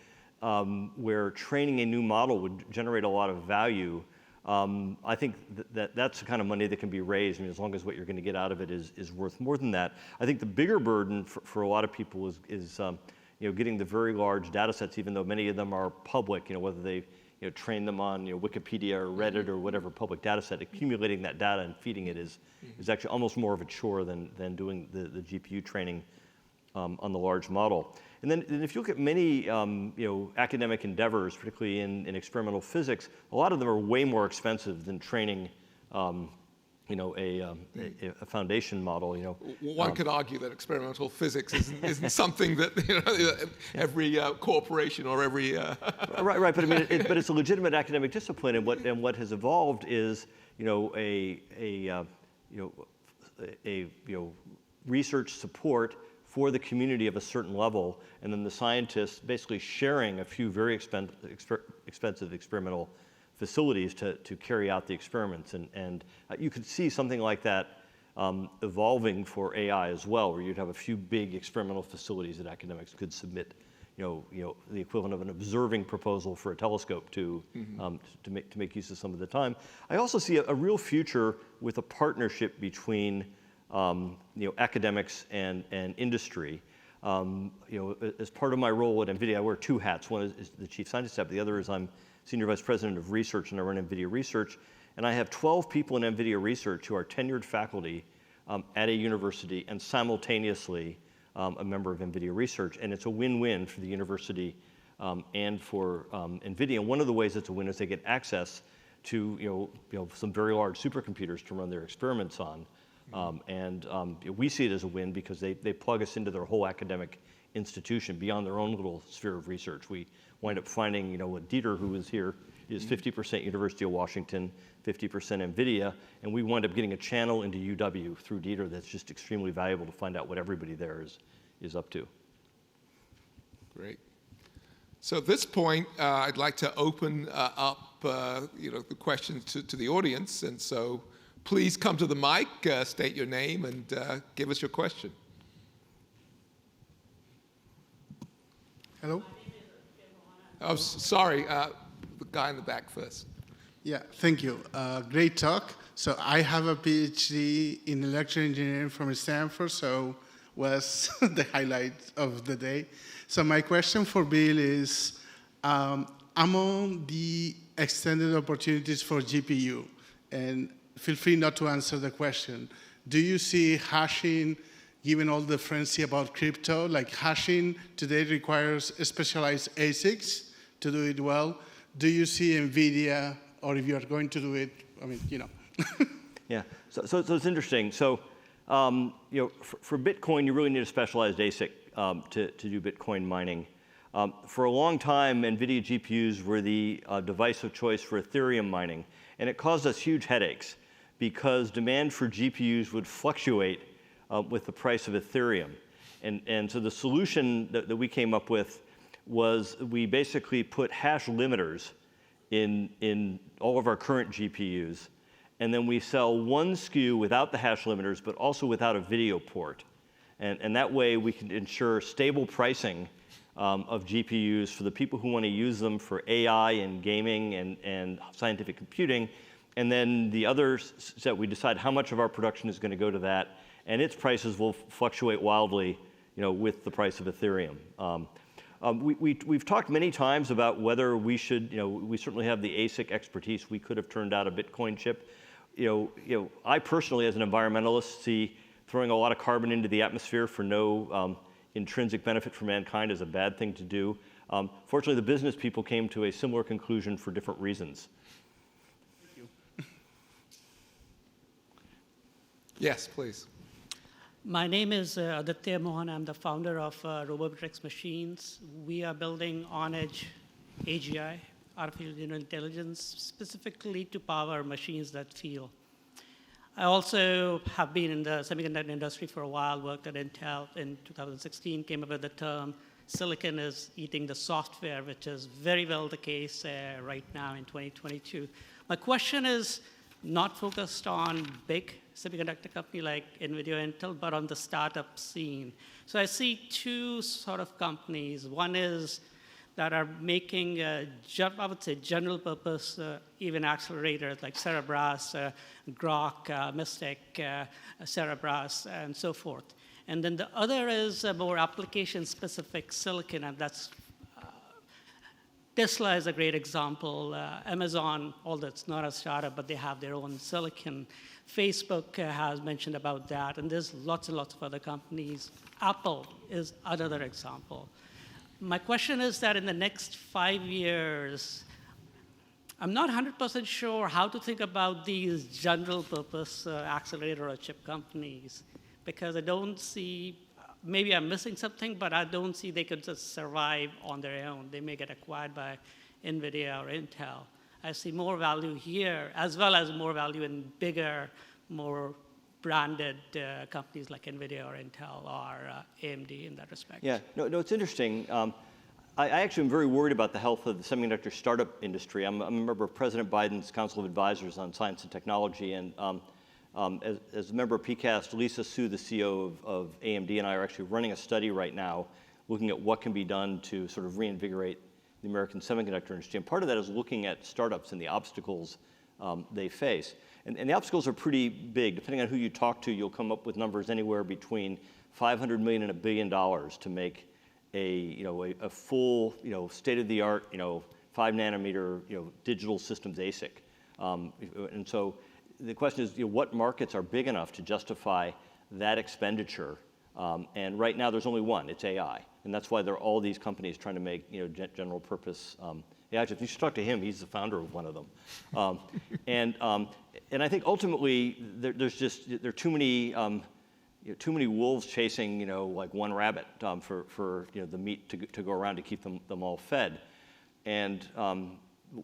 where training a new model would generate a lot of value, I think that's the kind of money that can be raised. I mean, as long as what you're going to get out of it is worth more than that. I think the bigger burden for a lot of people is getting the very large data sets, even though many of them are public, whether they train them on Wikipedia or Reddit or whatever public data set, accumulating that data and feeding it is actually almost more of a chore than doing the GPU training on the large model. And then if you look at many academic endeavors, particularly in experimental physics, a lot of them are way more expensive than training a foundation model. One could argue that experimental physics isn't something that every corporation or every right. But I mean, but it's a legitimate academic discipline, and what has evolved is a research support for the community of a certain level, and then the scientists basically sharing a few very expensive experimental facilities to carry out the experiments. And you could see something like that evolving for AI as well, where you'd have a few big experimental facilities that academics could submit the equivalent of an observing proposal for a telescope to make use of some of the time. I also see a real future with a partnership between academics and industry. As part of my role at NVIDIA, I wear two hats. One is the chief scientist hat, the other is I'm senior vice president of research, and I run NVIDIA Research. And I have 12 people in NVIDIA Research who are tenured faculty at a university and simultaneously a member of NVIDIA Research. And it's a win-win for the university and for NVIDIA. And one of the ways it's a win is they get access to some very large supercomputers to run their experiments on. We see it as a win because they plug us into their whole academic institution beyond their own little sphere of research. We wind up finding, what Dieter, who is here, is 50% University of Washington, 50% NVIDIA, and we wind up getting a channel into UW through Dieter that's just extremely valuable to find out what everybody there is up to. Great. So at this point, I'd like to open up the questions to the audience, and so please come to the mic, state your name, and give us your question. Hello? Oh, sorry, the guy in the back first. Yeah, thank you. Great talk. So I have a PhD in electrical engineering from Stanford, so was the highlight of the day. So my question for Bill is, among the extended opportunities for GPU, and feel free not to answer the question, do you see hashing, given all the frenzy about crypto, like hashing today requires specialized ASICs to do it well? Do you see NVIDIA, or if you are going to do it, Yeah, so it's interesting. So, for Bitcoin, you really need a specialized ASIC to do Bitcoin mining. For a long time, NVIDIA GPUs were the device of choice for Ethereum mining, and it caused us huge headaches because demand for GPUs would fluctuate with the price of Ethereum. And so the solution that we came up with was we basically put hash limiters in all of our current GPUs, and then we sell one SKU without the hash limiters, but also without a video port. And that way we can ensure stable pricing of GPUs for the people who want to use them for AI and gaming and scientific computing. And then the other set, we decide how much of our production is going to go to that, and its prices will fluctuate wildly, with the price of Ethereum. We've talked many times about whether we should, we certainly have the ASIC expertise. We could have turned out a Bitcoin chip. I personally, as an environmentalist, see throwing a lot of carbon into the atmosphere for no intrinsic benefit for mankind is a bad thing to do. Fortunately, the business people came to a similar conclusion for different reasons. Thank you. Yes, please. My name is Aditya Mohan. I'm the founder of Robotics Machines. We are building on-edge AGI, artificial general intelligence, specifically to power machines that feel. I also have been in the semiconductor industry for a while, worked at Intel in 2016, came up with the term silicon is eating the software, which is very well the case right now in 2022. My question is not focused on big semiconductor company like NVIDIA or Intel, but on the startup scene. So I see two sort of companies. One is that are making, I would say, general purpose even accelerators like Cerebras, Grok, Mystic, Cerebras, and so forth. And then the other is more application-specific silicon, and that's Tesla is a great example. Amazon, although it's not a startup, but they have their own silicon. Facebook has mentioned about that, and there's lots and lots of other companies. Apple is another example. My question is that in the next 5 years, I'm not 100% sure how to think about these general purpose accelerator or chip companies, because I don't see, maybe I'm missing something, but I don't see they could just survive on their own. They may get acquired by NVIDIA or Intel. I see more value here, as well as more value in bigger, more branded companies like NVIDIA or Intel or AMD in that respect. Yeah, no, it's interesting. I actually am very worried about the health of the semiconductor startup industry. I'm a member of President Biden's Council of Advisors on Science and Technology, and as a member of PCAST, Lisa Su, the CEO of AMD, and I are actually running a study right now looking at what can be done to sort of reinvigorate the American semiconductor industry. And part of that is looking at startups and the obstacles they face. And the obstacles are pretty big. Depending on who you talk to, you'll come up with numbers anywhere between $500 million and $1 billion to make a full, state-of-the-art, 5 nanometer, digital systems ASIC. And so the question is, what markets are big enough to justify that expenditure? And right now, there's only one. It's AI, and that's why there are all these companies trying to make, general purpose AI chips. You should talk to him. He's the founder of one of them. And I think ultimately, there are too many. Too many wolves chasing, like one rabbit for the meat to go around to keep them all fed. And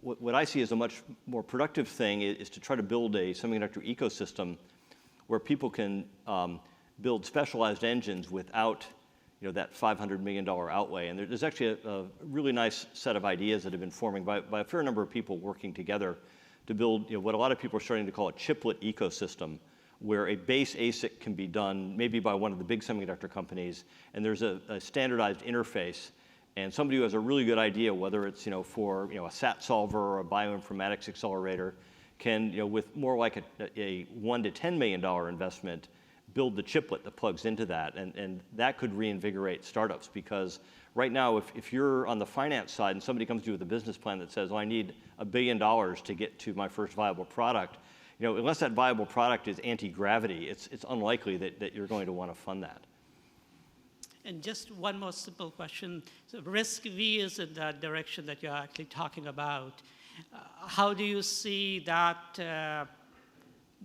what I see as a much more productive thing is to try to build a semiconductor ecosystem where people can build specialized engines without that $500 million outlay. And there's actually a really nice set of ideas that have been forming by a fair number of people working together to build what a lot of people are starting to call a chiplet ecosystem, where a base ASIC can be done maybe by one of the big semiconductor companies, and there's a standardized interface, and somebody who has a really good idea, whether it's for a SAT solver or a bioinformatics accelerator, can with more like a $1 to $10 million investment, build the chiplet that plugs into that, and that could reinvigorate startups. Because right now, if you're on the finance side and somebody comes to you with a business plan that says, "Oh, I need $1 billion to get to my first viable product," unless that viable product is anti-gravity, it's unlikely that you're going to want to fund that. And just one more simple question. So risk V is in that direction that you're actually talking about. How do you see that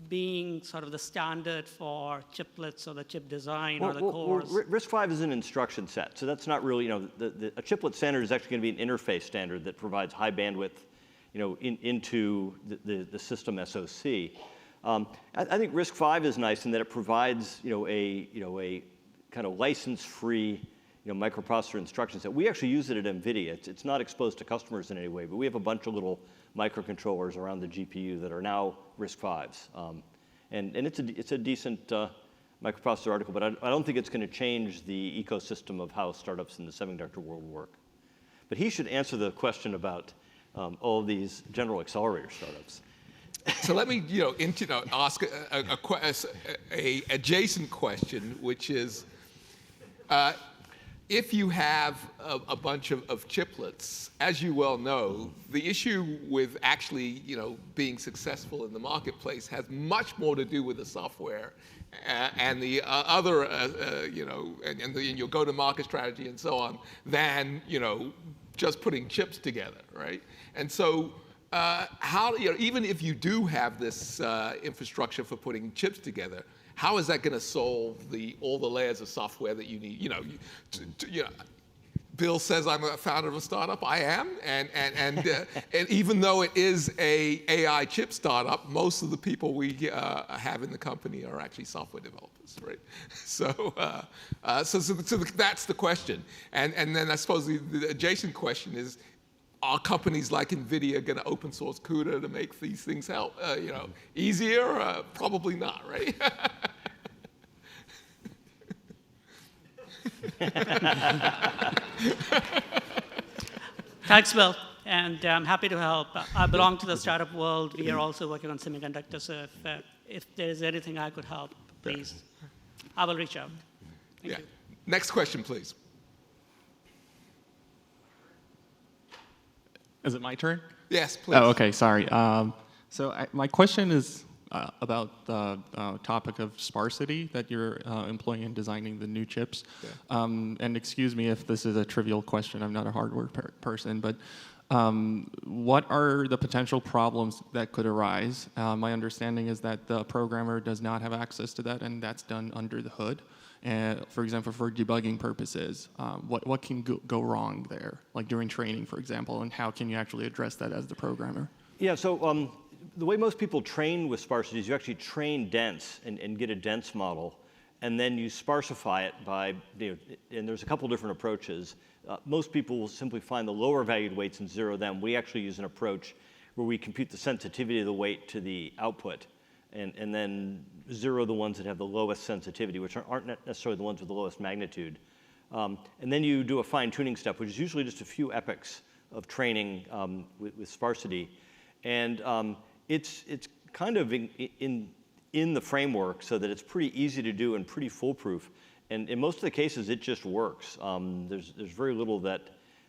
being sort of the standard for chiplets or the chip design or the cores? RISC-V is an instruction set, so that's not really, a chiplet standard is actually going to be an interface standard that provides high bandwidth into the system SoC. I think RISC-V is nice in that it provides a kind of license-free microprocessor instruction set. We actually use it at NVIDIA. It's not exposed to customers in any way, but we have a bunch of little microcontrollers around the GPU that are now RISC-Vs. And it's a decent microprocessor article, but I don't think it's going to change the ecosystem of how startups in the semiconductor world work. But he should answer the question about all of these general accelerator startups. So let me, ask a adjacent question, which is, if you have a bunch of chiplets, as you well know, the issue with actually, being successful in the marketplace has much more to do with the software and the other, and your go-to-market strategy and so on, than, just putting chips together, right? And so, how, even if you do have this infrastructure for putting chips together, how is that going to solve all the layers of software that you need? Bill says I'm a founder of a startup. I am, and even though it is a AI chip startup, most of the people we have in the company are actually software developers, right? So that's the question, and then I suppose the adjacent question is, are companies like NVIDIA going to open source CUDA to make these things help, easier? Probably not, right? Thanks, Bill, and I'm happy to help. I belong to the startup world. We are also working on semiconductors, so if there's anything I could help, please, I will reach out. Thank you. Next question, please. Is it my turn? Yes, please. Oh, okay, sorry. My question is about the topic of sparsity that you're employing in designing the new chips. Yeah. And excuse me if this is a trivial question. I'm not a hardware person, but what are the potential problems that could arise? My understanding is that the programmer does not have access to that, and that's done under the hood. And for example, for debugging purposes, what can go wrong there, like during training, for example, and how can you actually address that as the programmer? Yeah, so the way most people train with sparsity is you actually train dense and get a dense model, and then you sparsify it by, and there's a couple different approaches. Most people will simply find the lower valued weights and zero them. We actually use an approach where we compute the sensitivity of the weight to the output, and then zero the ones that have the lowest sensitivity, which aren't necessarily the ones with the lowest magnitude. And then you do a fine-tuning step, which is usually just a few epochs of training with sparsity. And it's kind of in the framework so that it's pretty easy to do and pretty foolproof. And in most of the cases, it just works. There's very little that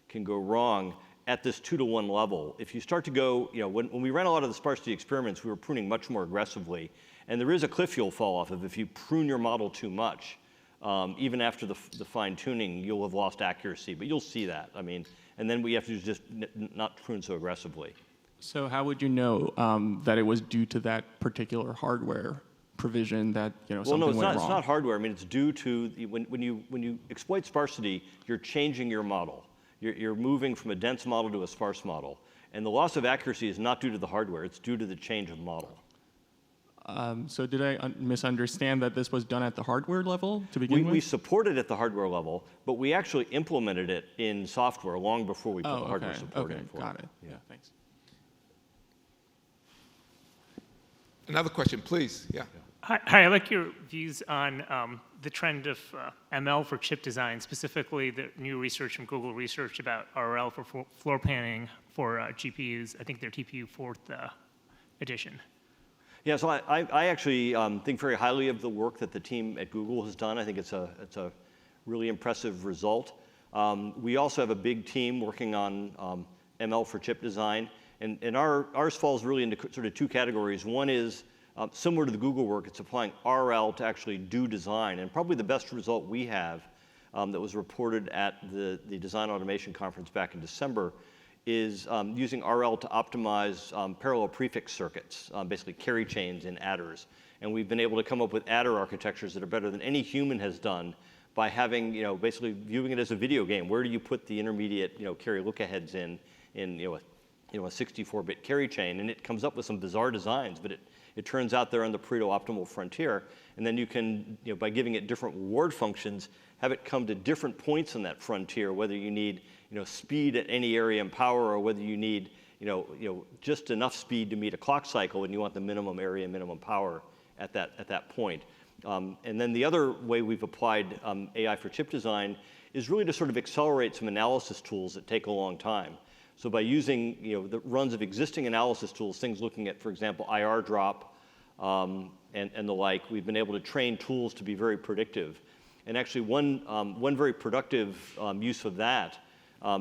can go wrong at this 2-to-1 level. If you start to go, when we ran a lot of the sparsity experiments, we were pruning much more aggressively. And there is a cliff you'll fall off of if you prune your model too much. Even after the fine tuning, you'll have lost accuracy, but you'll see that. I mean, and then we have to just not prune so aggressively. So how would you know that it was due to that particular hardware provision that something went wrong? It's not hardware. I mean, it's due to when you exploit sparsity, you're changing your model. You're moving from a dense model to a sparse model, and the loss of accuracy is not due to the hardware. It's due to the change of model. So did I misunderstand that this was done at the hardware level to begin with? We supported it at the hardware level, but we actually implemented it in software long before we put the hardware support in for it. Got it. Yeah, thanks. Another question, please. Yeah. Hi, I like your views on the trend of ML for chip design, specifically the new research from Google Research about RL for floor planning for GPUs. I think they're TPU 4th edition. Yeah, so I actually think very highly of the work that the team at Google has done. I think it's a really impressive result. We also have a big team working on ML for chip design. And ours falls really into sort of two categories. One is similar to the Google work, it's applying RL to actually do design. And probably the best result we have that was reported at the Design Automation Conference back in December is using RL to optimize parallel prefix circuits, basically carry chains in adders. And we've been able to come up with adder architectures that are better than any human has done by having, basically viewing it as a video game. Where do you put the intermediate, carry look-aheads in a 64-bit carry chain? And it comes up with some bizarre designs, but it turns out they're on the Pareto-optimal frontier. And then you can, by giving it different reward functions, have it come to different points on that frontier, whether you need speed at any area and power, or whether you need just enough speed to meet a clock cycle and you want the minimum area, minimum power at that point. And then the other way we've applied AI for chip design is really to sort of accelerate some analysis tools that take a long time. So by using the runs of existing analysis tools, things looking at, for example, IR drop and the like, we've been able to train tools to be very predictive. And actually one very productive use of that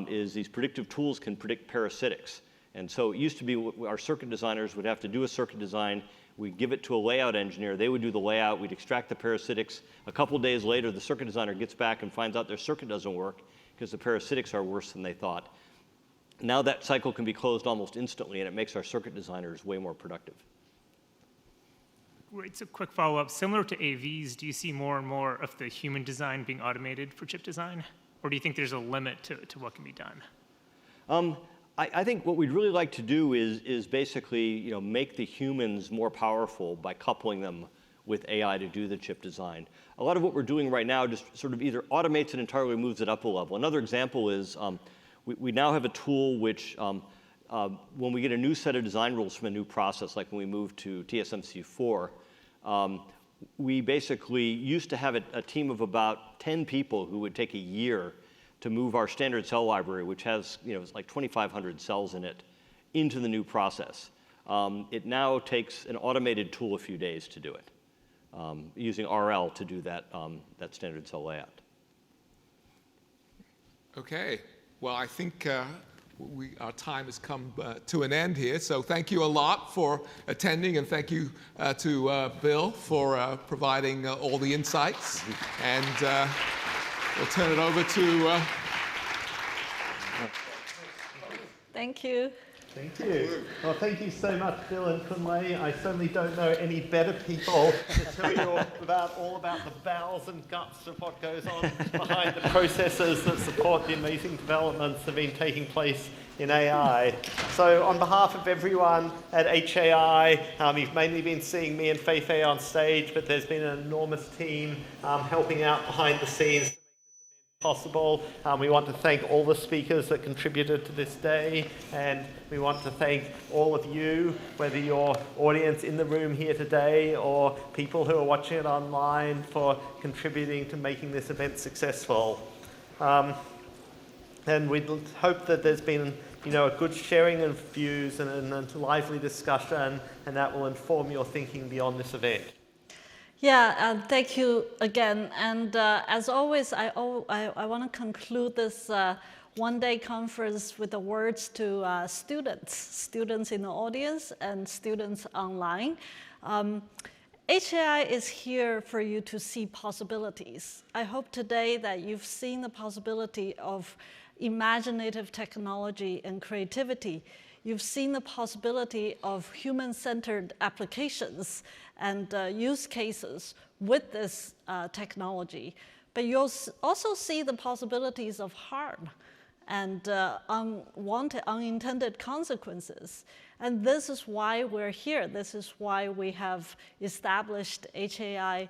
is these predictive tools can predict parasitics. And so it used to be our circuit designers would have to do a circuit design. We'd give it to a layout engineer. They would do the layout. We'd extract the parasitics. A couple days later, the circuit designer gets back and finds out their circuit doesn't work because the parasitics are worse than they thought. Now that cycle can be closed almost instantly, and it makes our circuit designers way more productive. Great. So quick follow-up. Similar to AVs, do you see more and more of the human design being automated for chip design? Or do you think there's a limit to what can be done? I think what we'd really like to do is basically make the humans more powerful by coupling them with AI to do the chip design. A lot of what we're doing right now just sort of either automates it entirely or moves it up a level. Another example is we now have a tool which, when we get a new set of design rules from a new process, like when we move to TSMC4, we basically used to have a team of about 10 people who would take a year to move our standard cell library, which has it's like 2,500 cells in it, into the new process. It now takes an automated tool a few days to do it, using RL to do that standard cell layout. Okay. Well, I think our time has come to an end here. So thank you a lot for attending, and thank you to Bill for providing all the insights. And we'll turn it over to... Thank you. Thank you. Well, thank you so much, Bill and Kunle. I certainly don't know any better people to tell you all about the bowels and guts of what goes on behind the processes that support the amazing developments that have been taking place in AI. So on behalf of everyone at HAI, you've mainly been seeing me and fei-fei on stage, but there's been an enormous team helping out behind the scenes possible. We want to thank all the speakers that contributed to this day, and we want to thank all of you, whether you're audience in the room here today or people who are watching it online, for contributing to making this event successful. And we hope that there's been a good sharing of views and a lively discussion, and that will inform your thinking beyond this event. Yeah, thank you again. And as always, I want to conclude this one-day conference with the words to students in the audience and students online. HAI is here for you to see possibilities. I hope today that you've seen the possibility of imaginative technology and creativity. You've seen the possibility of human-centered applications and use cases with this technology. But you'll also see the possibilities of harm and unwanted, unintended consequences. And this is why we're here. This is why we have established HAI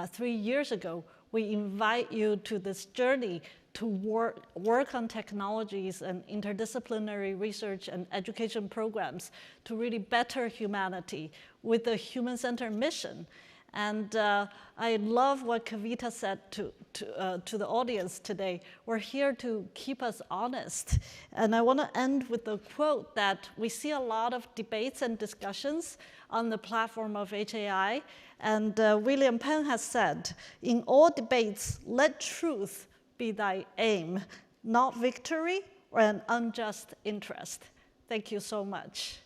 3 years ago. We invite you to this journey to work on technologies and interdisciplinary research and education programs to really better humanity with a human-centered mission. And I love what Kavita said to the audience today. We're here to keep us honest. And I want to end with the quote that we see a lot of debates and discussions on the platform of HAI. And William Penn has said, "In all debates, let truth be thy aim, not victory or an unjust interest." Thank you so much.